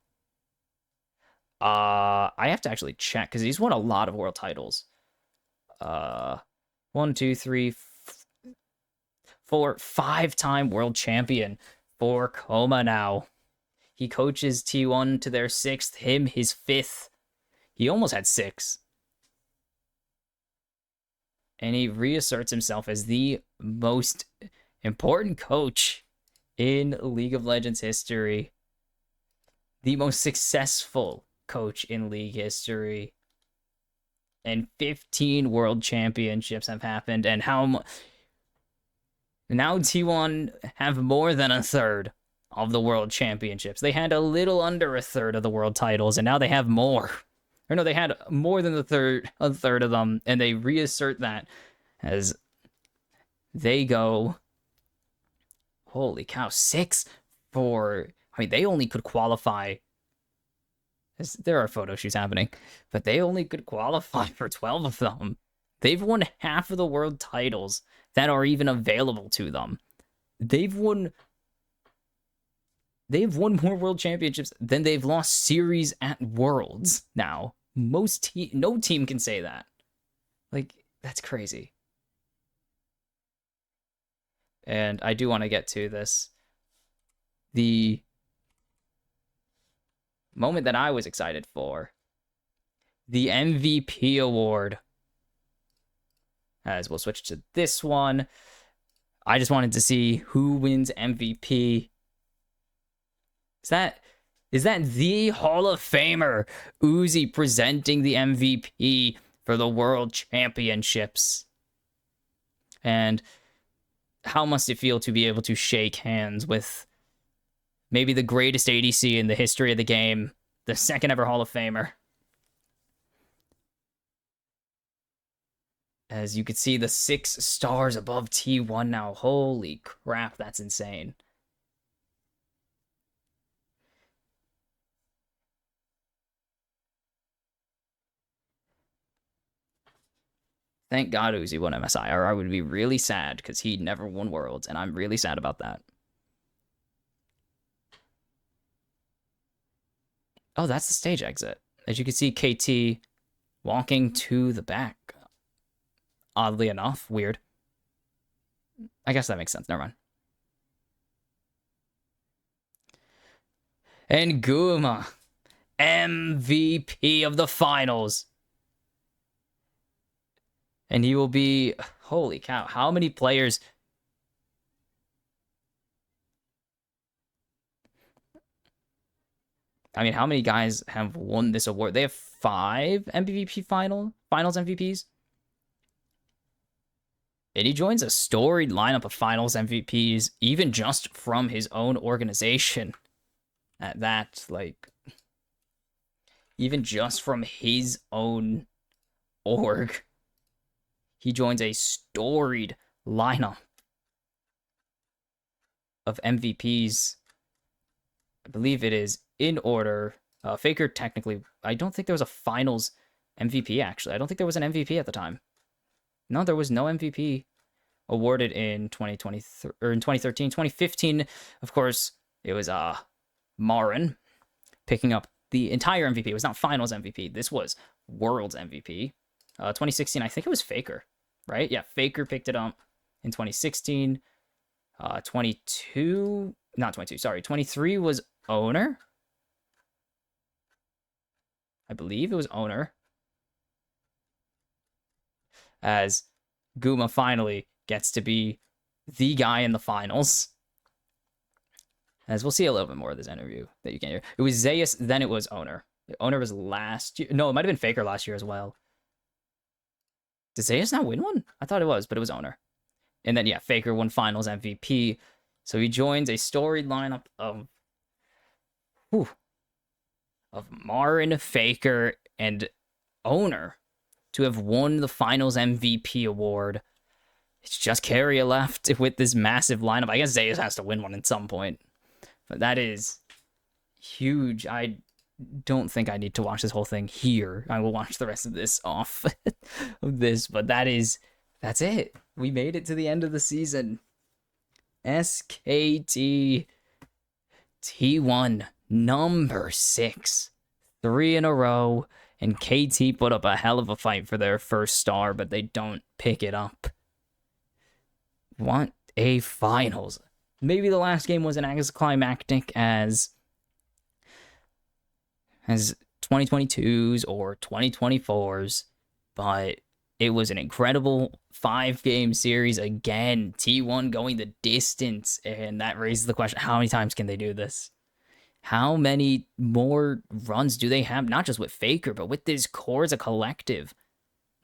I have to actually check because he's won a lot of world titles. 1, 2, 3, 4, 5-time world champion for Coma now. He coaches T1 to their 6th, him his 5th. He almost had 6. And he reasserts himself as the most important coach in League of Legends history. The most successful coach in League history. And 15 world championships have happened. And now T1 have more than a third of the world championships. They had a little under a third of the world titles, and now they have more. Or no, they had more than a third of them, and they reassert that as they go, holy cow, 6 for, I mean, they only could qualify, there are photo shoots happening, but they only could qualify for 12 of them. They've won half of the world titles that are even available to them. They've won more world championships than they've lost series at Worlds now. No team can say that. Like, that's crazy. And I do want to get to this. The moment that I was excited for. The MVP award. As we'll switch to this one. I just wanted to see who wins MVP. Is that the Hall of Famer Uzi presenting the MVP for the World Championships? And how must it feel to be able to shake hands with maybe the greatest ADC in the history of the game, the second ever Hall of Famer? As you can see, the 6 stars above T1 now. Holy crap, that's insane. Thank God Uzi won MSI, or I would be really sad because he never won Worlds, and I'm really sad about that. Oh, that's the stage exit. As you can see, KT walking to the back. Oddly enough, weird. I guess that makes sense. Never mind. And Guma, MVP of the finals. And he will be, holy cow, how many players? I mean, how many guys have won this award? They have 5 MVP finals MVPs. And he joins a storied lineup of finals MVPs, even just from his own organization. At that, like, even just from his own org. He joins a storied lineup of MVPs. I believe it is in order. Faker technically, I don't think there was a finals MVP, actually. I don't think there was an MVP at the time. No, there was no MVP awarded in 2023 or in 2013. 2015, of course, it was Marin picking up the entire MVP. It was not finals MVP. This was Worlds MVP. 2016, I think it was Faker. Right? Yeah, Faker picked it up in 2016. 23 was Owner. I believe it was Owner. As Guma finally gets to be the guy in the finals. As we'll see a little bit more of this interview that you can hear. It was Zeus, then it was Owner. Owner was last year. No, it might have been Faker last year as well. Did Zeus not win one? I thought it was, but it was Owner. And then, yeah, Faker won finals MVP. So he joins a storied lineup of Marin, Faker, and Owner to have won the finals MVP award. It's just Keria left with this massive lineup. I guess Zeus has to win one at some point. But that is huge. I don't think I need to watch this whole thing here. I will watch the rest of this off of this, but that's it. We made it to the end of the season. SKT T1 number 6, 3 in a row, And KT put up a hell of a fight for their first star, but they don't pick it up. What a finals. Maybe the last game wasn't as climactic as 2022's or 2024's, but it was an incredible 5-game series again. T1 going the distance, and that raises the question, how many times can they do this? How many more runs do they have, not just with Faker, but with this core as a collective?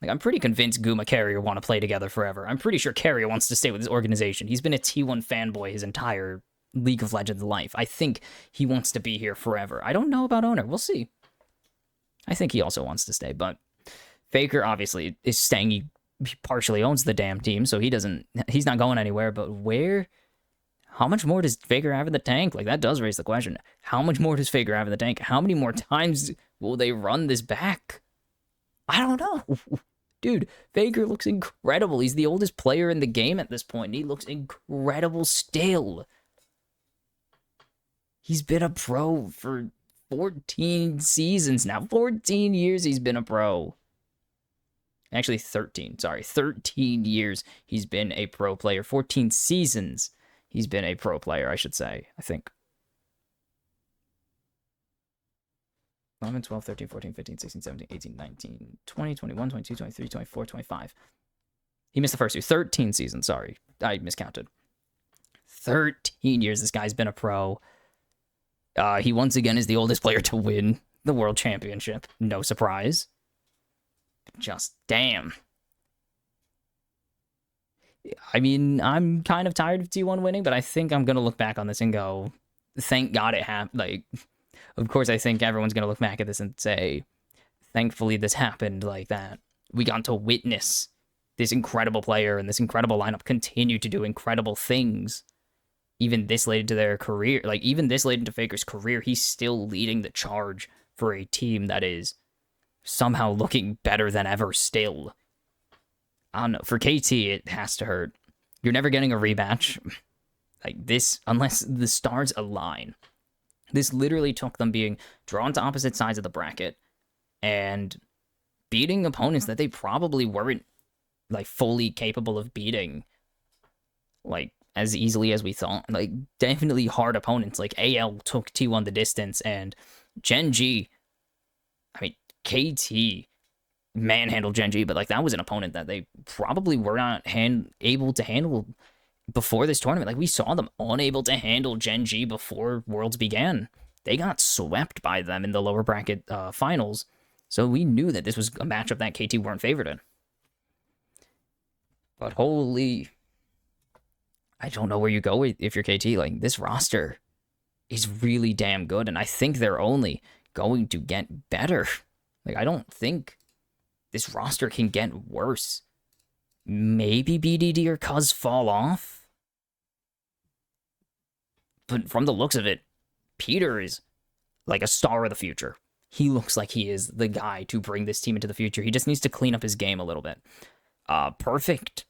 Like, I'm pretty convinced Guma Carrier want to play together forever. I'm pretty sure Carrier wants to stay with his organization. He's been a T1 fanboy his entire League of Legends life. I think he wants to be here forever. I don't know about Owner. We'll see. I think he also wants to stay, but Faker obviously is staying. He partially owns the damn team, so he's not going anywhere, but how much more does Faker have in the tank? Like, that does raise the question. How much more does Faker have in the tank? How many more times will they run this back? I don't know. Dude, Faker looks incredible. He's the oldest player in the game at this point. He looks incredible still. He's been a pro for 14 seasons now. 14 years he's been a pro. Actually, 13. Sorry, 13 years he's been a pro player. 14 seasons he's been a pro player, I should say, I think. 11, 12, 13, 14, 15, 16, 17, 18, 19, 20, 21, 22, 23, 24, 25. He missed the first two. 13 seasons, sorry. I miscounted. 13 years this guy's been a pro. He once again is the oldest player to win the World Championship. No surprise. Just damn. I mean, I'm kind of tired of T1 winning, but I think I'm going to look back on this and go, thank God it happened. Like, of course, I think everyone's going to look back at this and say, thankfully this happened like that. We got to witness this incredible player and this incredible lineup continue to do incredible things. Even this late into their career, like even this late into Faker's career, he's still leading the charge for a team that is somehow looking better than ever still. I don't know. For KT, it has to hurt. You're never getting a rematch like this unless the stars align. This literally took them being drawn to opposite sides of the bracket and beating opponents that they probably weren't like fully capable of beating like as easily as we thought. Like, definitely hard opponents. Like, AL took T1 the distance, and Gen.G, I mean, KT manhandled Gen.G, but like that was an opponent that they probably were not able to handle before this tournament. Like, we saw them unable to handle Gen.G before Worlds began. They got swept by them in the lower bracket finals, so we knew that this was a matchup that KT weren't favored in. But holy, I don't know where you go if you're KT. Like, this roster is really damn good, and I think they're only going to get better. Like, I don't think this roster can get worse. Maybe BDD or Cuz fall off. But from the looks of it, Peter is like a star of the future. He looks like he is the guy to bring this team into the future. He just needs to clean up his game a little bit. Perfect.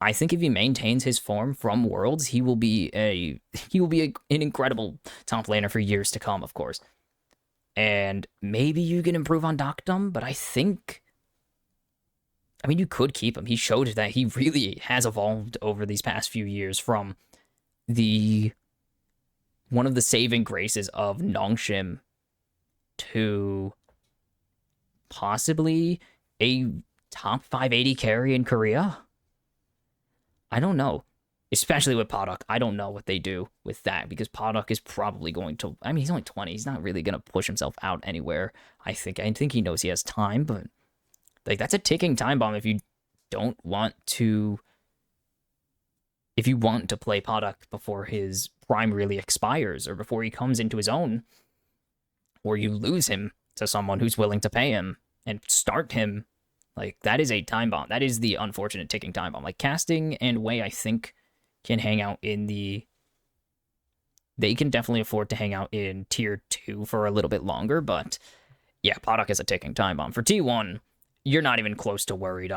I think if he maintains his form from Worlds, he will be an incredible top laner for years to come, of course. And maybe you can improve on Doctum, but I mean, you could keep him. He showed that he really has evolved over these past few years from one of the saving graces of Nongshim to possibly a top 580 carry in Korea. I don't know. Especially with Podok. I don't know what they do with that, because Podok is probably going to... I mean, he's only 20. He's not really going to push himself out anywhere, I think. I think he knows he has time, but like, that's a ticking time bomb if you don't want to... If you want to play Podok before his prime really expires, or before he comes into his own, or you lose him to someone who's willing to pay him and start him, like, that is a time bomb. That is the unfortunate ticking time bomb. Like, Casting and Wei, I think, can hang out in the... They can definitely afford to hang out in tier 2 for a little bit longer, but yeah, Podok is a ticking time bomb. For T1, you're not even close to worried.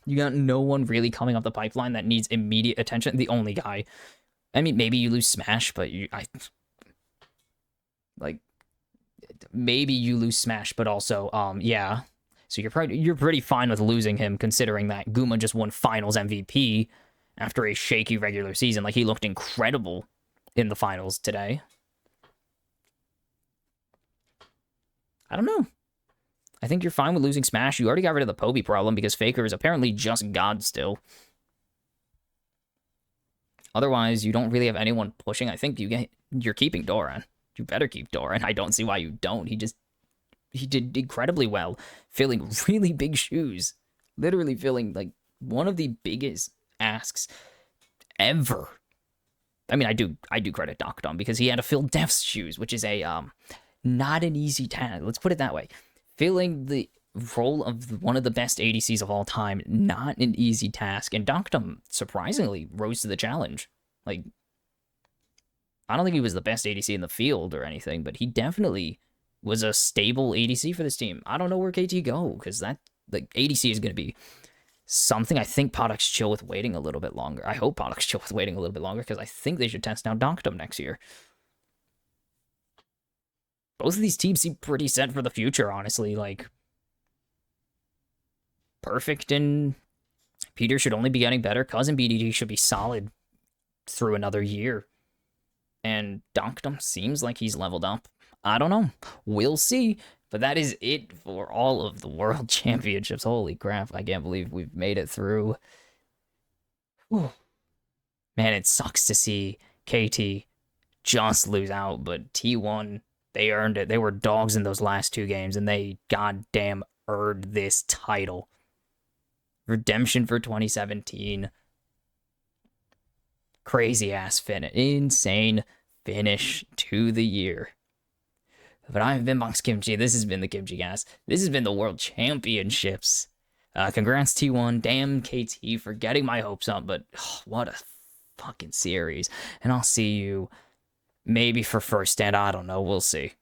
You got no one really coming up the pipeline that needs immediate attention. The only guy, I mean, maybe you lose Smash, but maybe you lose Smash, but also, yeah. So you're pretty fine with losing him, considering that Guma just won Finals MVP after a shaky regular season. Like, he looked incredible in the finals today. I don't know. I think you're fine with losing Smash. You already got rid of the Poby problem because Faker is apparently just God still. Otherwise, you don't really have anyone pushing. I think you're keeping Doran. You better keep Doran. I don't see why you don't. He did incredibly well, filling really big shoes. Literally filling, like, one of the biggest asks ever. I mean, I do credit Doctom because he had to fill Def's shoes, which is a not an easy task. Let's put it that way. Filling the role of one of the best ADCs of all time, not an easy task. And Doctom surprisingly rose to the challenge. Like, I don't think he was the best ADC in the field or anything, but he definitely was a stable ADC for this team. I don't know where KT go, because that, like, ADC is going to be something I think Podux chill with waiting a little bit longer. I hope Podux chill with waiting a little bit longer, because I think they should test out Doctom next year. Both of these teams seem pretty set for the future, honestly. Like, Perfect and Peter should only be getting better. Cousin BDD should be solid through another year. And Doctom seems like he's leveled up. I don't know. We'll see. But that is it for all of the World Championships. Holy crap. I can't believe we've made it through. Whew. Man, it sucks to see KT just lose out. But T1, they earned it. They were dogs in those last two games. And they goddamn earned this title. Redemption for 2017. Crazy ass finish. Insane finish to the year. But I've been Box Kimchi. This has been the kimchicast. This has been the World Championships. Congrats T1. Damn KT for getting my hopes up. But what a fucking series. And I'll see you maybe for first stand. I don't know. We'll see.